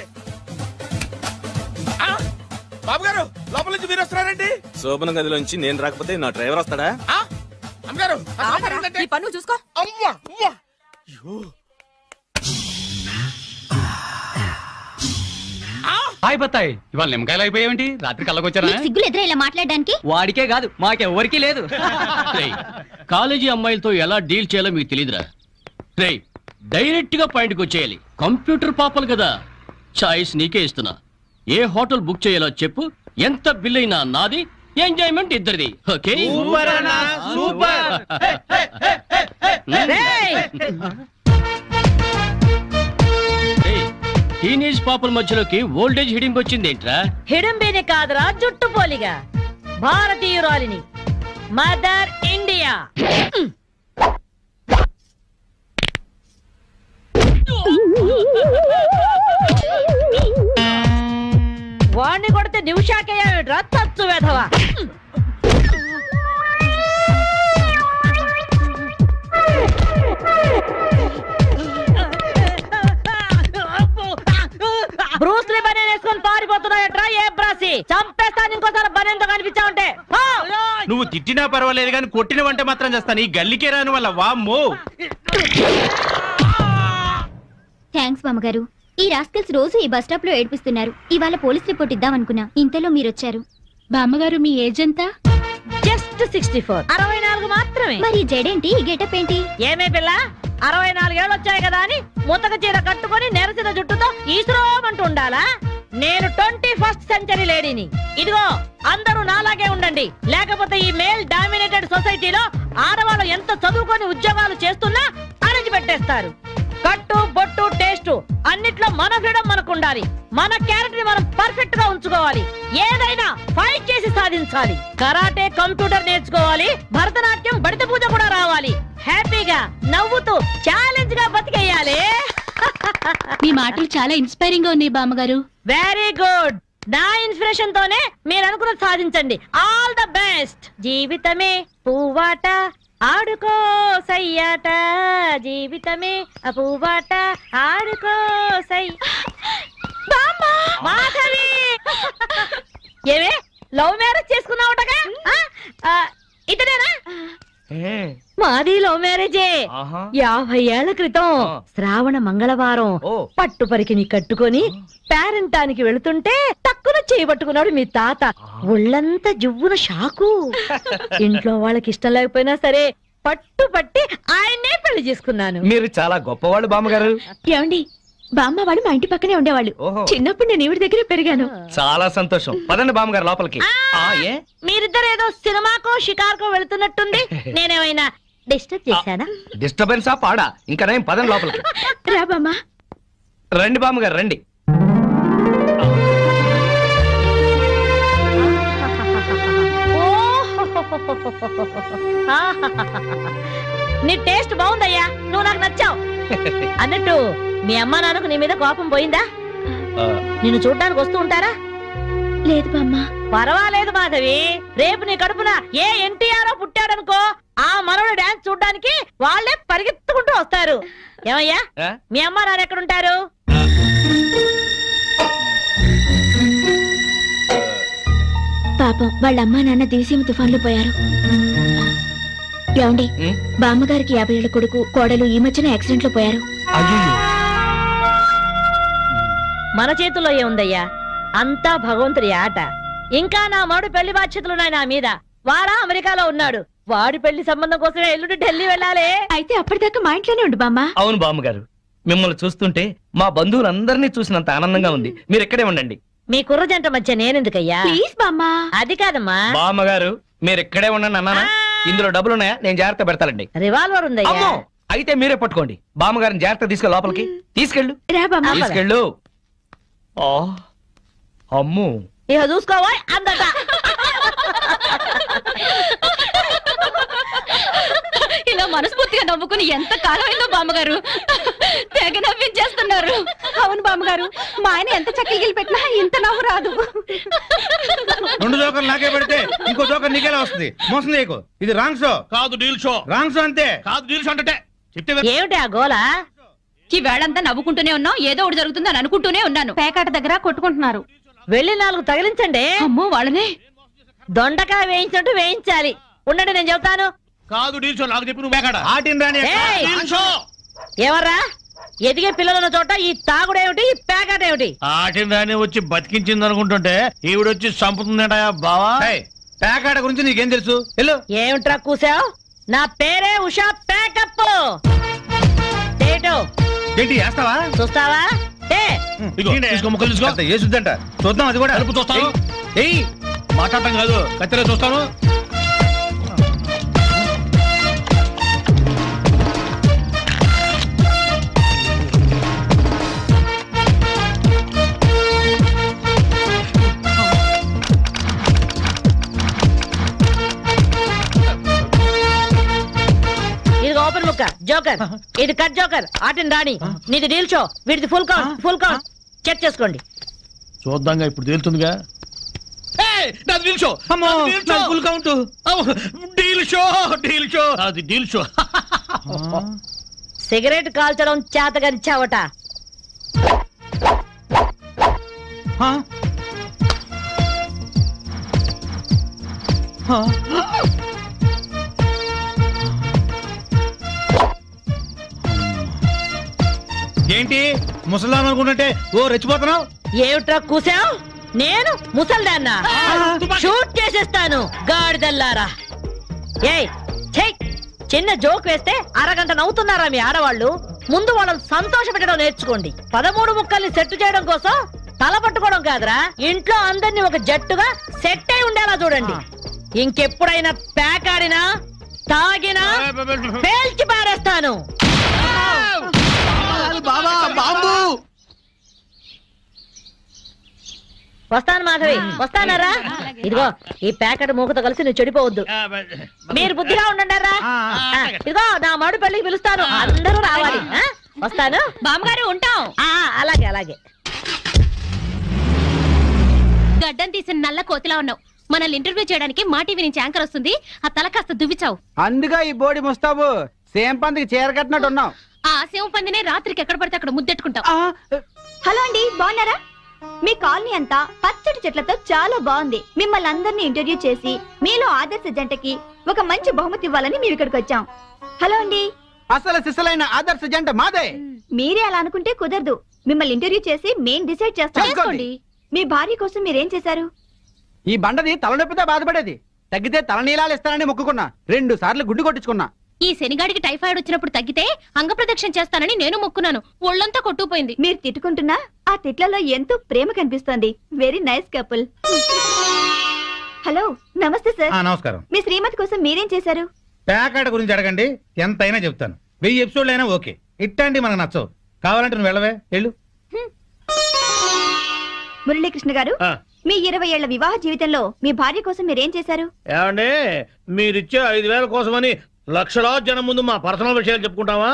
బాబు గారు లోపల నుంచి మీరు వస్తున్నారండి. శోభన గదిలోంచి నేను రాకపోతే నా డ్రైవర్ వస్తాడా? అమ్మగారు పన్ను చూసుకో. హాయ్ బత్తాయి, ఇవాళ నిమ్మకాయలు అయిపోయావేంటి? రాత్రి కళ్ళకొచ్చారా? సిగ్గులు ఎదురా ఇలా మాట్లాడడానికి? వాడికే కాదు మాకెవ్వరికీ లేదు. కాలేజీ అమ్మాయిలతో ఎలా డీల్ చేయాలో మీకు తెలియదురా. రేయ్ డైరెక్ట్ గా పాయింట్కి వచ్చేయాలి. కంప్యూటర్ పాపలు కదా, చాయిస్ నీకే ఇస్తున్నా. ఏ హోటల్ బుక్ చేయాలో చెప్పు, ఎంత బిల్ అయినా నాది, ఎంజాయ్మెంట్ ఇద్దరిది. ఓకే? టీనేజ్ పాపల మధ్యలోకి ఓల్డేజ్ హిడింపు వచ్చింది ఏంట్రా? హిడంబేనే కాదురా, జుట్టు పోలిగా భారతీయురాలిని, మదర్ ఇండియా. వాణ్ణి కొడితే నిమిషాకేయా తచ్చు వేధవా. బ్రూస్లీ బనే వేసుకో. పట్టుకొని పారిపోతున్నాయట్రా ఏ బ్రాసి చంపేస్తాను ఇంకోసారి బనేంతో కనిపించావంటే నువ్వు తిట్టినా పర్వాలేదు కానీ కొట్టిన వంట మాత్రం చేస్తాను ఈ గల్లికే రాని వల్ల వామ్మో. థ్యాంక్స్ బామ్మగారు. ఈ రాస్కల్స్ రోజు ఈ బస్ స్టాప్ లో ఏడిపిస్తున్నారు. ఇవాళ పోలీస్ రిపోర్ట్ ఇద్దాం అనుకున్నా, ఇంతలో మీరొచ్చారు. బామ్మగారు మీ ఏజ్ ఎంత? జస్ట్ 64. 64 మాత్రమే. మరి జడేంటి, ఈ గెటప్ ఏంటి? ఏమే పిల్ల 64 ఏళ్ళు వచ్చాయి కదా అని ముతక చీర కట్టుకొని నెరసిన జుట్టుతో ఈశ్వరమంటూ ఉండాలా? నేను 21st సెంచరీ లేడీని. ఇదిగో అందరూ నాలాగే ఉండండి, లేకపోతే ఈ మేల్ డామినేటెడ్ సొసైటీలో ఆడవాళ్ళు ఎంత చదువుకొని ఉద్యోగాలు చేస్తున్నా అణచి పెట్టేస్తారు. కట్టు బొట్టు టేస్ట్ అన్నిట్లో మన ఫ్రీడమ్ మనకు ఉండాలి. మన క్యారెక్టర్ ని మనం పర్ఫెక్ట్ గా ఉంచుకోవాలి. ఏదైనా ఫైట్ చేసి సాధించాలి. కరాటే, కంప్యూటర్ నేర్చుకోవాలి. భరతనాట్యం, బడిత పూజ కూడా రావాలి. హ్యాపీగా నవ్వుతూ ఛాలెంజ్ గా బతికేయాలి. మీ మాటలు చాలా ఇన్స్పైరింగ్ గా ఉన్నాయి బామ్మగారు. Very good. నా ఇన్స్పిరేషన్ తోనే మీరు అనుకున్నది సాధించండి. All the best. జీవితమే పువ్వాట ఆడుకో సయ్యాట, జీవితమే పువ్వాట ఆడుకో సై. మాధవి ఏమే లవ్ మ్యారేజ్ చేసుకున్నావుటగా? ఇతనేనా? మాది లవ్ మ్యారేజే. 50 ఏళ్ల క్రితం శ్రావణ మంగళవారం పట్టు పరికిని కట్టుకొని పేరెంటానికి వెళుతుంటే టక్కున చేయబట్టుకున్నాడు మీ తాత. ఒళ్ళంతా జువ్వున షాకు. ఇంట్లో వాళ్ళకి ఇష్టం లేకపోయినా సరే పట్టు పట్టి ఆయన్నే పెళ్లి చేసుకున్నాను. మీరు చాలా గొప్పవాళ్ళు బామ్మగారు. ఏమండి, బామ్మ వాళ్ళు మా ఇంటి పక్కనే ఉండేవాళ్ళు. చిన్నప్పుడు నేను ఈవిడ దగ్గర పెరిగాను. చాలా సంతోషం. పదండి బామ్మగారు లోపలికి. మీరిద్దరు ఏదో సినిమాకో షికార్కో వెళుతున్నట్టుంది. నేనేమైనా డిస్టర్బ్ చేశానా? డిస్టర్బెన్స్ ఆ పాడా? ఇంకా నేను పదండి లోపలికి. రా బామ్మ. రండి బామ్మగారు రండి. నీ టేస్ట్ బాగుందయ్యా, నువ్వు నాకు నచ్చావు. అన్నట్టు మీ అమ్మా నాన్నకు నీ మీద కోపం పోయిందా? నిన్ను చూడ్డానికి వస్తూ ఉంటారా? లేదు బామ్మ. పర్వాలేదు మాధవి, రేపు నీ కడుపున ఏ ఎన్టీఆర్ పుట్టాడనుకో, ఆ మనవడు డాన్స్ చూడ్డానికి వాళ్ళే పరిగెత్తుకుంటూ వస్తారు. ఏమయ్యా మీ అమ్మా నాన్న ఎక్కడుంటారు? పాపం వాళ్ళ అమ్మా నాన్న దివిసీమ తుఫాన్లో పోయారు. ఏమండి, బామ్మగారికి 50 ఏళ్ల కొడుకు కోడలు ఈ మధ్యన యాక్సిడెంట్ లో పోయారు. మన చేతుల్లో ఏముందయ్యా, అంతా భగవంతుడి ఆట. ఇంకా నా మాడు పెళ్లి బాధ్యతలున్నాయి నా మీద. వారా అమెరికాలో ఉన్నాడు. వాడి పెళ్లి సంబంధం కోసం ఎల్లుండి ఢిల్లీ వెళ్ళాలి. అయితే అప్పటిదాకా మా ఇంట్లోనే ఉండు బామ్మ. అవును బామ్మగారు, మిమ్మల్ని చూస్తుంటే మా బంధువులందరినీ చూసినంత ఆనందంగా ఉంది. మీరు ఇక్కడే ఉండండి. మీ కుర్ర జంట మధ్య నేనెందుకయ్యా? ప్లీజ్ బామ్మ. అది కాదమ్మా. బామ్మగారు మీరు ఇక్కడే ఉండండి అన్నానా? ఇందులో డబ్బులున్నాయా? నేను జాగ్రత్త పెడతానండి. రివాల్వర్ ఉందయ్యా. అయితే మీరే పట్టుకోండి. బామ్మగారిని జాగ్రత్త తీసుకెళ్ళి లోపలికి తీసుకెళ్ళు. తీసుకెళ్ళు. అమ్ము ఇక చూసుకోవా అందట. ఇలా మనస్ఫూర్తిగా నవ్వుకుని ఎంత కాలం అయిందో బామ్మగారు. తెగ నవ్వించేస్తున్నారు. అవును బామ్మగారు, మా ఆయన ఎంత చక్కగిలి పెట్టినా ఇంత నవ్వు రాదు. 2 జోకర్లు నాకే పెడితే ఇంకో జోకర్ నీకేలా వస్తుంది? మోసం చేయకు. ఇది రాంగ్ షో కాదు, డీల్ షో. రాంగ్ షో అంతే. కాదు, డీల్ షో అంటే ఏమిటి ఆ గోలా? ఈ వేళంతా నవ్వుకుంటూనే ఉన్నాం, ఏదో ఒకటి జరుగుతుందని అనుకుంటూనే ఉన్నాను. పేకాట దగ్గర కొట్టుకుంటున్నారు. వెళ్ళి 4 తగిలించండి. అమ్మో వాళ్ళనే దొండకాయ వేయించినట్టు వేయించాలి. ఉండండి నేను చెబుతాను. కాదు, డీల్ షో. నాకు చెప్పి నువ్వు పేకాట. ఎవర్రా ఎదిగే పిల్లల చోట ఈ తాగుడేమిటి, ఈ పేకాట ఏమిటి? ఆటిని వచ్చి బతికించింది అనుకుంటుంటే ఈవిడొచ్చి చంపుతుందట బావా. పేకాట గురించి నీకేం తెలుసు? ఏమిట్రా కూసావు? నా పేరే ఉషా పేకప్. ఏంటి వేస్తావా? చూస్తావా? ఏసుద్దంట చూద్దాం. అది కూడా చూస్తాను. మాట్లాడటం కాదు, కత్తిరే చూస్తాను. ఇది ఓపెన్ ముక్క జోకర్, ఇది కట్ జోకర్. ఆటిని రాణి, నీది డీల్ షో, వీడిది full count. Full count check చేసుకోండి. చూద్దాంగా, ఇప్పుడు తేలుతుందిగా. Deal show, full count. Deal show, deal show, అది డీల్ షో. సిగరెట్ కాల్చడం చేతగరిచావట. ఏంటి ముసలాం అనుకుంటుంటే ఓ రెచ్చిపోతున్నావు? ఏమిట్రా కూసావు? నేను ముసల్దాన్నా? షూట్ చేసేస్తాను గాడిదల్లారా. ఏయ్ ఛై, చిన్న జోక్ వేస్తే అరగంట నవ్వుతున్నారా మీ ఆడవాళ్ళు? ముందు వాళ్ళని సంతోష పెట్టడం నేర్చుకోండి. 13 ముక్కల్ని సెట్ చేయడం కోసం తల పట్టుకోవడం కాదురా, ఇంట్లో అందరినీ ఒక జట్టుగా సెట్ అయి ఉండేలా చూడండి. ఇంకెప్పుడైనా పేకాడినా తాగినా పేల్చి పారేస్తాను. వస్తాను మాధవి, వస్తానరా? ఇదిగో ఈ ప్యాకెట్ మూకతో కలిసి నువ్వు చెడిపోవద్దు. మీరు బుద్ధిగా ఉండండిరా. ఇదిగో నా మడు పెళ్లికి పిలుస్తాను, అందరూ రావాలి. వస్తాను బామ్మగారు, ఉంటాం. అలాగే అలాగే. గడ్డం తీసిన నల్ల కోతిలా ఉన్నావు. మనల్ని ఇంటర్వ్యూ చేయడానికి మా టీవీ నుంచి యాంకర్ వస్తుంది. ఆ తల కాస్త దువ్విచావు. అందుగా ఈ బోడి ముస్తాబు సేమ్ పందికి చీర కట్టినట్టు ఉన్నావు. ఆ సేవ పందినే రాత్రికి ఎక్కడ పడితే అక్కడ ముద్దెట్టుకుంటావు. హలో అండి, బాగున్నారా? మీ కాలనీ అంతా పచ్చటి చెట్లతో చాలా బాగుంది. మిమ్మల్ని అందరినీ ఇంటర్వ్యూ చేసి మీలో ఆదర్శ జంటకి ఒక మంచి బహుమతి ఇవ్వాలని మేము ఇక్కడికి వచ్చాం. హలో అండి. అసలు సిసలైన ఆదర్శ జంట మాదే. మీరే అలా అనుకుంటే కుదరదు. మిమ్మల్ని ఇంటర్వ్యూ చేసి మేం డిసైడ్ చేస్తాం. మీ భార్య కోసం మీరేం చేశారు? ఈ బండది తలనొప్పితో బాధపడేది. తగ్గితే తలనీలాలు ఇస్తానని మొక్కుకున్నా. 2 సార్లు గుడ్డు కొట్టించుకున్నా. ఈ శనిగాడికి టైఫాయిడ్ వచ్చినప్పుడు తగ్గితే అంగప్రదక్షిణ చేస్తానని నేను మొక్కున్నాను. ఒళ్ళంతా కొట్టుకుపోయింది. మీరు తిట్టుకుంటున్నా ఆ తిట్లలో ఎంతో ప్రేమ కనిపిస్తోంది. Very nice couple. హలో, నమస్తే సార్. నమస్కారం. మీ శ్రీమతి కోసం మీరేం చేశారు? ప్యాకాట గురించి అడగండి, ఎంతైనా చెప్తాను. 1000 ఎపిసోడ్లు అయినా ఓకే. ఇట్టండి మనకు నచ్చవు. కావాలంటే నువ్వు వెళ్ళవే, వెళ్ళు. మురళీకృష్ణ గారు, మీ 20 ఏళ్ల వివాహ జీవితంలో మీ భార్య కోసం మీరేం చేశారు? ఏమండి, మీరిచ్చే 5000 కోసమని లక్షలాది జనం ముందు మా పర్సనల్ విషయాలు చెప్పుకుంటావా?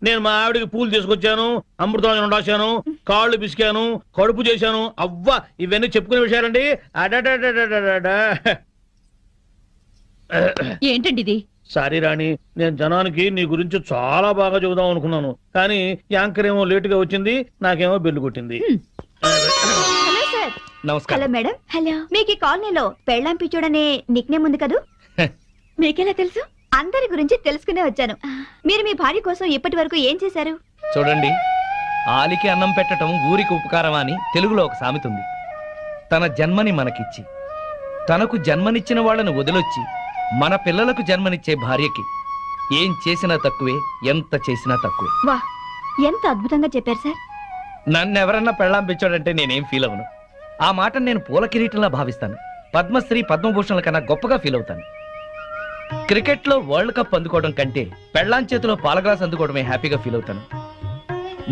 నేను మా ఆవిడికి పూలు తీసుకొచ్చాను, అమృతం రాశాను, కాళ్ళు పిసికాను, కడుపు చేశాను. అవ్వ, ఇవన్నీ చెప్పుకునే విషయాలండి. ఏంటండి ఇది? సారీ రాణి, నేను జనానికి నీ గురించి చాలా బాగా చెబుదాం అనుకున్నాను, కానీ యాంకర్ ఏమో లేట్ గా వచ్చింది, నాకేమో బెల్లు కొట్టింది. Hello sir. నమస్కారం. Hello madam. హలో. మీకు ఈ కాలనీలో పెళ్ళాం పిచ్చోడనే నిక్ నేమ్ ఉంది కదూ? మీకెలా తెలుసు? అందరి గురించి తెలుసుకునే వచ్చాను. మీరు మీ భార్య కోసం ఇప్పటి వరకు ఏం చేశారు? చూడండి, ఆలికి అన్నం పెట్టడం ఊరికి ఉపకారం అని తెలుగులో ఒక సామెత ఉంది. తన జన్మని మనకిచ్చి తనకు జన్మనిచ్చిన వాళ్ళను వదిలొచ్చి మన పిల్లలకు జన్మనిచ్చే భార్యకి ఏం చేసినా తక్కువే, ఎంత చేసినా తక్కువే. వా, ఎంత అద్భుతంగా చెప్పారు సార్. నన్నెవరన్నా పెళ్ళాం పిచ్చోడంటే నేనేం ఫీల్ అవను. ఆ మాట నేను పూల కిరీటంలా భావిస్తాను. పద్మశ్రీ పద్మభూషణల కన్నా గొప్పగా ఫీల్ అవుతాను. క్రికెట్ లో వరల్డ్ కప్ అందుకోవడం కంటే పెళ్ళాం చేతిలో పాలగ్లాస్ అందుకోవడమే హ్యాపీగా ఫీల్ అవుతాను.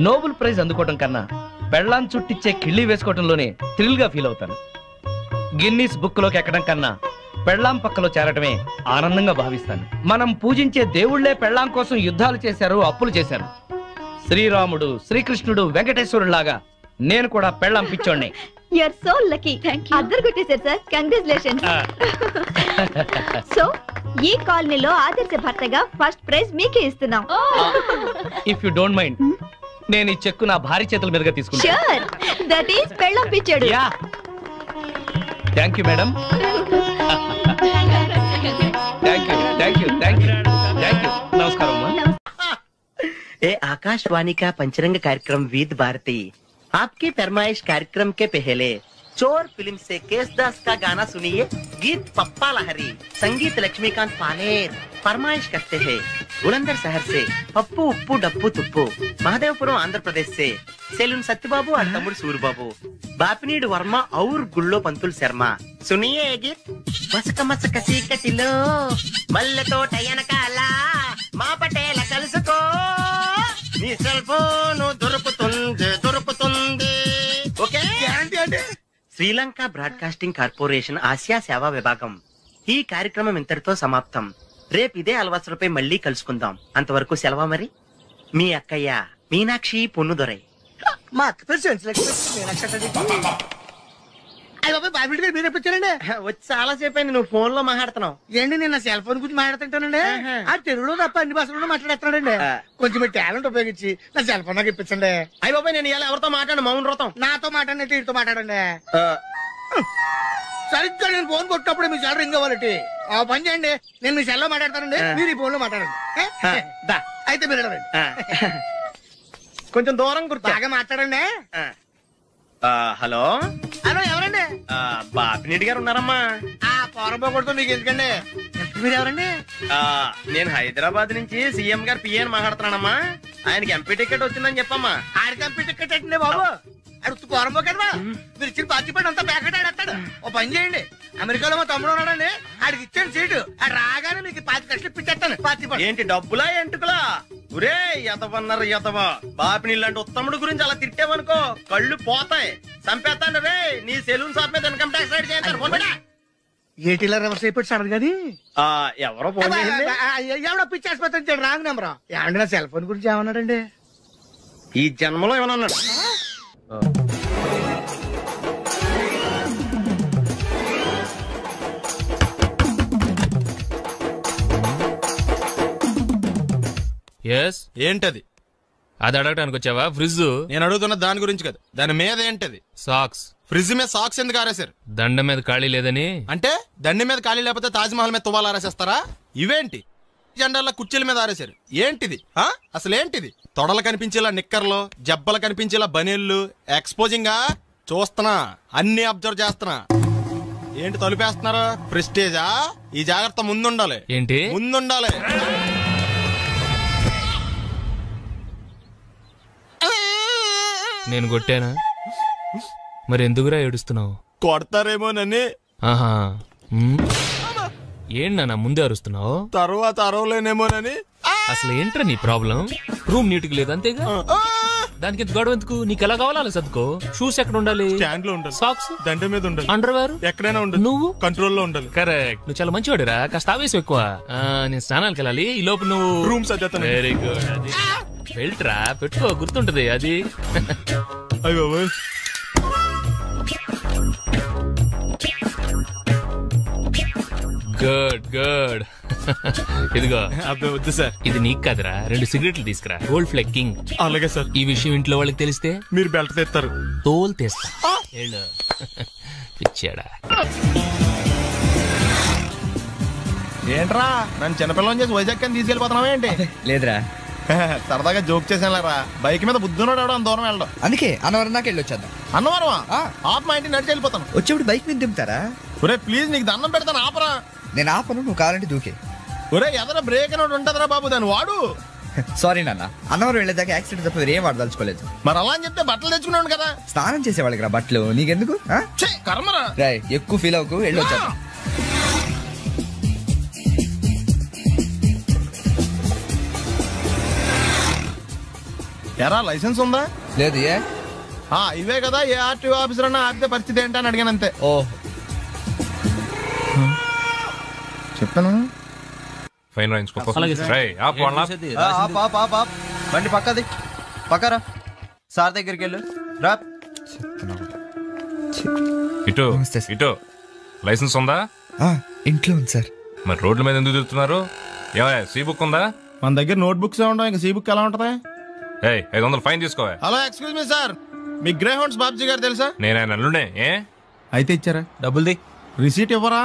నోబెల్ ప్రైజ్ అందుకోవడం కన్నా పెళ్ళాం చుట్టిచ్చే కిళ్ళి వేసుకోవడంలోనే థ్రిల్ గా ఫీల్ అవుతాను. గిన్నీస్ బుక్ లోకి ఎక్కడం కన్నా పెళ్ళాం పక్కలో చేరటమే ఆనందంగా భావిస్తాను. మనం పూజించే దేవుళ్లే పెళ్ళాం కోసం యుద్ధాలు చేశారు, అప్పులు చేశారు. శ్రీరాముడు, శ్రీకృష్ణుడు, వెంకటేశ్వరుడు లాగా నేను కూడా పెళ్ళాం పిచ్చోడ్నే. You are so lucky. అద్దరు కొట్టేశారు సార్. కంగ్రాచులేషన్స్. సో ఈ కాలనీలో ఆదర్శ భర్తగా ఫస్ట్ ప్రైజ్ మీకే ఇస్తున్నాం. ఇఫ్ యు డోంట్ మైండ్, నేను ఈ చెక్కు నా భార్య చేతుల మీదుగా తీసుకుంటాను. ష్యూర్, దట్ ఈస్ పెళ్ళాం పిచ్చోడు. Yeah, thank you madam. Thank you, thank you, thank you, thank you. నమస్కారం అమ్మా. ए आकाशवाणी का पंचरंग कार्यक्रम विद भारती आपकी फरमाइश कार्यक्रम के पहले चोर फिल्म से केसदास का गाना सुनिए. गीत पप्पा लहरी, संगीत लक्ष्मीकांत पालेर. फरमाइश करते हैं बुलंदर शहर से पप्पू उप्पू डप्पू तुप्पू, महादेवपुरम आंध्र प्रदेश से सेलून सत्यबाबू और तमुड़ सूरबाबू, बापिनीड वर्मा और गुल्लो पंतुल शर्मा. सुनिए ये गीत. मसक मसक सीकटिलो मल्ल तो टयन काला మా పటేల కలుసుకో, నీ సెల్ ఫోన్ దొరుకుతుంది. Okay, Sri Lanka broadcasting corporation Asia సేవా విభాగం. ఈ కార్యక్రమం ఇంతటితో సమాప్తం. రేపు ఇదే అలవాసులపై మళ్ళీ కలుసుకుందాం. అంతవరకు సెలవా మరి. మీ అక్కయ్య మీనాక్షి పొన్నుదొరై. మా అక్క పేరు మీరు ఎప్పుడండి వచ్చి చాలా సేపు అయింది, నువ్వు ఫోన్ లో మాట్లాడుతున్నావు. ఏంటి నేను నా సెల్ ఫోన్ గురించి మాట్లాడుతుంటానండి. ఆ తెలుగులో తప్ప అన్ని భాషల్లో మాట్లాడేస్తున్నాడండి. కొంచెం మీ టాలెంట్ ఉపయోగించి నా సెల్ ఫోన్ నాకు ఇప్పించండి. అయ్యి బాబాయ్, నేను ఇలా ఎవరితో మాట్లాడు, మౌన్ వ్రతం. నాతో మాట్లాడినట్టు వీటితో మాట్లాడండి. సరిగ్గా నేను ఫోన్ కొట్టినప్పుడు మీ సెల్ రింగ్ అవ్వాలంటే ఆ పని చేయండి. నేను మీ సెల్లో మాట్లాడతానండి, మీరు ఈ ఫోన్ లో మాట్లాడండి. అయితే మీరు వెళ్ళండి. కొంచెం దూరం గుర్తు బాగా మాట్లాడండి. హలో హలో, ఎవరండి? బాపినీటి గారు ఉన్నారమ్మా? ఆ పొరపోకూడదు, మీకు ఎందుకండి? మీరు ఎవరండి? నేను హైదరాబాద్ నుంచి సీఎం గారు పిఏ అని మాట్లాడుతున్నానమ్మా. ఆయనకి ఎంపీ టికెట్ వచ్చిందని చెప్పమ్మా. ఆడికి ఎంపీ టికెట్ అండి బాబు. అడుగుతూ పొరపో కదా, మీరు ఇచ్చిన పార్టీపడి అంతా ప్యాకెట్ ఆడేస్తాడు. ఓ పని చేయండి, అమెరికాలో మా తమ్ముడు ఉన్నాడండి, ఆడికి ఇచ్చాను సీటు. ఆడు రాగానే మీకు 5 లక్షలు ఇప్పించేస్తాను. పార్టీ ఏంటి డబ్బులా ఎంటుకులా? ఒరే ఎతవన్నారు ఎతవా, బాపిని లాంటి ఉత్తముడు గురించి అలా తిట్టావనుకో కళ్ళు పోతాయి, చంపేస్తాను రే. నీ సెలూన్ షాప్ మీద ఇన్కమ్ ట్యాక్స్ రైడ్ చేస్తారు. ఏటీలో రివర్స్ అయిపోయి సార్ కానీ ఎవరో ఫోన్ చేసింది. ఎవడో పిచ్చి ఆసుపత్రి రాంగ్ నెంబర్. ఏమండి నా సెల్ ఫోన్ గురించి ఏమన్నాడండి? ఈ జన్మలో ఏమన్నా అన్నాడు? ఏంటది? అది అడగటానికి వచ్చావా? ఫ్రిడ్జ్. నేను అడుగుతున్న దాని గురించి కదా, దాని మీద ఏంటది? సాక్స్. ఫ్రిడ్జ్ మీద సాక్స్ ఎందుకు ఆరేశారు? దండ మీద ఖాళీ లేదని. అంటే దండ మీద ఖాళీ లేకపోతే తాజ్మహల్ మీద తువ్వాలు ఆరేసేస్తారా? ఇవేంటి జెండాల కుర్చీల మీద ఆరేశారు? ఏంటిది అసలు ఏంటిది? తొడలు కనిపించేలా నిక్కర్లు, జబ్బలు కనిపించేలా బనీళ్లు, ఎక్స్పోజింగా చూస్తున్నా, అన్ని అబ్జర్వ్ చేస్తున్నా. ఏంటి తలుపేస్తున్నారు? ప్రెస్టేజా? ఈ జాగ్రత్త ముందుండాలి. ఏంటి ముందుండాలి? నేను కొట్టానా? మరి ఎందుకురా ఏడుస్తున్నావు? కొడతారేమోనని. ఆహా, ఏంటన్నా ముందే అరుస్తున్నావు? తర్వాత అరవలేనేమోనని. అసలు ఏంట్రా నీ ప్రాబ్లం? రూమ్ నీట్ గా లేదు అంతేగా, దానికి ఎంత గొడవ ఎందుకు? నీకు ఎలా కావాలో అలా సర్దుకో. షూస్ ఎక్కడ ఉండాలి? స్టాండ్ లో ఉండాలి. సాక్స్ దండ మీద ఉండాలి. అండర్వేర్ ఎక్కడైనా ఉండాలి. నువ్వు కంట్రోల్ లో ఉండాలి. కరెక్ట్. నువ్వు చాలా మంచివాడురా, కాస్త ఆవేశం ఎక్కువ. నేను స్నానాలకు వెళ్ళాలి, ఈ లోపు నువ్వు రూమ్ సర్దేస్తాను. Very good. అది వెళ్ళరా, పెట్టుకో, గుర్తుంటది అది. అయ్యో గుడ్ గుడ్. ఇదిగో. అబ్బే వద్దు సార్, ఇది నీకు కాదురా, 2 సిగరెట్లు తీసుకురా. గోల్డ్ ఫ్లెక్కింగ్. అలాగే సార్. ఈ విషయం ఇంట్లో వాళ్ళకి తెలిస్తే మీరు బెల్ట్ తెస్తారు. తోలు తెస్తా. పిచ్చాడా? ఏంట్రా నన్ను చిన్నపిల్లని చేసి వైజాగ్ అని తీసుకెళ్ళిపోతున్నావా ఏంటి? లేదురా, సరదాగా జోక్ చేసానులేరా. బైక్ మీద బుద్ధున్నాడు అంత దూరం వెళ్ళడం. అందుకే అన్నవరం దాకా వెళ్ళి వచ్చేద్దాం. అన్నవరమా? ఆప్ మా ఇంటికి నడిచి వెళ్ళిపోతాను. వచ్చేప్పుడు బైక్ మీద దింపుతారా? ఒరే ప్లీజ్, నీకు దండం పెడతాను, ఆపరా. నేను ఆపను, నువ్వు కావాలంటే దూకే. ఒరే ఎదర బ్రేక్ అని ఉంటదిరా బాబు, దాన్ని వాడు. సారీ నాన్న, అన్నవరం వెళ్ళేదాకా యాక్సిడెంట్ తప్ప వేరేం వాడదలుచుకోలేదు. మరి అలా అని చెప్తే బట్టలు తెచ్చుకున్నాను కదా. స్నానం చేసేవాళ్ళకి రా బట్టలు, నీకెందుకు? కర్మరా. రాయ్, ఎక్కువ ఫీల్ అవ్వకు, వెళ్ళి వచ్చేద్దాం. ఎరా లైసెన్స్ ఉందా? లేదు. ఏ ఇవే కదా, ఏ ఆర్టీఓ ఆఫీసర్ అన్నా ఆపితే పరిస్థితి ఏంటని అడిగాను అంతే. ఓ చెప్తాను. ఫైన్ బండి పక్కది, పక్కరా. సార్ దగ్గరికి వెళ్ళు రా. ఇటు ఇటు. లైసెన్స్ ఉందా? ఇంట్లో ఉంది సార్. మరి రోడ్ల మీద ఎందుకు తిరుగుతున్నారు? ఏమయ్యా, సీ బుక్ ఉందా? మన దగ్గర నోట్ బుక్స్ ఉండవు, ఇంకా సీ బుక్ ఎలా ఉంటది? 500 ఫైన్ తీసుకోవా. హలో, ఎక్స్క్యూజ్ మీ సార్, మీ గ్రే హౌండ్స్ బాబ్జీ గారు తెలుసా? నేను ఆయన అల్లుడే. ఏ అయితే ఇచ్చారా? డబ్బుల్ది రిసీట్ ఇవ్వరా?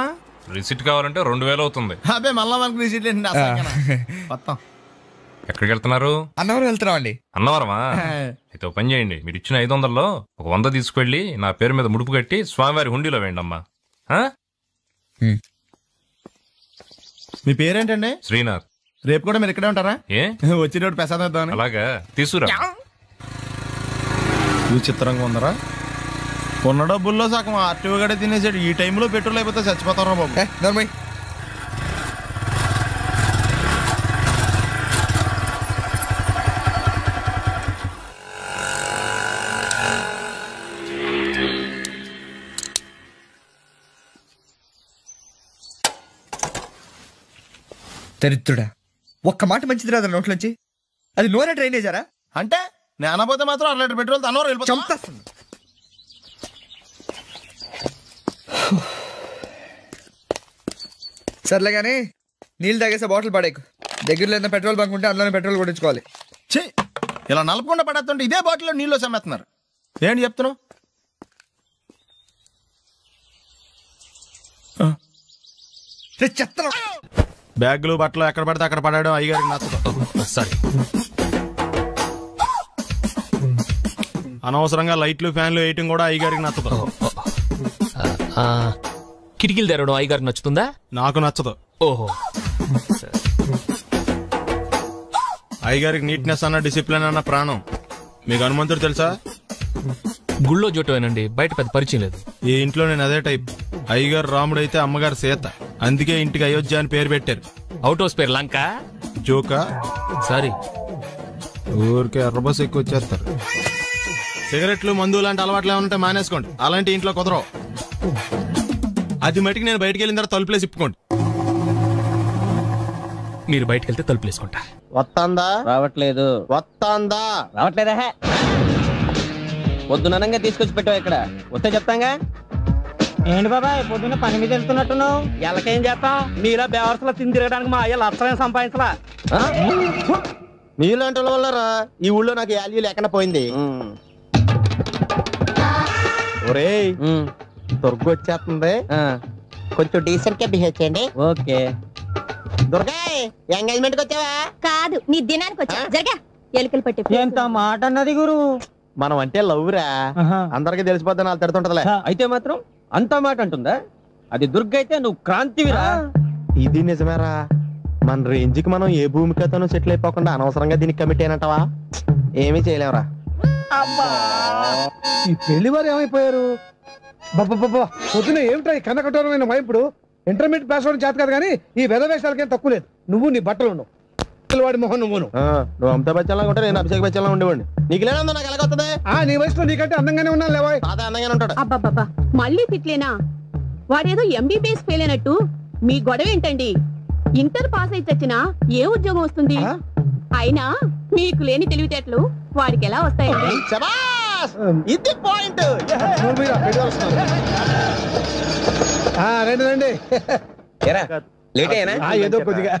రిసీట్ కావాలంటే 2000 అవుతుంది. అబ్బే మళ్ళా మనకు రిసీట్ ఎక్కడికి వెళ్తున్నారు? అన్నవరం వెళ్తున్నాం అండి. అన్నవరమా? అయితే ఒక పని చేయండి, మీరు ఇచ్చిన 500లో ఒక 100 తీసుకెళ్లి నా పేరు మీద ముడుపు కట్టి స్వామివారి హుండీలో వేయండి అమ్మా. మీ పేరేంటండి? శ్రీనాథ్. రేపు కూడా మీరు ఇక్కడే ఉంటారా? ఏ వచ్చినప్పుడు ప్రసాదం ఇద్దామని. అలాగా, తీసుకురా. విచిత్రంగా ఉందరా, ఉన్న డబ్బుల్లో సగం ఆర్టీఓ గడే తినేసాడు. ఈ టైంలో పెట్రోల్ అయిపోతే చచ్చిపోతారా బాబు. దరిద్రుడా, ఒక్క మాట మంచిది రాదా నోట్లోంచి? అది నోరే డ్రైనేజారా? అంటే నేను అనబోతే మాత్రం 1 లీటర్ పెట్రోల్ అన్నవరం వెళ్ళిపోతాం. సర్లే కానీ నీళ్ళు తాగేసే బాటిల్ పడేకు. దగ్గరలో ఏదైనా పెట్రోల్ బంక్ ఉంటే అందులోనే పెట్రోల్ కొట్టించుకోవాలి. ఇలా నలపకుండా పడేస్తుంటే ఇదే బాటిల్లో నీళ్ళు సమ్మేస్తున్నారు. ఏంటి చెప్తున్నావు? బ్యాగులు బట్టలు ఎక్కడ పడితే అక్కడ పడడం అయ్యగారికి నచ్చదు. సారీ. అనవసరంగా లైట్లు ఫ్యాన్లు వేయటం కూడా అయ్యగారికి నచ్చదు. కిటికీలు తెరవడం అయ్యగారికి నచ్చుతుందా? నాకు నచ్చదు. ఓహో. అయ్యగారికి నీట్నెస్ అన్న డిసిప్లిన్ అన్న ప్రాణం. మీకు హనుమంతుడు తెలుసా? గుళ్ళో జోటమేనండి, బయట పెద్ద పరిచయం లేదు. ఈ ఇంట్లో నేను అదే టైప్. అయ్యగారు రాముడు అయితే అమ్మగారు సీత. అందుకే ఇంటికి అయోధ్య అని పేరు పెట్టారు. అవుట్ హౌస్ పేరు లంక. జోకా? సారీ. ఊరికే ఎర్రబస్ ఎక్కువ వచ్చేస్తారు. సిగరెట్లు మందు లాంటి అలవాట్లు ఏమంటే మానేసుకోండి. అలాంటి ఇంట్లో కుదరవు. అది మటుకు నేను బయటకు వెళ్ళిన తర్వాత తలుపులేసి ఇప్పుకోండి. మీరు బయటకు వెళ్తే తలుపులేసుకుంటా. వస్తాందా? రావట్లేదు. వస్తాందా? రావట్లేదా? పొద్దుననంగా తీసుకొచ్చి పెట్టావు ఇక్కడ. వస్తే చెప్తాంగా. ఏంటి బాబాయ్ పొద్దున్న పని మీద వెళ్తున్నట్టున్నావు? ఎలాకేం చేస్తాం? మీలా బేవర్సలో తిని తిరగడానికి మా అయ్య లక్షలేం సంపాదించలా. మీలాంటి వాళ్ళ వల్లరా ఈ ఊళ్ళో నాకు వాల్యూ లేకుండా పోయింది. ఒరేయ్ దుర్గ వచ్చేస్తుంది, కొంచెం డీసెంట్ గా బిహేవ్ చేయండి. ఓకే. దుర్గా ఎంగేజ్మెంట్ కి వచ్చావా? కాదు, నీ దినానికి వచ్చా. జరగా ఎలుకలు పట్టి. ఎంత మాట అన్నది గురు. మనం అంటే లవ్ రా, అందరికి తెలిసిపోద్ది. నాకు తిడుతుంటదిలే. అయితే మాత్రం అంత మాట అంటుందా? అది దుర్గ అయితే నువ్వు క్రాంతివిరా. ఇది నిజమేరా. మన రేంజ్ కి మనం ఏ భూమికతోనూ సెటిల్ అయిపోకుండా అనవసరంగా దీనికి కమిట్ అయినట్టవా? ఏమీ చేయలేవురా. ఈ పెళ్లి వారు ఏమైపోయారు? బాబా పొద్దున ఏమిటా ఈ కన్నకఠోరమైన వైపుడు? ఇంటర్మీడియట్ పాస్ అవడం చేత కాదు కానీ ఈ వెధవేషాలకేం తక్కువ లేదు. నువ్వు నీ బట్టలు ఉండవు, వాడి మొహం నువ్వును. నువ్వు అమితాబ్ బచ్చన్లా ఉంటే నేను అభిషేక్ బచ్చన్లా ఉండేవాడిని. నీకు లేదా నాకు ఎలాగొస్తుంది? నీ వయసులో నీకంటే అందంగానే ఉన్నాను లేవా? అదే అందంగానే ఉంటాడు. అబ్బాబ్బా మళ్ళీ తిట్లేనా? వాడేదో ఎంబీబీఎస్ ఫెయిల్ అయినట్టు మీ గొడవ ఏంటండి? ఇంటర్ పాస్ అయితే వచ్చినా ఏ ఉద్యోగం వస్తుంది? అయినా మీకు లేని తెలివితేటలు వాడికి ఎలా వస్తాయండి? ఇది పాయింట్. రండి రండి. లేట్ అయ్యానా? ఏదో కొద్దిగా.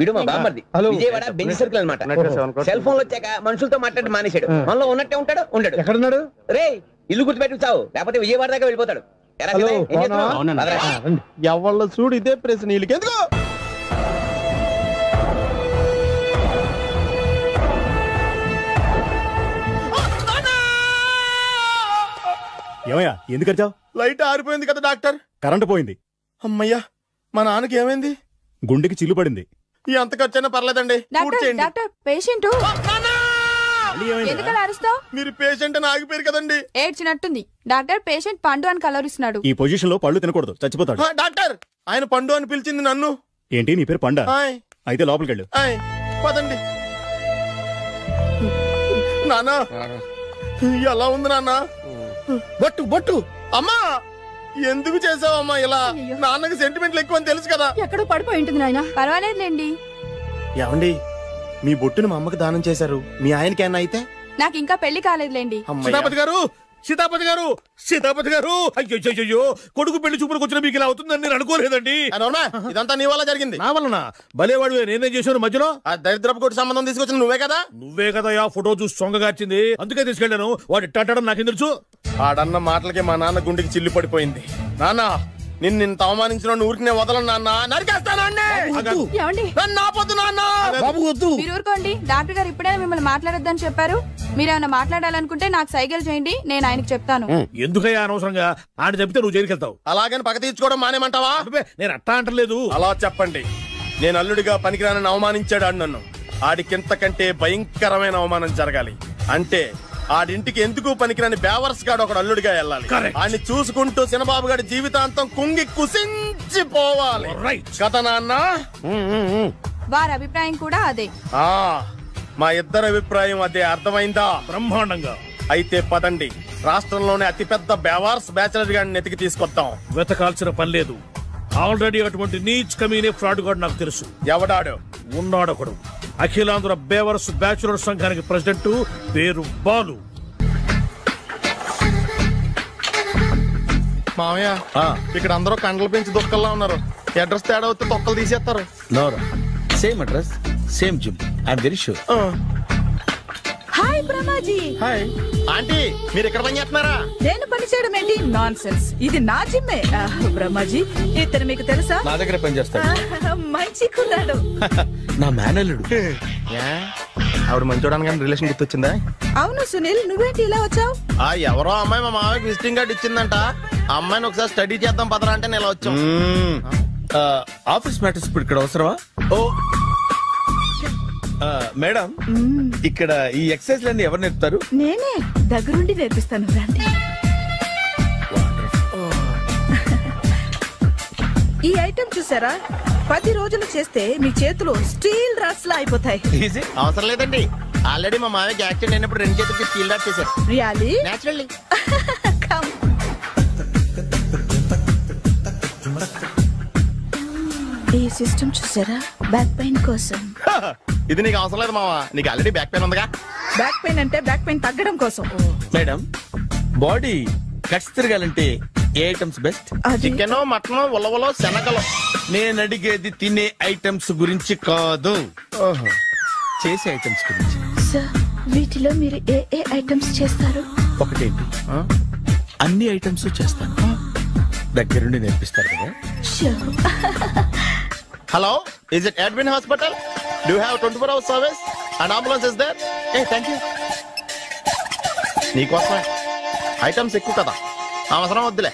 వీడు మా బామ్మర్ది. విజయవాడ బెంజ్ సర్కిల్ అన్నమాట. సెల్ ఫోన్ వచ్చాక మనుషులతో మాట్లాడి మానేశాడు. మనలో ఉన్నట్టే ఉంటాడు, ఉండడు. ఎక్కడున్నాడు? రే ఇల్లు గుర్తుపెట్టి చావు, లేకపోతే విజయవాడ దాకా వెళ్ళిపోతాడు. ఎవళ్ళ చూడు ఇదే ప్రశ్న. వీళ్ళకి ఎందుకు? ఏమయ్యా ఎందుకు వచ్చావు? లైట్ ఆరిపోయింది కదా డాక్టర్. కరెంటు పోయింది. అమ్మయ్యా, మా నాన్నకి ఏమైంది? గుండెకి చిల్లు పడింది. ఎంత ఖర్చైనా పర్లేదండి. డాక్టర్ పేషెంట్ ఎందుకలా అరుస్తావు? మీరు పేషెంట్ అని ఆగిపోయారు కదండి. ఏడ్చినట్టుంది. డాక్టర్ పేషెంట్ పండు అని కలరిస్తున్నాడు. ఈ పొజిషన్ లో పళ్ళు తినకూడదు, చచ్చిపోతాడు. డాక్టర్ ఆయన పండు అని పిలిచింది నన్ను. ఏంటి నీ పేరు పండా? అయితే లోపలికి వెళ్ళు. పదండి. నాన్న ఎలా ఉంది నాన్న? బొట్టు బొట్టు. అమ్మా ఎందుకు చేసావమ్మా ఇలా? నాన్నకి సెంటిమెంట్లు ఎక్కువ అని తెలుసు కదా. ఎక్కడో పడిపోయి ఉంటుంది నాయన. పర్వాలేదులేండి. ఏమండి మీ బొట్టును మా అమ్మకి దానం చేశారు, మీ ఆయనకి ఏమన్నా అయితే? నాకు ఇంకా పెళ్లి కాలేదులేండి. సీతాపతి గారు, సీతాపతి గారు, సీతాపతి గారు, అయ్యో కొడుకు పెళ్లి చూపులకు వచ్చిన మీకు ఇలా అవుతుందని నేను అనుకోలేదండి. ఇదంతా నీ వల్ల జరిగింది. నా వలన? భలేవాడు, నేనేం చేశాను మధ్యలో? ఆ దరిద్రపు కొట్టి సంబంధం తీసుకొచ్చిన నువ్వే కదా. నువ్వే కదా ఆ ఫోటో చూసి సొంగగార్చింది, అందుకే తీసుకెళ్ళాను. వాడు ఇట్టాడని నాకేం తెలుసు? ఆడన్న మాటలకి మా నాన్న గుండెకి చిల్లు పడిపోయింది. నాన్న నిన్ను అవమానించిన ఊరికి నేను వదలను నాన్న, నరికేస్తాను. మీరు ఊరుకోండి. డాక్టర్ గారు ఇప్పుడే మిమ్మల్ని మాట్లాడొద్దని చెప్పారు. మీరేమైనా మాట్లాడాలనుకుంటే నాకు సైకిల్ చేయండి, నేను ఆయనకు చెప్తాను. ఎందుకయ్యా అనవసరంగా? ఆయన చెప్తే నువ్వు జైలుకి వెళ్తావు. అలాగని పక్క తీర్చుకోవడం మానేమంటావా? నేను అట్టా అంటలేదు. అలా చెప్పండి. నేను అల్లుడిగా పనికిరానని అవమానించాడు ఆడు నన్ను. ఆడికింతకంటే భయంకరమైన అవమానం జరగాలి. అంటే ఆడింటికి ఎందుకు పనికిరాని బేవర్స్ గాడు ఒకడు అల్లుడిగా వెళ్ళాలి. ఆడిని చూసుకుంటూ చిన్నబాబు గారి జీవితాంతం కుంగి కుసించిపోవాలి కదా నాన్న? వారి అభిప్రాయం కూడా అదే. మా ఇద్దరి అభిప్రాయం అదే. అర్థమైందా? బ్రహ్మాండంగా. అయితే పదండి, రాష్ట్రంలోనే అతిపెద్ద బేవార్స్ బ్యాచిలర్ గాడిని ఎతికి తీసుకొద్దాం. వెతకాల్సిన పని లేదు. ఆల్రెడీ అటువంటి నీచ్ కమీనే ఫ్రాడ్ గాడు నాకు తెలుసు. ఎవడాడు? ఉన్నాడొకడు. అఖిలాంధ్ర బేవర్స్ బ్యాచులర్ సంఘానికి ప్రెసిడెంట్, పేరు బాలు. మామయ్య ఇక్కడ అందరూ కండలు పెంచి దుఃఖంలా ఉన్నారు. అడ్రస్ తేడా వస్తే తొక్కలు తీసేస్తారు. నోరా same address same gym I'm very sure. Hi Brahmaji. Hi aunty, మీరు ఇక్కడ పని చేస్తున్నారా? నేను పని చేయడం ఏంటి? Nonsense. ఇది నా జిమ్మే. బ్రహ్మాజీ ఇతను మీకు తెలుసా? నా దగ్గర పని చేస్తాడు. మంచి కుర్రాడు. నా మేనల్లుడు. ఆవిడ మంచోడానికి కానీ రిలేషన్ గుర్తొచ్చిందా? అవును సునీల్, నువ్వేంటి ఇలా వచ్చావు? ఎవరో అమ్మాయి మా మామయ్యకి విజిటింగ్ కార్డు ఇచ్చిందంట. ఆ అమ్మాయిని ఒకసారి స్టడీ చేద్దాం పదరా అంటే నేను ఇలా వచ్చాం. ఆఫీస్ మ్యాటర్స్ ఇప్పుడు ఇక్కడ అవసరమా? ఓ మేడం, ఇక్కడ ఈ ఎక్సర్సైజ్ లన్నీ ఎవరు నేర్పుతారు? నేనే దగ్గరుండి నేర్పిస్తాను, రండి. ఈ ఐటెం చూసారా? 10 రోజులు చేస్తే మీ చేతులు స్టీల్ రాట్స్ లా అయిపోతాయి. అవసరం లేదండి, ఆల్రెడీ మా మామయ్యకి యాక్సిడెంట్ అయినప్పుడు 2 చేతులకి స్టీల్ రాట్ చేశారు. రియల్లీ? నేచురల్లీ. ఈ సిస్టమ్ చూసారా? బ్యాక్ పెయిన్ కోసం. ఇది నీకు అవసరం లేదు మావా, నీకు ఆల్రెడీ బ్యాక్ పెయిన్ ఉందిగా. బ్యాక్ పెయిన్ అంటే బ్యాక్ పెయిన్ తగ్గడం కోసం. మేడం, బాడీ కట్స్ తిరగాలంటే ఏ ఐటమ్స్ బెస్ట్? చికెన్, మటన్, ఉలవలో, శనగలు. నేను అడిగేది తినే ఐటమ్స్ గురించి కాదు, చేసే ఐటమ్స్ గురించి. సార్, వీటిలో మీరు ఏ ఏ ఐటమ్స్ చేస్తారు? ఒకటేంటి, అన్ని ఐటమ్స్ చేస్తాను. దగ్గరుండి నేర్పిస్తారు కదా. Hello, is it admin hospital? Do you have 24 hours service and ambulance is there? Thank you. నీకోసమే ఐటమ్స్ ఎక్కువ కదా, అవసరం వద్దులే.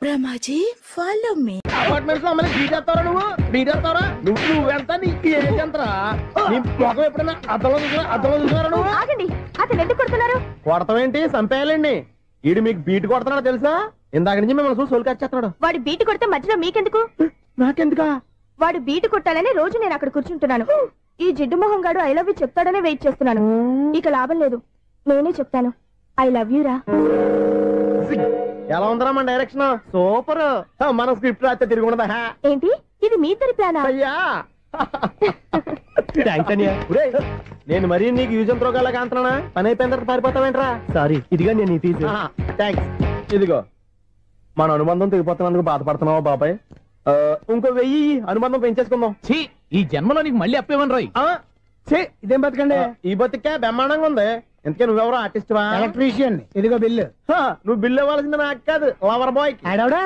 Brahmaji, follow me. అపార్ట్మెంట్స్ లో అమ్మని బీటేస్తారా? నువ్వెంత? నీకు ఏంటంతరా? నీ మొఖం ఎప్పుడైనా అద్దంలో చూసారా నువ్వు? ఆగండి, అతను ఎందుకు కొడుతున్నారు? కొడతావేంటి? చంపేయాలండి. ఈడు మీకు బీట్ కొడుతున్నాడు తెలుసా? ఇందాక నుంచి మిమ్మల్ని చూసి సోల్కొచ్చేస్తున్నాడు. వాడు బీటు కొడితే మధ్యలో మీకెందుకు? నాకెందుకా? వాడు బీటు కొట్టాలని రోజు నేను అక్కడ కూర్చుంటున్నాను. ఈ జిడ్డు మొహం గాడు ఐ లవ్ యూ చెప్తాడనే వెయిట్ చేస్తున్నాను. ఇక లాభం లేదు, నేనే చెప్తాను. ఐ లవ్ యూ రా. ఎలా ఉందరా మన డైరెక్షన్? సూపర్. మన స్క్రిప్ట్ రాస్తే తిరిగి ఉండదా? ఏంటి ఇది మీ ఇద్దరి ప్లానా? అయ్యా థ్యాంక్స్ అనియా. నేను మరీ నీకు యూజ్ అంత రోగాలకు అంటున్నా. పని అయిపోయిన తర్వాత పారిపోతావేంట్రా? సారీ, ఇదిగా నేను ఈ ఫీజు. థ్యాంక్స్. ఇదిగో, మన అనుబంధం తెగిపోతున్నందుకు బాధపడుతున్నావా బాబాయ్? ఇంకో 1000 అనుబంధం పెంచేసుకుందాం. ఈ జన్మలో నీకు మళ్ళీ అప్పేమని రాయి. ఇదేం బతకండి? ఈ బతికే బ్రహ్మాండంగా ఉంది. ఎందుకే నువ్వెవరో ఆర్టిస్ట్ వా? ఎలక్ట్రీషియన్. ఇదిగో బిల్లు. నువ్వు బిల్లు ఇవ్వాల్సింది నాకు కాదు, లవర్ బాయ్. ఆడవడా?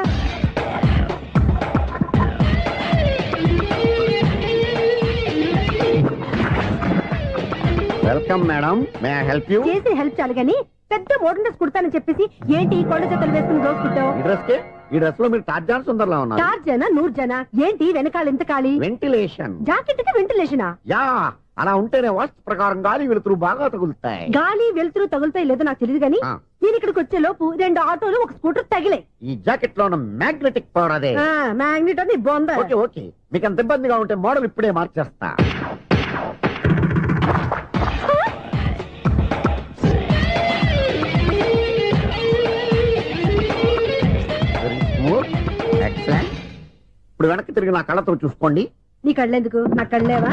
Welcome madam, may I help you? చేసి హెల్ప్ చాలు గానీ పెద్ద మోడల్ డ్రెస్ కుడతానని చెప్పేసి ఏంటి కొండ జతలు వేసుకుని రోజు కుట్టావు? ఈ డ్రెస్ కే? ఈ డ్రెస్ లో మీరు టార్జాన్ సుందర్లా ఉన్నారు. టార్జనా? 100 జన ఏంటి వెనకాల ఎంత ఖాళీ? వెంటిలేషన్. జాకెట్ కి వెంటిలేషనా? యా, అలా ఉంటేనే వాస్తు ప్రకారం గాలి వెలుతురు బాగా తగులుతాయి. గాలి వెలుతురు తగులుతాయి లేదో నాకు తెలియదు గానీ నేను ఇక్కడికి వచ్చే లోపు 2 ఆటోలు, 1 స్కూటర్ తగిలే. ఈ జాకెట్ లో ఉన్న మ్యాగ్నెటిక్ పవర్ అదే. మ్యాగ్నెట్ అని బొంద. ఓకే ఓకే, మీకు అంత ఇబ్బందిగా ఉంటే మోడల్ ఇప్పుడే మార్చేస్తా. ఇప్పుడు వెనక్కి తిరిగి నా కళ్ళతో చూసుకోండి. నీ కళ్ళెందుకు? నా కళ్ళేవా?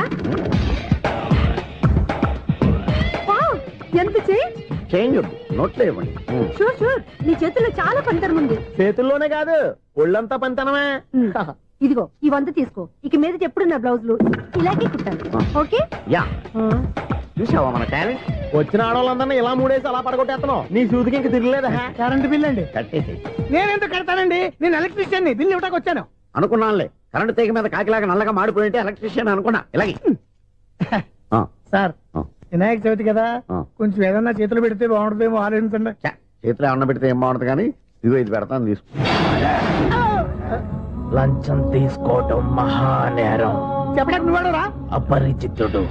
ఎంత చేంజ్ నోట్లో ఇవ్వండి. షూర్ షూర్, నీ చేతుల్లో చాలా పనితనం ఉంది. చేతుల్లోనే కాదు, ఒళ్ళంతా పనితనమే. ఇదిగో ఈ 100 తీసుకో. ఇక మీద ఎప్పుడు నా బ్లౌజులు ఇలాగే కుట్టాను. ఓకే? యా, చూసావా మన టాలెంట్? వచ్చిన ఆడవాళ్ళందరినీ ఇలా మూడేసి అలా పడగొట్టేస్తున్నావు. నీ సూదికి ఇంక తిరగలేదా? కరెంట్ బిల్ అండి. కట్టేసి. నేనెందుకు కడతానండి? నేను ఎలక్ట్రీషియన్. బిల్ ఇవ్వడానికి వచ్చాను. అనుకున్నానులే, కరెంట్ తీగ మీద కాకిలాగా నల్లగా మాడిపోయింటే ఎలక్ట్రీషియన్ అనుకున్నా. ఇలాగే సార్, వినాయక చవితి కదా, కొంచెం ఏదన్నా చేతులు పెడితే బాగుంటుందేమో ఆలోచించండి. చేతులు ఏమన్నా పెడితే ఏం బాగుంటుంది కానీ ఇదిగో ఇది పెడతాను, తీసుకో. లంచం తీసుకోవటం మహానేరం. చెప్పడానికి నువ్వాడరా? అపరిచితుడు.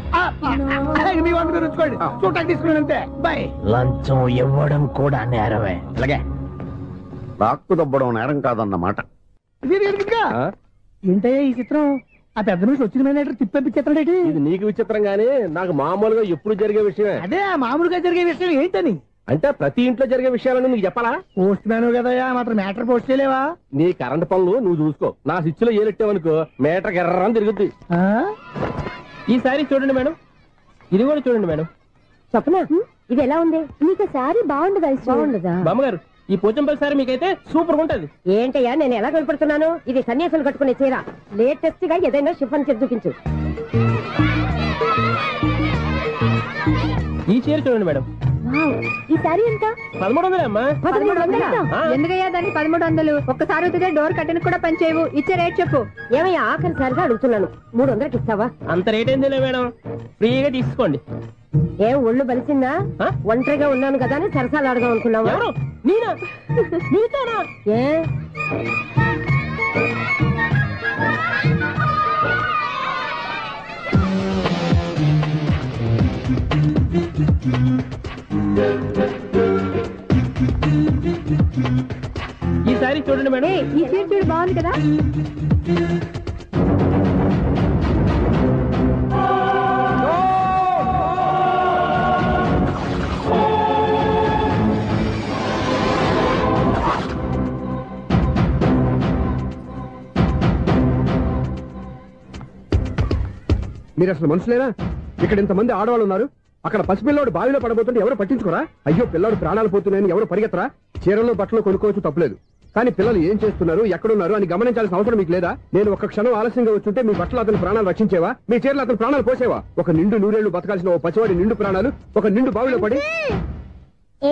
మీ వంట మీరు ఉంచుకోండి, చూడటానికి తీసుకుని అంతే. బాయ్. లంచం ఇవ్వడం కూడా నేరమే. ఇలాగే రాక్కు దబ్బడం నేరం కాదన్నమాట. ఏంటయ్యా ఈ చిత్రం? ఆ పెద్ద నుంచి వచ్చిన మేనేటర్ తిప్పించేస్తున్నాడు. ఇది నీకు విచిత్రం గానీ నాకు మామూలుగా ఎప్పుడు జరిగే విషయమే. అదే మామూలుగా జరిగే విషయం ఏంటని? అంటే ప్రతి ఇంట్లో జరిగే విషయాలను నీకు చెప్పాలా? పోస్ట్ మ్యాన్ కదయ్యా, మాత్రం మేటర్ పోస్ట్ చేయలేవా? నీ కరెంట్ పనులు నువ్వు చూసుకో. నా స్విచ్ లో ఏలెట్టావనుకో మేటర్ ఎర్రని తిరుగుద్ది. ఈసారి చూడండి మేడం, ఇది కూడా చూడండి మేడం. చెప్పనా? ఇది ఎలా ఉంది? నీకు సారీ బాగుండదా? బాగుండదా? బామ్మగారు, ఈ పోచంపల్లి సారీ మీకైతే సూపర్ ఉంటది. ఏంటయ్యా నేను ఎలా కనపడుతున్నాను? ఇది సన్యాసులు కట్టుకునే చీర. లేటెస్ట్ గా ఏదైనా షిఫాన్ చేసి చూపించు. ఈ చీర చూడండి మేడం. ఈ సారీ ఎంత? 1300 అమ్మా. 1300? ఎందుకయ్యా దానికి 1300? ఒక్కసారి అవుతుందే డోర్ కట్టను కూడా పనిచేయవు. ఇచ్చే రేట్ చెప్పు. ఏమయ్యా ఆఖరిసారిగా అడుగుతున్నాను, 300కి ఇస్తావా? అంత రేట్ ఏందిలే మేడం, ఫ్రీగా తీసుకోండి. ఏం ఒళ్ళు బలిసిందా? ఒంటరిగా ఉన్నాను కదా అని సరసాలు అడదాం అనుకున్నావా? నేనా? నీతోనా? ఏ ఈ సారీ చూడండి మేడం. ఈ చీర చూడు, బాగుంది కదా. మీరు అసలు మనుషులేనా? ఇక్కడ ఇంతమంది ఆడవాళ్ళు ఉన్నారు, అక్కడ పసిపిల్లాడు బావిలో పడబోతుంటే ఎవరు పట్టించుకోరా? అయ్యో పిల్లాడు ప్రాణాలు పోతున్నాయని ఎవరు పరిగెత్తరా? చీరలు బట్టలు కొనుక్కోవచ్చు, తప్పులేదు. కానీ పిల్లలు ఏం చేస్తున్నారు, ఎక్కడున్నారు అని గమనించాల్సిన అవసరం మీకు లేదా? నేను ఒక క్షణం ఆలస్యంగా వచ్చుంటే మీ బట్టలు అతని ప్రాణాలు రక్షించేవా? మీ చీరలు అతని ప్రాణాలు పోసేవా? ఒక నిండు నూరేళ్లు బతకాల్సిన ఓ పసివాడి నిండు ప్రాణాలు ఒక నిండు బావిలో పడి.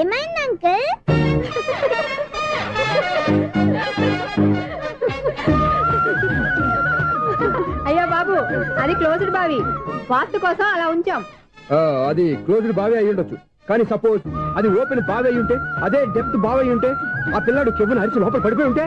ఏమైంది అంకుల్? అయ్యో బాబు, అది క్లోజ్డ్ బావి, వాస్తు కోసం అలా ఉంచాం. అది క్లోజ్డ్ బావి అయి ఉండొచ్చు, కానీ సపోజ్ అది ఓపెన్ బావి అయి ఉంటే, అదే డెప్త్ బావి అయి ఉంటే, ఆ పిల్లాడు కెవ్వును అరిచి లోపల పడిపోయి ఉంటే.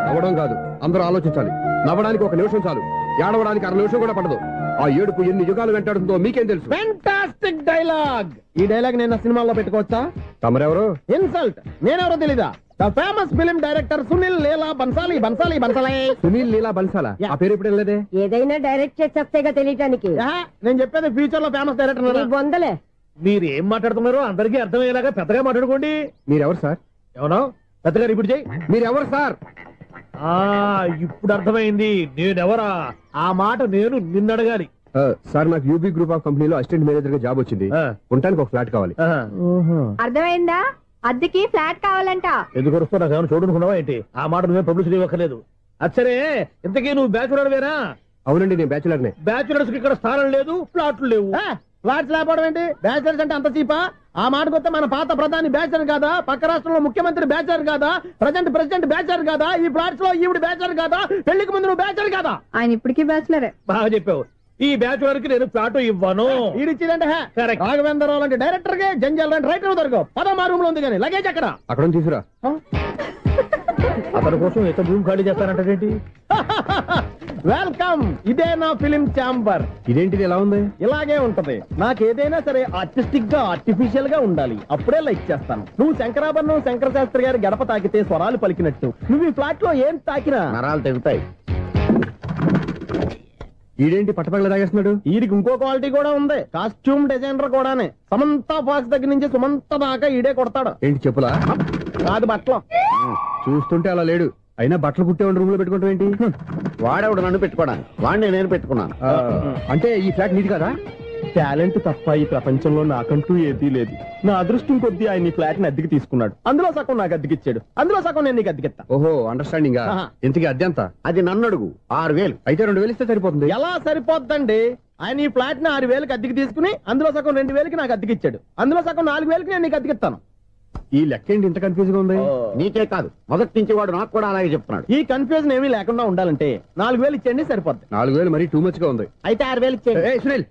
నవ్వడం కాదు, అందరూ ఆలోచించాలి. నవ్వడానికి ఒక నిమిషం చాలు, ఏడవడానికి 6 నిమిషం కూడా పడదు. ఆ ఏడుపు ఎన్ని యుగాలు వెంటాడుతుందో మీకేం తెలుసు? Fantastic dialogue. ఈ డైలాగ్ నేను సినిమాలో పెట్టుకోవచ్చా? తమరెవరు? ఇన్సల్ట్. నేనెవరో తెలీదా? The famous film director Sunil Leela Bansali. Sunil Leela బన్సాలా? ఆ పేరు ఇప్పుడు లేదే. ఏదైనా డైరెక్ట్ చేసి వస్తేగా తెలియటానికి. నేను చెప్పేది ఫ్యూచర్ లో ఫేమస్ డైరెక్టర్. బొందలే. మీరు ఏం మాట్లాడుతున్నారో అందరికీ అర్థమయ్యేలాగా పెద్దగా మాట్లాడుకోండి. మీరెవరు సార్? ఎవరో పెద్దగా రిపీట్ చేయి. మీరెవరు సార్? ఇప్పుడు అర్థమైంది నేనెవరా. ఆ మాట నేను నిన్నడగాలి. సార్, నాకు యూబీ గ్రూప్ ఆఫ్ కంపెనీలో అసిస్టెంట్ మేనేజర్ గా జాబ్ వచ్చింది. ఉండడానికి ఒక ఫ్లాట్ కావాలి. అర్థమైందా? అద్దెకి ఫ్లాట్ కావాలంట. ఎందుకు వస్తా నాకు ఏమైనా చూడనుకున్నావా ఏంటి? ఆ మాట నువ్వే పబ్లిసిటీ ఇవ్వక్కర్లేదు. అచ్చరే, ఇంతకీ నువ్వు బ్యాచులర్ వేరా? అవునండి, నేను బ్యాచులర్ నే. బ్యాచులర్స్ కి ఇక్కడ స్థానం లేదు, ఫ్లాట్లు లేవు. ఫ్లాట్స్ లేకపోవడం ఏంటి? బ్యాచులర్స్ అంటే అంత చీపా? ఆ మాటకొస్తే మన పాత ప్రధాని బ్యాచర్ కాదా? పక్క రాష్ట్రంలో ముఖ్యమంత్రి బ్యాచర్ కాదా? ప్రెసిడెంట్ బ్యాచర్ కాదా? ఈ ఫ్లాట్స్ లో ఈవిడ బ్యాచర్ కాదా? పెళ్లికి ముందు నువ్వు బ్యాచర్ కాదా? ఆయన ఇప్పటికీ బ్యాచులరే. బాగా చెప్పావు. ఈ బ్యాచులర్ కి నేను ఫ్లాట్ ఇవ్వను. ఈడిచ్చిందంటే రాఘవేంద్రరావు లాంటి డైరెక్టర్ కి జంజల్ లాంటి రైటర్ దొరకవు. 10వ రూమ్ లో ఉంది కానీ లగేజ్ అక్కడ. అక్కడ తీసుకురా. అతని కోసం ఎంత భూమి ఖాళీ చేస్తానంటే వెల్కమ్. ఇదే నా ఫిలిం ఛాంబర్. ఇదేంటిది ఎలా ఉంది? ఇలాగే ఉంటది. నాకు ఏదైనా సరే ఆర్టిస్టిక్ గా ఆర్టిఫిషియల్ గా ఉండాలి, అప్పుడే లైక్ చేస్తాను. నువ్వు శంకరాభరణం శంకర శాస్త్రి గారి గడప తాకితే స్వరాలు పలికినట్టు నువ్వు ఈ ఫ్లాట్ లో ఏం తాకినా నరాలు తెగుతాయి. ఈడేంటి పట్టపగల తాగేస్తున్నాడు? వీడికి ఇంకో క్వాలిటీ కూడా ఉంది. కాస్ట్యూమ్ డిజైనర్ కూడానే. సమంత ఫాక్స్ దగ్గర నుంచి సుమంత దాకా ఈడే కొడతాడు. ఏంటి చెప్పులా? కాదు, బట్టలు. చూస్తుంటే అలా లేడు. అయినా బట్టలు కుట్టేవాడి రూమ్ లో పెట్టుకుంటాం ఏంటి? వాడేవాడు నన్ను పెట్టుకోవడానికి, వాడిని నేను పెట్టుకున్నాను. అంటే ఈ ఫ్లాట్ నీది కదా? టాలెంట్ తప్ప ఈ ప్రపంచంలో నాకంటూ ఏదీ లేదు. నా అదృష్టం కొద్దీ ఆయన ఈ ఫ్లాట్ ని అద్దెకి తీసుకున్నాడు. అందులో సగం నాకు అద్దెకిచ్చాడు, అందులో సగం నేను నీకు అద్దెకిస్తా. ఓహో, అండర్స్టాండింగ్. ఇంతకీ అద్దె ఎంత? అది నన్ను అడుగు. 6000. అయితే 2000 ఇస్తే సరిపోతుంది. ఎలా సరిపోద్దండి? ఆయన ఈ ఫ్లాట్ ని 6000కి అద్దెకి తీసుకుని అందులో సగం 2000కి నాకు అద్దెకిచ్చాడు, అందులో సగం 4000కి నేను నీకు అద్దెకిస్తాను. ఈ లెక్క ఏంటి ఇంత కన్ఫ్యూజ్ గా ఉంది? నీకే కాదు, మొదటి నుంచి వాడు నాకు కూడా అలాగే చెప్తున్నాడు. ఈ కన్ఫ్యూజన్ ఏమీ లేకుండా ఉండాలంటే 4000 ఇచ్చేయండి, సరిపోద్ది. 4000 మరీ టూ మచ్ గా ఉంది. అయితే 6000 ఇచ్చేయండి.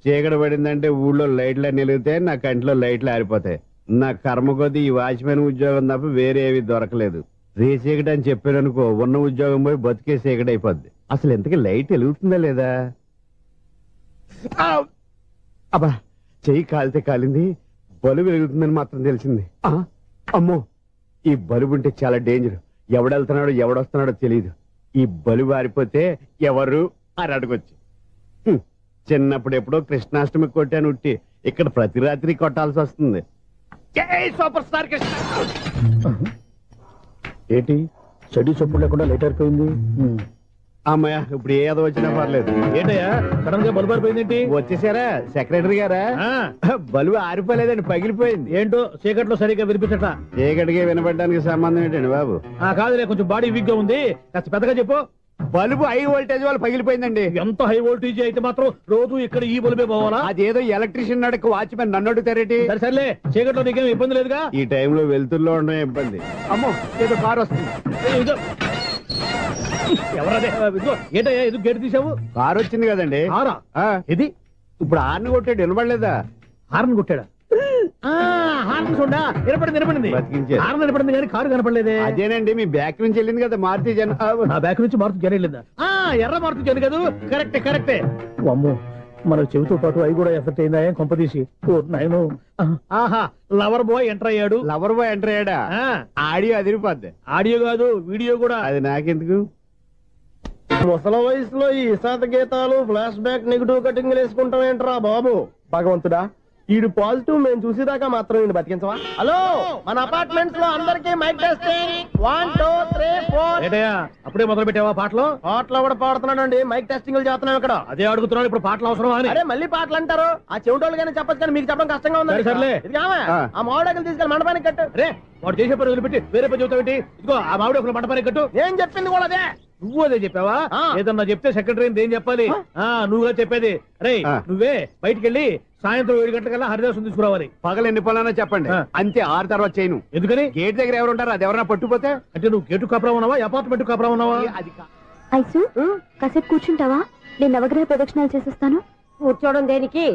చీకటి పడిందంటే ఊళ్ళో లైట్లు నిలిగితే నా కంటిలో లైట్లు ఆరిపోతాయి. నా కర్మ కొద్దీ ఈ వాచ్మెన్ ఉద్యోగం తప్ప వేరే ఏవి దొరకలేదు. రేచీకటి అని చెప్పారనుకో, ఉన్న ఉద్యోగం పోయి బతికే చీకటి అయిపోద్ది. అసలు ఇంతకీ లైట్ వెలుగుతుందా లేదా? అబ్బా, చెయ్యి కాలితే కాలింది, బలుబు వెలుగుతుందని మాత్రం తెలిసింది. అమ్మో, ఈ బలుబు ఉంటే చాలా డేంజర్. ఎవడెళ్తున్నాడో ఎవడొస్తున్నాడో తెలియదు. ఈ బలుబు ఆరిపోతే ఎవరు అని అడగొచ్చు. చిన్నప్పుడు ఎప్పుడో కృష్ణాష్టమి కొట్టాను ఉట్టి, ఇక్కడ ప్రతి రాత్రి కొట్టాల్సి వస్తుంది. జై సూపర్ స్టార్ కృష్ణ. ఏంటి చెడు చప్పుడు లేకుండా లైట్ అయిపోయింది? అమ్మయ్య ఇప్పుడు ఏదో వచ్చినా పర్లేదు. ఏంటయ్యా సడన్ గా బల్బు ఆరిపోయిందేంటి? వచ్చేసారా సెక్రటరీ గారా? బలువు ఆరిపోలేదండి, పగిలిపోయింది. ఏంటో చీకట్లో సరిగ్గా వినిపించట. చీకటికి వినపడడానికి సంబంధం ఏంటండి బాబు? కాదులే, కొంచెం బాడీ వీక్ గా ఉంది, కాస్త పెద్దగా చెప్పు. బల్బు హై వోల్టేజ్ వాళ్ళు పగిలిపోయిందండి. ఎంత హై వోల్టేజ్ అయితే మాత్రం రోజు ఇక్కడ ఈ బల్బే పోవాలా? అదేదో ఎలక్ట్రీషియన్ నడక వాచ్మెన్ నన్ను అడుగుతారేటి? సర్లే, చీకట్లో నీకేం ఇబ్బంది లేదుగా? ఈ టైంలో వెళ్తుల్లో ఉండడం ఇబ్బంది. అమ్మో ఏదో కారు వస్తుంది. ఎవరదే? ఏంటయ్యా ఎందుకు గేటు తీసావు? కారు వచ్చింది కదండి. కారా? ఇది ఇప్పుడు హార్న్ కొట్టాడు, వినపడలేదా? హార్న్ కొట్టాడా? హార్న్ చూడా వినపడింది. హార్న్ వినపడింది కానీ కారు కనపడలేదే. అదేనండి మీ బ్యాక్ నుంచి వెళ్ళింది కదా మారుతి జన. నా బ్యాక్ నుంచి మారుతి జన వెళ్ళిందా? ఎర్ర మారుతి జన కదా. కరెక్టే. అమ్మో, మన చెవితో పాటు అవి కూడా ఎఫెక్ట్ అయిందా కొంపదీసి? ఆహా, లవర్ బాయ్ ఎంటర్ అయ్యాడు. లవర్ బాయ్ ఎంటర్ అయ్యాడా? ఆడియో అదిరిపోద్ది. ఆడియో కాదు, వీడియో కూడా. అది నాకెందుకు? ముసల వయసులో ఈ ఇసాత గీతాలు, ఫ్లాష్ బ్యాక్, నెగిటివ్ కటింగ్ వేసుకుంటాం ఏంట్రా బాబు? భగవంతుడా, ఈడు పాజిటివ్ మేము చూసేదాకా మాత్రం ఈయన బతికించవా? హలో, మన అపార్ట్మెంట్స్ లో అందరికీ మైక్ టెస్టింగ్. 1 2 3 4. అప్పుడే మొదలు పెట్టావా పాటలు? పాటలు కూడా పాడుతున్నాడు అండి, మైక్ టెస్టింగ్ చేస్తున్నాం ఇక్కడ. అదే అడుగుతున్నాడు, ఇప్పుడు పాటలు అవసరం అని. అరే మళ్ళీ పాటలు అంటారు, ఆ చెవిటోళ్ళు కానీ చెప్పచ్చు కానీ మీకు చెప్పడం కష్టంగా ఉంది. సర్లే, ఆ మామిడాకులు తీసుకెళ్ళి మండపానికి కట్టు. రే, వాడు చేసే పని వదిలిపెట్టి వేరే పని చెబుతావేంటి? ఇదిగో ఆ మామిడాకులు మండపానికి కట్టు. నేను చెప్పింది కూడా అదే. నువ్వు అదే చెప్పావా? ఏదన్నా చెప్తే సెక్రటరీ ఏం చెప్పాలి? నువ్వుగా చెప్పేది. రే, నువ్వే బయటికి వెళ్ళి సాయంత్రం 7 గంటలకల్లా హరిదాసు తీసుకురావాలి. పగలు ఎన్ని పనులన్నా చెప్పండి, అంతే. 6 తర్వాత చేయను. ఎందుకని? గేట్ దగ్గర ఎవరు ఉంటారు, అది ఎవరన్నా పట్టుపోతే. అంటే నువ్వు గేటు కాపురా ఉన్నావా, అపార్ట్మెంట్ కాపురా ఉన్నావా? ఐసు, కాసేపు కూర్చుంటావా? నేను నవగ్రహ ప్రదక్షిణాలు చేసేస్తాను. కూర్చోవడం దేనికి?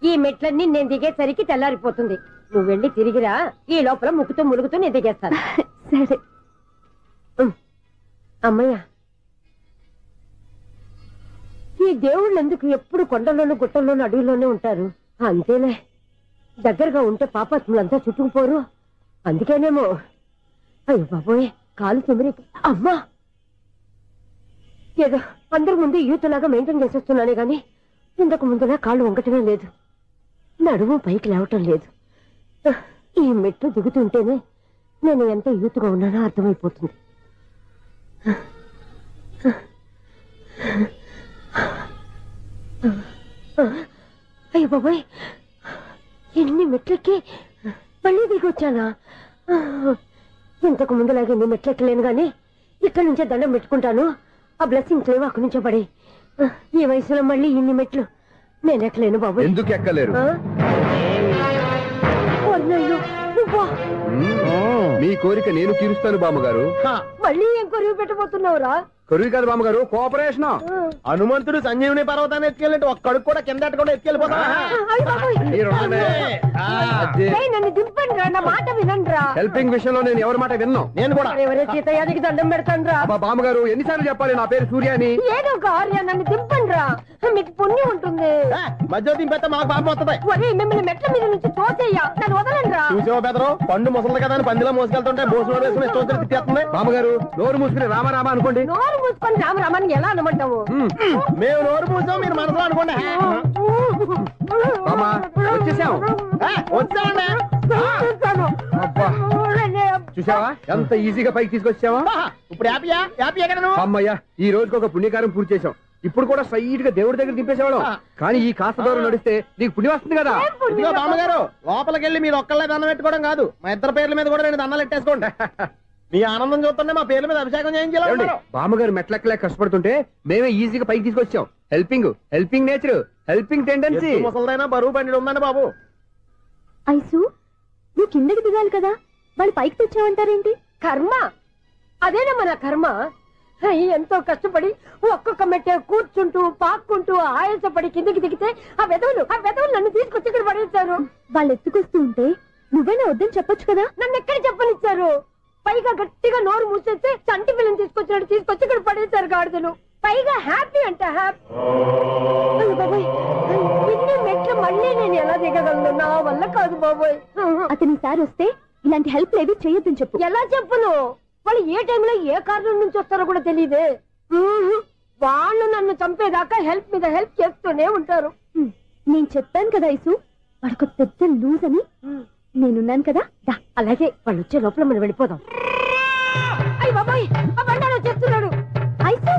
ఈ మెట్లన్నీ నేను దిగేసరికి తెల్లారిపోతుంది. నువ్వు వెళ్ళి తిరిగిరా, ఈ లోపల ముక్కుతూ ములుగుతూ నేను దిగేస్తాను. సరే అమ్మయ్య, ఈ దేవుళ్ళు ఎందుకు ఎప్పుడు కొండల్లోనూ గుట్టల్లోనూ అడవిలోనే ఉంటారు? అంతేలే, దగ్గరగా ఉంటే పాపాత్ములంతా చుట్టుకుపోరు. అందుకేనేమో. అయ్యో బాబోయ్, కాలు తిమిరి. అమ్మా, ఏదో అందరి ముందు యూత్లాగా మెయింటైన్ చేసేస్తున్నానే గాని ఇంతకు ముందులా కాళ్ళు వంకటమే లేదు, నడుము పైకి లేవటం లేదు. ఈ మెట్లు దిగుతుంటేనే నేను ఎంత యూత్గా ఉన్నానో అర్థమైపోతుంది. అయ్యో బాబాయ్, ఎన్ని మెట్లెక్కి మళ్ళీ దిగొచ్చానా? ఇంతకు ముందులాగే ఎన్ని మెట్లెక్కలేను గాని ఇక్కడి నుంచే దండం పెట్టుకుంటాను. ఆ బ్లెస్సింగ్ లేవు అక్కడి నుంచో పడి. ఈ వయసులో మళ్ళీ ఇన్ని మెట్లు నేను ఎక్కలేను బాబు. ఎందుకు ఎక్కలేరు? మీ కోరిక నేను తీరుస్తాను బామ్మగారు. మళ్ళీ ఏం కొరివి పెట్టబోతున్నావురా? కొరివి కాదు బామ్మగారు, కోఆపరేషన్. హనుమంతుడు సంజీవుని పర్వతాన్ని ఎత్తుకెళ్ళి ఒక్కడికి కూడా కింద కూడా ఎత్తుకెళ్ళిపోతా. నన్ను దింపండి రా, నా మాట వినండి రా. హెల్పింగ్ విషయంలో నేను ఎవరి మాట విన్నాను. నేను కూడా ఎవరే సీతయ్యానికి దండం పెడతాను రా. బామ్మగారు ఎన్నిసార్లు చెప్పాలి నా పేరు సూర్యాని? ఏదో ఒక ఆర్య, నన్ను దింపండి రా, మీకు పుణ్యం ఉంటుంది. మధ్య దింపేస్తే మాకు పాపం వస్తుంది. ఒరే, మిమ్మల్ని మెట్ల మీద నుంచి తోసేయ్యా, నన్ను వదలండి రా. చూసావా బెదరు, పండు ముసలి కదా అని పందిలో మోసుకెళ్తుంటే భోజనం వేసుకుని ఇష్టం తిట్టేస్తుంది. బామ్మగారు నోరు మూసుకుని రామారామా అనుకోండి. నోరు మూసుకొని రామరామాన్ని ఎలా అనమంటావు? మేము నోరు మూసాం, మీరు మనసులో అనుకోండి. వచ్చేసాం. చూసావా ఎంత ఈజీగా పైకి తీసుకొచ్చావా? ఇప్పుడు అమ్మయ్యా, ఈ రోజుకి ఒక పుణ్యకారం పూర్తి చేసాం. ఇప్పుడు కూడా స్ట్రైట్ గా దేవుడి దగ్గర దింపేసేవాళ్ళం. కానీ ఈ కాస్త దూరం నడిస్తే నీకు పుణ్యం వస్తుంది కదా. ఇదిగో బామ్మగారు, లోపలికి వెళ్ళి మీరు ఒక్కళ్ళే దండం పెట్టుకోవడం కాదు, మా ఇద్దరు పేర్ల మీద కూడా నేను దండాలు పెట్టేసుకోండి. మీ ఆనందం చూస్తుంటే మా పేర్ల మీద అభిషేకం చేయించాలి. బామ్మగారు మెట్లెక్కలే కష్టపడుతుంటే మేమే ఈజీగా పైకి తీసుకొచ్చాం. Helping nature, helping tendency. ముసలిదైనా బరువు బండి ఉందండి బాబు. ఐసు, నువ్వు కిందకి దిగాలి కదా, వాళ్ళు పైకి తెచ్చావంటారేంటి? కర్మ, అదేనమ్మా నా కర్మ. ఎంతో కష్టపడి ఒక్కొక్క మెట్టే కూర్చుంటూ పాక్కుంటూ ఆయాసపడి కిందకి దిగితే ఆ వెధవులు నన్ను తీసుకొచ్చి ఇక్కడ పడేశారు. వాళ్ళు ఎత్తుకొస్తూ ఉంటే నువ్వైనా వద్దని చెప్పొచ్చు కదా. నన్ను ఎక్కడ చెప్పనిచ్చారు? పైగా గట్టిగా నోరు మూసేస్తే చంటి పిల్లని తీసుకొచ్చి ఇక్కడ పడేశారు గాడిదలు. పైగా హ్యాపీ అంట హ్యాపీ. బాబాయ్, ఇన్ని మెట్లు మళ్ళీ నేను ఎలా దిగగలను? నా వల్ల కాదు బాబోయ్. అతని సార్ వస్తే ఇలాంటి హెల్ప్ లేవి చేయొద్దని చెప్పు. ఎలా చెప్పును? వాళ్ళు ఏ టైంలో ఏ కారణం నుంచి వస్తారో కూడా తెలియదే. వాళ్ళు నన్ను చంపేదాకా హెల్ప్ మీద హెల్ప్ చేస్తూనే ఉంటారు. నేను చెప్పాను కదా ఐసు, వాడొక పెద్ద లూజ్ అని. నేనున్నాను కదా. అలాగే, వాళ్ళు వచ్చే లోపల మనం వెళ్ళిపోదాం. అయ్య బాబాయ్, ఆ బండారు వచ్చేస్తున్నాడు. ఐసు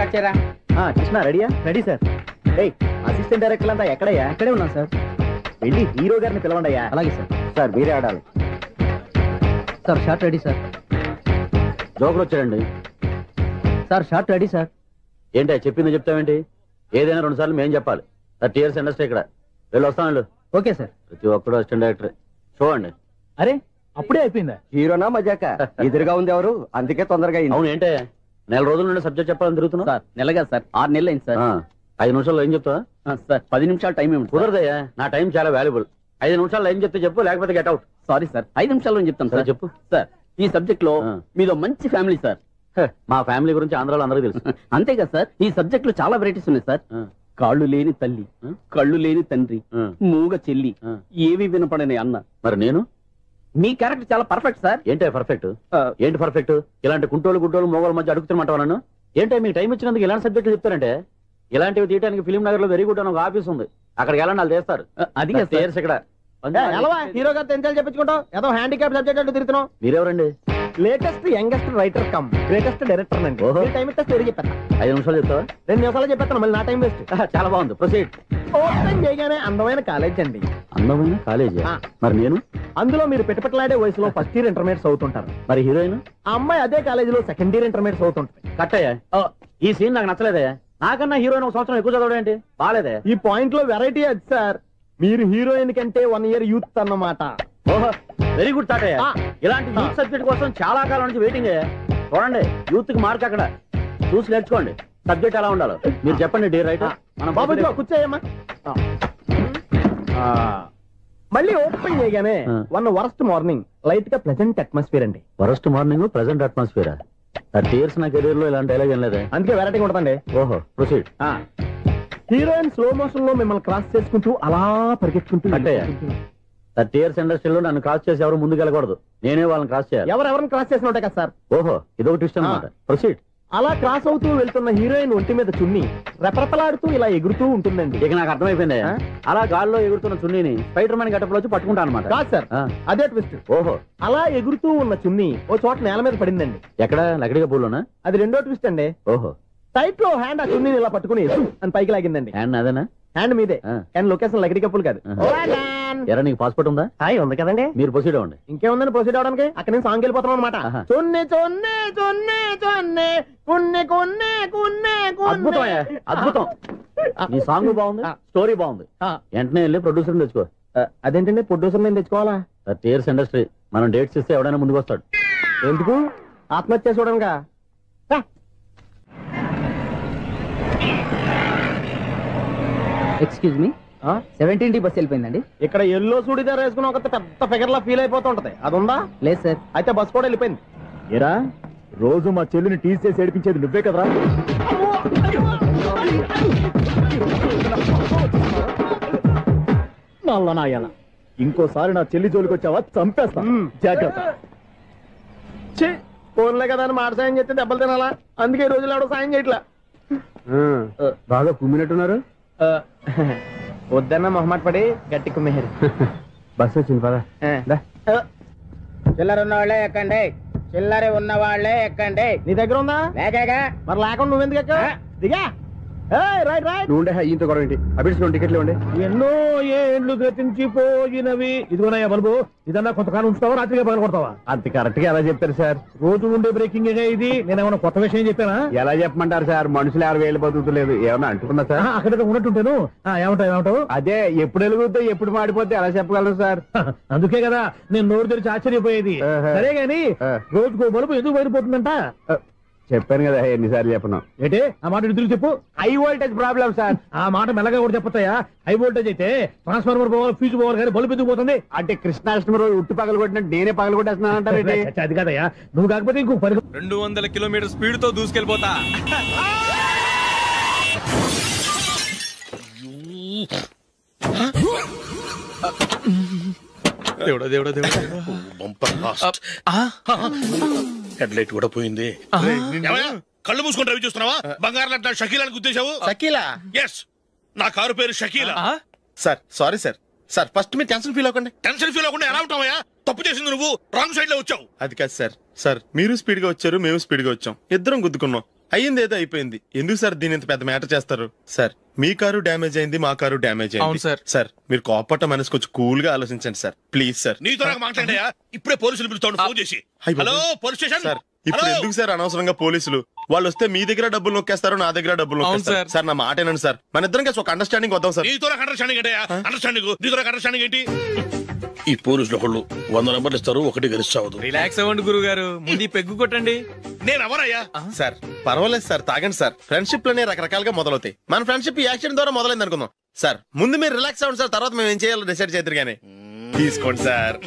వచ్చారా కృష్ణ రెడీయా? Ready sir. ఏయ్ అసిస్టెంట్ డైరెక్టర్ అంతా ఎక్కడయ్యా? ఇక్కడే ఉన్నాం సార్. వెళ్ళి హీరో గారిని పిలవండి అయ్యా. అలాగే సార్. సార్ మీరే ఆడాలి సార్. Short ready sir. జోకులు వచ్చాడండి సార్. Short ready sir. ఏంటి చెప్పింది చెప్తావేంటి? ఏదైనా 2 సార్లు మేం చెప్పాలి. 30 years ఇండస్ట్రీ ఇక్కడ. వెళ్ళి వస్తాను. Okay sir. ప్రతి ఒక్కడు అసిస్టెంట్ డైరెక్టర్. చూడండి. అరే అప్పుడే అయిపోయిందా? హీరోనా మజాక? ఎదురుగా ఉంది ఎవరు, అందుకే తొందరగా అయింది. అవును ఏంటే 4 రోజుల నుండి సబ్జెక్ట్ చెప్పాలని తిరుగుతున్నా సార్. నెలగా సార్, 6 నెలలు అయింది సార్. 5 నిమిషాల్లో ఏం చెప్తా సార్? 10 నిమిషాలు టైం ఏమి కుదరదయ్యా. నా టైం చాలా వాల్యుబుల్. 5 నిమిషాల్లో ఏం చెప్తే చెప్పు, లేకపోతే గెట్ అవుట్. సారీ సార్, 5 నిమిషాల్లో చెప్తాను సార్. చెప్పు సార్. ఈ సబ్జెక్ట్ లో మీదో మంచి ఫ్యామిలీ సార్. మా ఫ్యామిలీ గురించి ఆంధ్రాలో అందరికీ తెలుసు. అంతేగా సార్, ఈ సబ్జెక్ట్ లో చాలా వెరైటీస్ ఉన్నాయి సార్. కాళ్ళు లేని తల్లి, కళ్ళు లేని తండ్రి, మూగ చెల్లి, ఏవి వినపడని అన్న. మరి నేను మీ క్యారెక్టర్ చాలా పర్ఫెక్ట్ సార్. ఏంటే పర్ఫెక్ట్? ఏంటి పర్ఫెక్ట్? ఇలాంటి కుంటోలు గుడ్డోలు మోగోళ్ళ మధ్య అడుగుతున్నమాట నన్ను. ఏంటంటే మీకు టైం ఇచ్చినందుకు ఇలాంటి సబ్జెక్టులు చెప్తారంటే, ఇలాంటివి తీయడానికి ఫిలిం నగర్ లో వెరీ గుడ్ అని ఒక ఆఫీస్ ఉంది. అక్కడికి వెళ్ళండి, వాళ్ళు చేస్తారు. అది ఇక్కడ హీరో గారితో ఎంత చెప్పించుకుంటావు? ఏదో హ్యాండిక్యాప్ సబ్జెక్ట్ అంటూ తిరుగుతున్నావు. మీరెవరండి? Latest youngest writer cum greatest director అండి. టైం ఇస్తే స్టోరీ చెప్పాను. 5 నిమిషాలు చెప్తావా? 2 నిమిషాలు చెప్పేస్తాను, మళ్ళీ నా టైం వేస్ట్. చాలా బాగుంది, ప్రొసీడ్. ఓపెన్ చేయగానే అందమైన కాలేజ్ అండి. అందమైన కాలేజీ? మరి నేను అందులో మీరు పెట్టుపట్లాడే వయసులో ఫస్ట్ ఇయర్ ఇంటర్మీడియట్స్ అవుతుంటారు. మరి హీరోయిన్? ఆ అమ్మాయి అదే కాలేజీలో సెకండ్ ఇయర్ ఇంటర్మీడియట్స్ అవుతుంటారు. కట్టయ్యా, ఈ సీన్ నాకు నచ్చలేదే. నాకన్నా హీరోయిన్ 1 సంవత్సరం ఎక్కువ చదవడం ఏంటి? బాలేదే. ఈ పాయింట్ లో వెరైటీ అది సార్. మీరు హీరోయిన్ కంటే 1 year యూత్ అన్నమాట. ఓహో, వెరీ గుడ్ థాట్. ఇలాంటి యూత్ సబ్జెక్ట్ కోసం చాలా కాలం నుంచి వెయిటింగ్. చూడండి, యూత్ కి మార్క్ అక్కడ చూసి నేర్చుకోండి. సబ్జెక్ట్ ఎలా ఉండాలో మీరు చెప్పండి. డే రైటర్ మనం బాబు కూర్చోయమ్మా. మళ్ళీ ఓపెన్ చేయగానే 1 వరస్ట్ మార్నింగ్, లైట్ గా ప్లెజెంట్ అట్మాస్ఫియర్ అండి. Worst morning, present atmosphere. 30 years నా కెరీర్ లో ఇలాంటి డైలాగ్ ఏం లేదే. అందుకే వెరైటీ ఉంటుందండి. ఓహో, ప్రొసీడ్. హీరోయిన్ స్లో మోషన్ లో మిమ్మల్ని క్రాస్ చేసుకుంటూ అలా పరిగెత్తుకుంటూ 30 years ఇండస్ట్రీలో నన్ను క్రాస్ చేసి ఎవరు ముందుకు వెళ్ళకూడదు. నేనే వాళ్ళని క్రాస్ చేయాలి. ఎవరెవరిని క్రాస్ చేసిన ఉంటాయి కదా సార్. ఓహో, ఇదొక ట్విస్ట్ అన్నమాట. ప్రొసీడ్. అలా క్రాస్ అవుతూ వెళ్తున్న హీరోయిన్ ఒంటి మీద చున్ని రెపరెపలాడుతూ ఇలా ఎగురుతూ ఉంటుందండి. ఇక నాకు అర్థమైపోయింది. అలా గాల్లో ఎగురుతున్న చున్నీని స్పైడర్ మ్యాన్ గట్టపులో వచ్చి పట్టుకుంటా అనమాట. కాదు సార్, అదే ట్విస్ట్. ఓహో, అలా ఎగురుతూ ఉన్న చున్ని ఓ చోట నేల మీద పడిందండి. ఎక్కడ? లకడిగా పూలోనా? అది రెండో ట్విస్ట్ అండి. ఓహో, టైట్ లో హ్యాండ్ ఆ చున్నీని ఇలా పట్టుకుని అని పైకి లాగిందండి. హ్యాండ్ అదేనా? హ్యాండ్ మీదే, కానీ లొకేషన్ లకడి కప్పులు కాదు. ఎరా, నీకు పాస్పోర్ట్ ఉందా? హాయ్, ఉంది కదండి. మీరు ప్రొసీడ్ అవ్వండి. ఇంకేముందని ప్రొసీడ్ అవడానికి? అక్కడ నేను సాంగ్ వెళ్ళిపోతాను అనమాట. చొన్నే చొన్నే చొన్నే చొన్నే కున్నే కున్నే కున్నే. అద్భుతం, అద్భుతం. నీ సాంగ్ బాగుంది, స్టోరీ బాగుంది. వెంటనే వెళ్ళి ప్రొడ్యూసర్ తెచ్చుకో. అదేంటండి ప్రొడ్యూసర్ నేను తెచ్చుకోవాలా? 30 years ఇండస్ట్రీ. మనం డేట్స్ ఇస్తే ఎవడైనా ముందుకు వస్తాడు. ఎందుకు? ఆత్మహత్య చూడనుగా. Excuse me, 17D bus వెళ్ళిపోయిందండి. ఇక్కడ ఎల్లో చూడిదార్ వేసుకుని ఒక పెద్ద ఫిగర్ లా ఫీల్ అయిపోతూ ఉంటది. అది ఉందా? లేదు సార్. అయితే బస్ కూడా వెళ్ళిపోయింది. ఏరా, రోజు మా చెల్లిని టీస్ చేసి ఏడిపించేది నువ్వే కదరా? నల్ల నాయన, ఇంకోసారి నా చెల్లి జోలికి వచ్చావా చంపేస్తా, జాగ్రత్త. ఫోన్లే కదా అని మాట సాయం చేస్తే దెబ్బలు తినాలా? అందుకే ఈ రోజులు ఎవడో సాయం చేయట్లా. బాగా కుమ్మినట్టున్నారు. వద్దన్న మొహమాట పడి గట్టి కుమ్మేరు. బస్సు వచ్చింది పదా. చిల్లర ఉన్న వాళ్ళే ఎక్కండి, చిల్లర ఉన్న వాళ్ళే ఎక్కండి. నీ దగ్గర ఉందా? లేకగా. మరి లేకుండా నువ్వెందుకు ఎక్క? దిగా. Right right. నువ్వు ఈయంతో గొడవ ఏంటి? అభిడ్స్ టికెట్లు ఇవ్వండి. ఎన్నో ఏండ్లు గతించిపోయినవి. ఇదిగోనయ్యా బల్బు, ఇదన్నా కొంతకాలం ఉంచుతావా, రాత్రిగా పగల కొడతావా? అంత కరెక్ట్ గా ఎలా చెప్తారు సార్? రోజు ఉండే బ్రేకింగ్ ఇది. నేనేమన్నా కొత్త విషయం చెప్పానా? ఎలా చెప్పమంటారు సార్? మనుషులు 60,000 బతుకుతలేదు. ఏమన్నా అంటున్నా సార్? అక్కడ ఉన్నట్టుంటాను. ఏమంటావు? అదే ఎప్పుడు వెలుగుతో ఎప్పుడు మాడిపోతే ఎలా చెప్పగలరు సార్? అందుకే కదా నేను నోరు తెరిచి ఆశ్చర్యపోయేది. సరే గాని రోజుకో బలుపు ఎందుకు బయటపోతుందంట? చెప్పాను కదా ఎన్నిసార్లు చెప్పను. ఏంటే ఆ మాట తిరిగి చెప్పు. High voltage problem sir. ఆ మాట మెల్లగా కూడా చెప్పొస్తాయా? హై వోల్టేజ్ అయితే ట్రాన్స్ఫార్మర్ పోవాలి, ఫ్యూజ్ పోవాలి, కానీ బల్బు ఎందుకు పోతుంది? అంటే కృష్ణాష్టమి రోజు ఉట్టి పగలు కొట్టినట్టు నేనే పగలు కొట్టేస్తున్నానంటారు. అది కదయ్యా, నువ్వు కాకపోతే ఇంకో 200 కిలోమీటర్ స్పీడ్ తో దూసుకెళ్ళిపోతా. దేవుడా దేవుడా దేవుడా, బంపర్ లాస్ట్. హెడ్ లైట్ కూడా పోయింది. కళ్ళు మూసుకొని రవి చూస్తున్నావా? బంగారం లాంటి షకీలాని గుర్తించావు? షకీలా? ఎస్, నా కారు పేరు Shakeela. Sir sorry sir. Sir first మీరు టెన్షన్ ఫీల్ అవ్వకండి. టెన్షన్ ఫీల్ అవ్వకుండా ఎలా ఉంటావయ్యా? తప్పు చేసింది నువ్వు, రాంగ్ సైడ్ లో వచ్చావు. అది కాదు సార్. సార్ మీరు స్పీడ్ గా వచ్చారు, మేము స్పీడ్ గా వచ్చాం, ఇద్దరం గుద్దుకున్నాం. అయ్యింది ఏదో అయిపోయింది. ఎందుకు సార్ దీని ఇంత పెద్ద మ్యాటర్ చేస్తారు? సార్ మీ కారు డ్యామేజ్ అయింది, మా కారు డ్యామేజ్ అయింది. సార్ మీరు కోపట్ట మనసు కొంచెం కూల్ గా ఆలోచించండి సార్, ప్లీజ్ సార్. నీతో నాకు మాట్లాడాయా? ఇప్పుడే పోలీసులు పిలుస్తాను, ఫోన్ చేసి. Hello police station. సార్ ఇప్పుడు ఎందుకు సార్ అనవసరంగా పోలీసులు? వాళ్ళు వస్తే మీ దగ్గర డబ్బులు నొక్కేస్తారు, నా దగ్గర డబ్బులు నొక్కేస్తారు. సార్ నా మాట ఏనండి సార్, మన ఇద్దరం కలిసి ఒక అండర్స్టాండింగ్ వద్దాం సార్. నీతో నాకు అండర్స్టాండింగ్ ఏంటయ్యా? అండర్స్టాండింగ్ ఏంటి? ఈ పోలీసులు ఒకళ్ళు 100 నెంబర్లు ఇస్తారు, ఒకటి గెలిచావదు. రిలాక్స్ అవ్వండి గురువు గారు, ముందు పెగ్గు కొట్టండి. నేను ఎవరయ్యా? సార్ పర్వాలేదు సార్, తాగండి సార్. ఫ్రెండ్షిప్ లోనే రకరకాలుగా మొదలవుతాయి. మన ఫ్రెండ్షిప్ ఈ యాక్సిడెంట్ ద్వారా మొదలైంది అనుకుందాం. సార్ ముందు మీరు రిలాక్స్ అవ్వండి సార్, తర్వాత మేము ఏం చేయాలో డిసైడ్ చేద్దరు గానీ. తీసుకోండి సార్.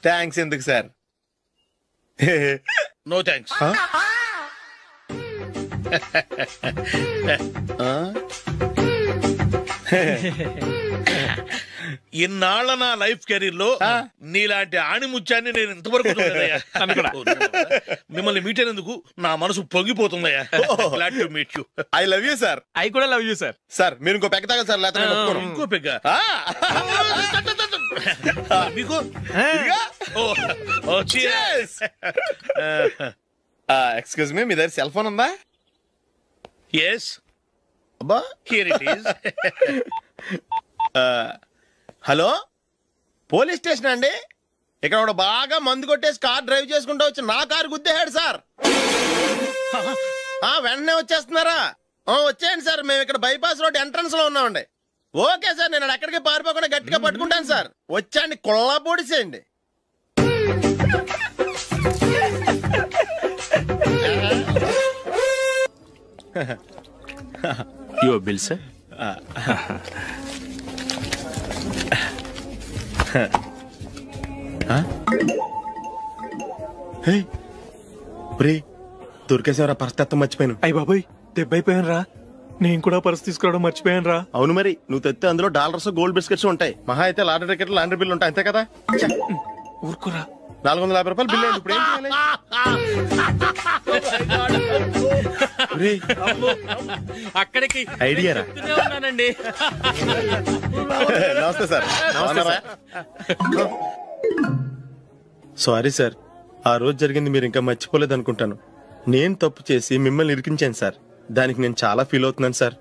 థ్యాంక్స్ ఎందుకు సార్? No thanks. ఇన్నాళ్ళ నా లైఫ్ కెరీర్ లో నీలాంటి ఆణిముత్యాన్ని నేను ఇంతవరకు చూడలేదయ్యా. మిమ్మల్ని మీట్ అయినందుకు నా మనసు పొంగిపోతుందయ్యా. Glad to meet you. I love you sir. I కూడా లవ్ యూ సార్. సార్ మీరు ఇంకో పెగ్గ తాగండి సార్, లేకపోతే ఇంకో పెగ్గ మీకు. ఎక్స్క్యూజ్ మీ, మీ దగ్గర సెల్ ఫోన్ ఉందా? ఎస్ అబ్బా, here it is. Hello police station అండి. ఇక్కడ ఒకడు బాగా మందు కొట్టేసి కార్ డ్రైవ్ చేసుకుంటూ వచ్చి నా కారు గుద్దేశాడు సార్. వెంటనే వచ్చేస్తున్నారా? వచ్చేయండి సార్, మేము ఇక్కడ బైపాస్ రోడ్ ఎంట్రన్స్ లో ఉన్నామండి. ఓకే సార్, నేను ఎక్కడికి పారిపోకుండా గట్టిగా పట్టుకుంటాను సార్. వచ్చాండి, కుళ్ళ పొడిసేయండి. Your bill sir. దొరికేసేవరా? పరిస్థితి మర్చిపోయాను. అయ్య బాబాయ్, దెబ్బైపోయాను రా. నేను కూడా పర్స్ తీసుకురావడం మర్చిపోయాను రా. అవును మరి, నువ్వు తెస్తే అందులో డాలర్స్ గోల్డ్ బిస్కెట్స్ ఉంటాయి. మహా అయితే లాటరీ టికెట్ లాండ్రీ బిల్లు ఉంటాయి, అంతే కదా? ఊరుకోరా. 450 రూపాయలు బిల్లు అయింది. ఇప్పుడు ఏం చేయాలి? అక్కడికి ఐడియా రా. ఉన్నానండి. నమస్తే సార్. సారీ సార్, ఆ రోజు జరిగింది మీరు ఇంకా మర్చిపోలేదు అనుకుంటాను. నేను తప్పు చేసి మిమ్మల్ని ఇరికించాను సార్. దానికి నేను చాలా ఫీల్ అవుతున్నాను సార్.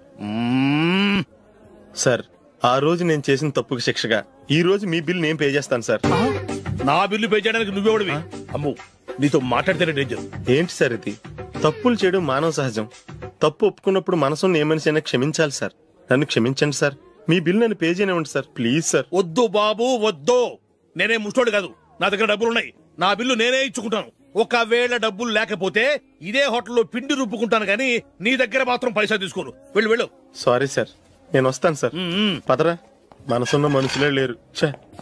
సార్ ఆ రోజు నేను చేసిన తప్పుకి శిక్షగా ఈ రోజు మీ బిల్ నేను పే చేస్తాను సార్. నా బిల్లు పే చేయడానికి నువ్వెవడివి? అమ్మో, నీతో మాట్లాడితేనే డేంజర్. ఏంటి సార్ ఇది? తప్పులు చేయడం మానవ సహజం. తప్పు ఒప్పుకున్నప్పుడు మనసుని ఏ మనిషి అయినా క్షమించాలి సార్. నన్ను క్షమించండి సార్. మీ బిల్ నన్ను పే చేయనివ్వండి సార్, ప్లీజ్ సార్. వద్దు బాబు వద్దు, నేనే ముష్టోడు కాదు. నా దగ్గర డబ్బులున్నాయి, నా బిల్లు నేనే ఇచ్చుకుంటాను. ఒకవేళ డబ్బులు లేకపోతే ఇదే హోటల్లో పిండి రుబ్బుకుంటాను, కానీ నీ దగ్గర మాత్రం పైసా తీసుకోను. వెళ్ళు వెళ్ళు. సారీ సార్, నేను వస్తాను సార్. పదరా, మనసున్న మనుషులే లేరు.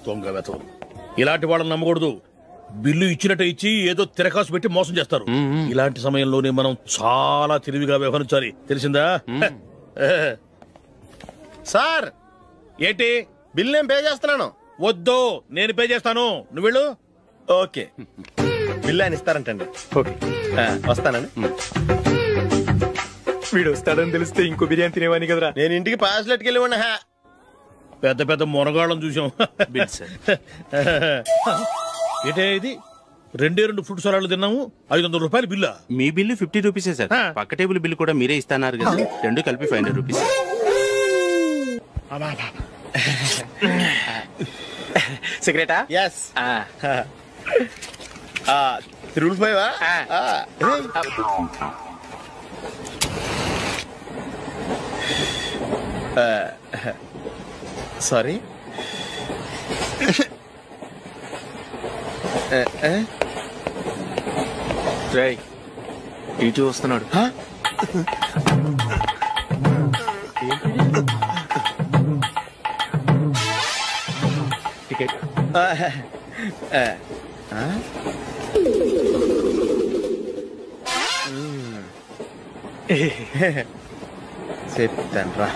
దొంగ వెతవు, ఇలాంటి వాళ్ళని నమ్మకూడదు. బిల్లు ఇచ్చినట్టు ఇచ్చి ఏదో తిరకాసు పెట్టి మోసం చేస్తారు. ఇలాంటి సమయంలోనే మనం చాలా తెలివిగా వ్యవహరించాలి, తెలిసిందా? సార్ ఏంటి? బిల్ నేను పే చేస్తున్నాను. వద్దు, నేను పే చేస్తాను, నువ్వు వెళ్ళు. ఓకే, బిల్ ఆయన ఇస్తారంటండి. ఓకే, వస్తానండి. వీడు వస్తాడని తెలిస్తే ఇంకో బిర్యానీ తినేవాని కదరా. నేను ఇంటికి పాస్లెట్కి వెళ్ళి ఉన్నా. పెద్ద పెద్ద మొనగాళ్ళం చూసాం. ఏటే ఇది? 2 ఫ్రూట్ సలాడ్లు తిన్నాము, 500 రూపాయలు బిల్లా? మీ బిల్లు 50 రూపీసే సార్. పక్క టేబుల్ బిల్లు కూడా మీరే ఇస్తాన్నారు కదా, రెండు కలిపి 500 రూపీస్. సిగరెటా? ఎస్. 3 సారీ. ఇటు వస్తున్నాడు. టికెట్. చెప్తాను రా.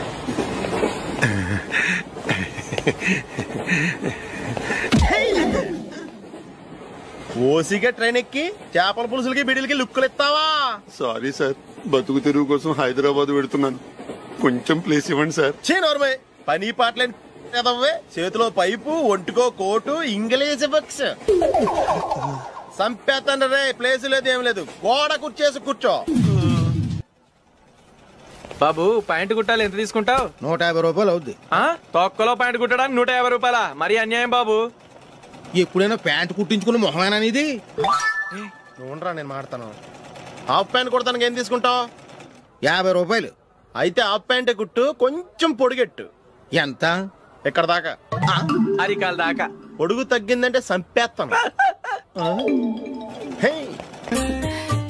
ఓసిగా ట్రైన్ ఎక్కి చేపల పులుసులకి బిడిలకి లుక్కులు ఇస్తావా? సారీ సార్, బతుకు తెరువు కోసం హైదరాబాద్ పెడుతున్నాను, కొంచెం ప్లేస్ ఇవ్వండి సార్. నోర్మే, పని పాటలేని చేతిలో పైపు, ఒంటికో కోటు, ఇంగ్లీష్ బుక్స్. సంపేతండ్రి రే, ప్లేస్ లేదు ఏం లేదు, గోడ కుర్చేసి కూర్చో. బాబు ప్యాంటు కుట్టాలి, ఎంత తీసుకుంటావు? 150 రూపాయలు అవుద్ది. తొక్కలో ప్యాంటు కుట్టడానికి 150 రూపాయల? మరి అన్యాయం బాబు. ఎప్పుడైనా ప్యాంటు కుట్టించుకున్న మొహమేనా ఇది? చూడరా నేను మాడతాను. హాఫ్ ప్యాంట్ కుడతానికి ఏం తీసుకుంటావు? 50 రూపాయలు. అయితే హాఫ్ ప్యాంటే కుట్టు, కొంచెం పొడిగెట్టు. ఎంత? ఇక్కడ దాకా, అరికాల దాకా. పొడుగు తగ్గిందంటే సంపేస్తాను.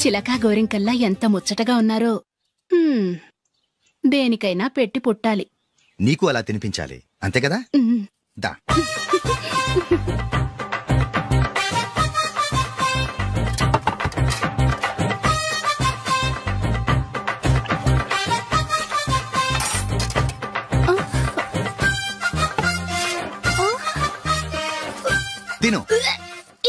చిలకా గోరింకల్లా ఎంత ముచ్చటగా ఉన్నారో. దేనికైనా పెట్టి పుట్టాలి. నీకు అలా తినిపించాలి, అంతే కదా? దా. తిను.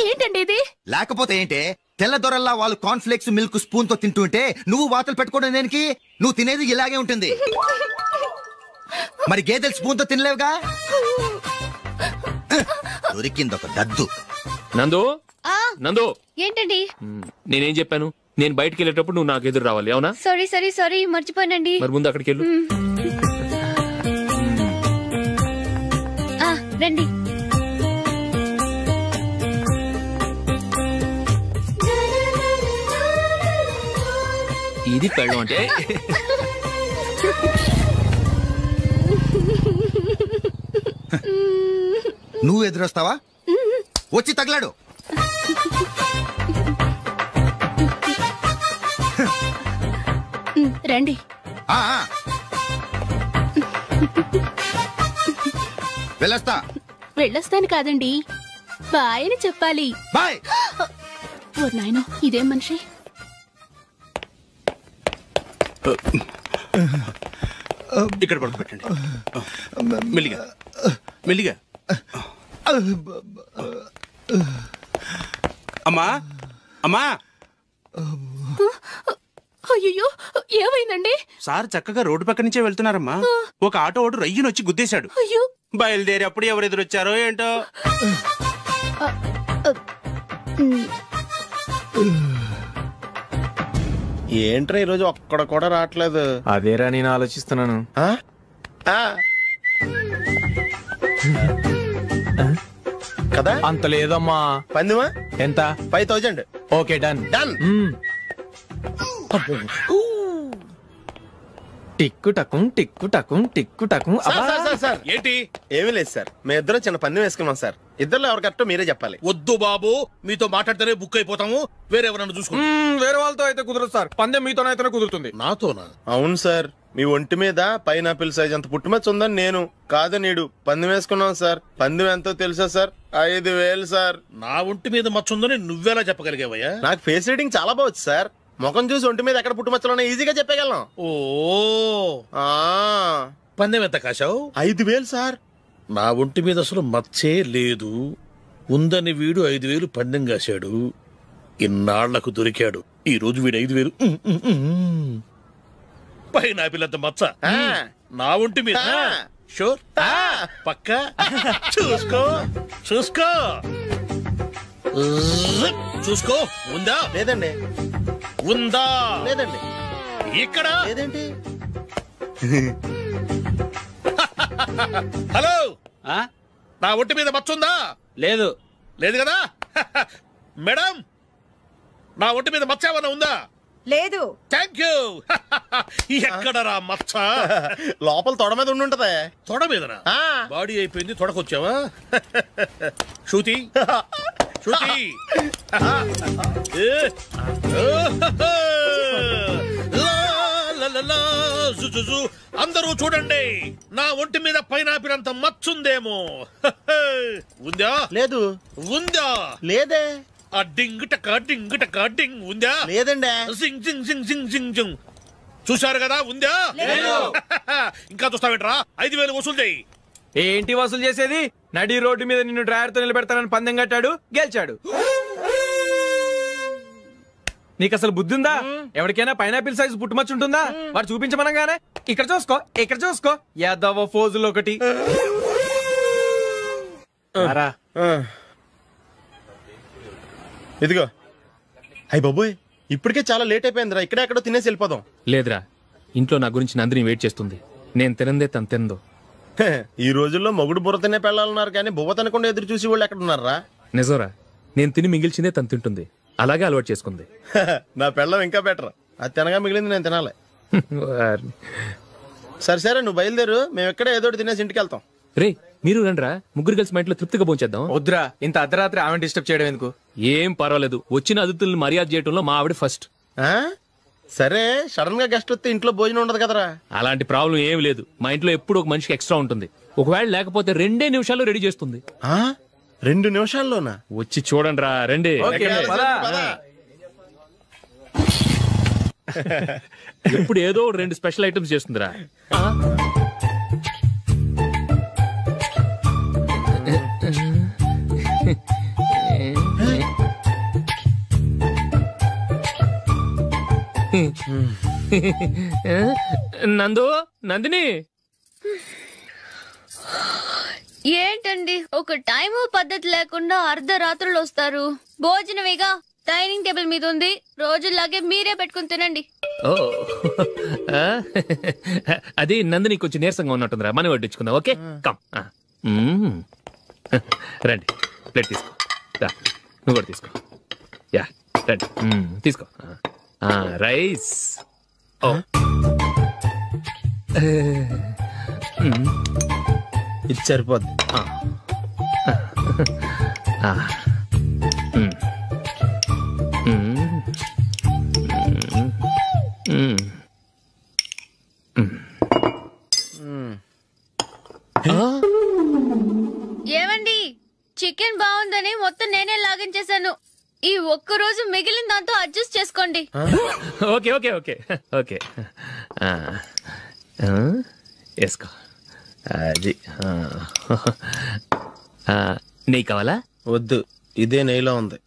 ఏంటండి ఇది? లేకపోతే ఏంటే, తెల్లదొరల్లా వాళ్ళు కార్న్ఫ్లేక్స్ మిల్క్ స్పూన్ తో తింటుంటే నువ్వు వాతలు పెట్టుకోవడం దేనికి? నువ్వు తినేది ఇలాగే ఉంటుంది. మరి గేదెలు స్పూన్ తో తినలేవుగా. దొరికింది ఒక దద్దు. నందు, నందు, ఏంటండి? నేనేం చెప్పాను? నేను బయటికి వెళ్ళేటప్పుడు నువ్వు నాకు ఎదురు రావాలి, అవునా? సారీ మర్చిపోయానండి. మరి ముందు అక్కడికి వెళ్ళు. రండి. ఇది పెళ్ళం అంటే. నువ్వు ఎదురొస్తావా? వచ్చి తగలాడు. రండి. వెళ్ళొస్తాను కాదండి, బాయ్ అని చెప్పాలి. బాయ్. ఓ నాయనో, ఇదేం మనిషి? ఇక్కడ పడుకోబెట్టండి. మెల్లిగా మెల్లిగా. అమ్మా అమ్మా. అయ్యో, ఏమైందండి? సార్ చక్కగా రోడ్డు పక్క నుంచే వెళ్తున్నారమ్మా. ఒక ఆటో ఓడు రయ్యను వచ్చి గుద్దేశాడు. బయలుదేరి అప్పుడు ఎవరు ఎదురొచ్చారో ఏంటో. ఏంట్రా ఈరోజు ఒక్కడ కూడా రావట్లేదు? అదేరా నేను ఆలోచిస్తున్నాను. కదా అంత లేదమ్మా. పందిమా ఎంత? 5000. Okay, done. టిక్కు టకుం టిక్కు టకుం టిక్కు టకుం. సార్ ఏంటి? ఏమీ లేదు సార్, మేము ఇద్దరం చిన్న పందెం వేసుకున్నాం సార్. ఇద్దరు ఎవరు కరెక్టో మీరే చెప్పాలి. వద్దు బాబు, మీతో మాట్లాడితేనే బుక్ అయిపోతాము. వేరే ఎవరన్నా చూసుకుంటాం. వేరే వాళ్ళతో అయితే కుదరదు సార్, పందెం మీతోనైతేనే కుదురుతుంది. నాతోనా? అవును సార్, మీ ఒంటి మీద పైనాపిల్ సైజ్ అంత పుట్టుమచ్చ ఉందని నేను కాదు నీడు పందెం వేసుకున్నాం సార్. పందెం ఎంతో తెలుసా సార్? 5000 సార్. నా ఒంటి మీద మచ్చ ఉందని నువ్వెలా చెప్పగలిగావయ్యా? నాకు ఫేస్ రీడింగ్ చాలా బాగుంది సార్. ముఖం చూసి ఒంటి మీద ఎక్కడ పుట్టుమచ్చలో ఈజీగా చెప్పగలం. ఓ, పందెం ఎంత కాశావు? 5000 సార్. నా ఒంటి మీద అసలు మచ్చే లేదు. ఉందని వీడు 5000 పందెం కాశాడు. ఇన్నాళ్లకు దొరికాడు. ఈ రోజు వీడు 5000. పైనాపిల్ అంత మచ్చ నా ఒంటి మీద. షూర్? పక్క చూసుకో చూసుకో చూసుకో. ఉందా? లేదండి. ఉందా? లేదండి. ఇక్కడ లేదేంటి? హలో, నా ఒంటి మీద మచ్చ ఉందా? లేదు. లేదు కదా? మేడం, నా ఒంటి మీద మచ్చ ఏమన్నా ఉందా? లేదు. Thank you. ఎక్కడరా మచ్చ? లోపల తొడ మీద ఉండుంటదే. తొడ మీదనా? బాడీ అయిపోయింది, తొడకొచ్చావా? శృతి శృతి. అందరూ చూడండి, నా ఒంటి మీద పైనాపిల్ అంత మచ్చుందేమో. ఉందా? లేదు. ఉందా? లేదే. ఆ డింగ్ టక డింగ్ టక డింగ్ ఉందా? లేదండి. జింగ్ జింగ్ జింగ్ జింగ్ జింగ్ జింగ్. చూశారు కదా? ఉందా? ఇంకా చూస్తావేంట్రా? 5000 వసూలు చేయి. ఏంటి వసూలు చేసేది? నడి రోడ్డు మీద నిన్ను డ్రైవర్తో నిలబెడతానని పందెం కట్టాడు, గెలిచాడు. నీకు అసలు బుద్ధి ఉందా? ఎవరికైనా పైనాపిల్ సైజ్ పుట్టుమచ్చు ఉంటుందా? వాడు చూపించమనగానే ఇక్కడ చూసుకో ఇక్కడ చూసుకో. యాదవ ఫోజులు ఒకటి. ఇదిగో అయ్యి బాబోయ్ ఇప్పటికే చాలా లేట్ అయిపోయిందిరా ఇక్కడే ఎక్కడో తినేసి వెళ్ళిపోదాం. లేదురా, ఇంట్లో నా గురించి నందిని వెయిట్ చేస్తుంది. నేను తినందే తను తిందో. ఈ రోజుల్లో మొగుడు బుర్ర తినే పెళ్ళాలన్నారు కానీ బువ్వ తినకుండా ఎదురు చూసి వాళ్ళు ఎక్కడ ఉన్నారా? నిజంరా, నేను తిని మిగిల్చిందే తను తింటుంది. అలాగే అలవాటు చేసుకుంది. నా పెళ్ళం ఇంకా బెటర్. అది తినగా మిగిలింది నేను తినాలి. సరే సరే నువ్వు బయలుదేరు, మేము ఎక్కడ ఏదో తినేసి ఇంటికి వెళ్తాం. రే మీరు రండిరా, ముగ్గురు కలిసి మా ఇంట్లో తృప్తిగా పోంచేద్దాం. వద్దురా, ఇంత అర్ధరాత్రి ఆమె డిస్టర్బ్ చేయడం ఎందుకు? ఏం పర్వాలేదు, వచ్చిన అతిథులను మర్యాద చేయడంలో మా ఆవిడ ఫస్ట్. సరే సడన్ గా గెస్ట్ వస్తే ఇంట్లో భోజనం ఉండదు కదరా? అలాంటి ప్రాబ్లం ఏం లేదు. మా ఇంట్లో ఎప్పుడు ఒక మనిషికి ఎక్స్ట్రా ఉంటుంది. ఒకవేళ లేకపోతే 2 నిమిషాల్లో రెడీ చేస్తుంది. 2 నిమిషాల్లోనా? వచ్చి చూడండి రా, రండి. ఎప్పుడు ఏదో 2 స్పెషల్ ఐటమ్స్ చేస్తుందిరా. నందు, నందిని, ఏంటండి ఒక టైము పద్ధతి లేకుండా అర్ధరాత్రులు వస్తారు? భోజనమేగా డైనింగ్ టేబుల్ మీద ఉంది, రోజుల్లాగే మీరే పెట్టుకుని తినండి. ఓ అది నందిని కొంచెం నీరసంగా ఉన్నట్టుందిరా, మనం వడ్డించుకుందాం. Okay come. రండి, ప్లేట్ తీసుకో. నువ్వు కూడా తీసుకో. యా రండి, తీసుకో. రైస్. ఇది సరిపోద్ది. ఏమండి, చికెన్ బాగుందని మొత్తం నేనే లాగించేశాను. ఈ ఒక్క రోజు మిగిలిన దాంతో అడ్జస్ట్ చేసుకోండి. ఓకే ఓకే ఓకే ఓకే వేసుకో. అది నెయ్యి కావాలా? వద్దు, ఇదే నెయ్యిలో ఉంది.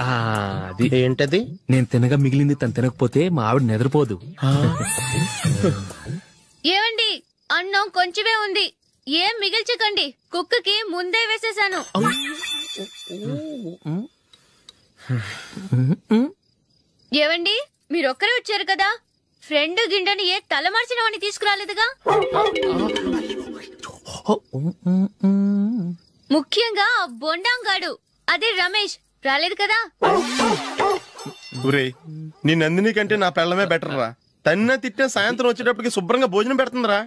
అది ఏంటది? నేను తినగా మిగిలింది తను తినకపోతే మా ఆవిడ నిద్రపోదు. ఏమండి, అన్నం కొంచెమే ఉంది, ఏం మిగిల్చకండి. కుక్కకి ముందే వేసేసాను. ఏవండి, మీరొక్కరే వచ్చారు కదా, ఫ్రెండ్ గిండెని ఏ తలమార్చిన వాడిని తీసుకురాలేదుగా? ముఖ్యంగా బొండాంగాడు, అదే రమేష్ రాలేదు కదా? నీ నందిని కంటే నా పెళ్ళమే బెటర్ రా. తన్న తిట్టిన సాయంత్రం వచ్చేటప్పటికి శుభ్రంగా భోజనం పెడుతుందిరా.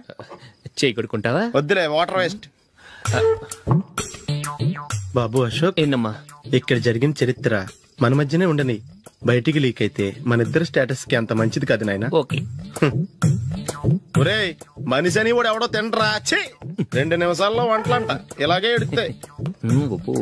చేయి కొడుకుంటావా? వద్దులే, వాటర్ వేస్ట్. బాబు అశోక్, ఏంటమ్మా ఇక్కడ జరిగిన చరిత్ర మన మధ్యనే ఉండని, బయటికి లీక్ అయితే మన ఇద్దరు స్టేటస్ కి అంత మంచిది కాదు నాయన. ఒరేయ్, మనిషి అని కూడా ఎవడో తినరా. 2 నిమిషాల్లో వంటలంట ఇలాగే ఎడుతాయి.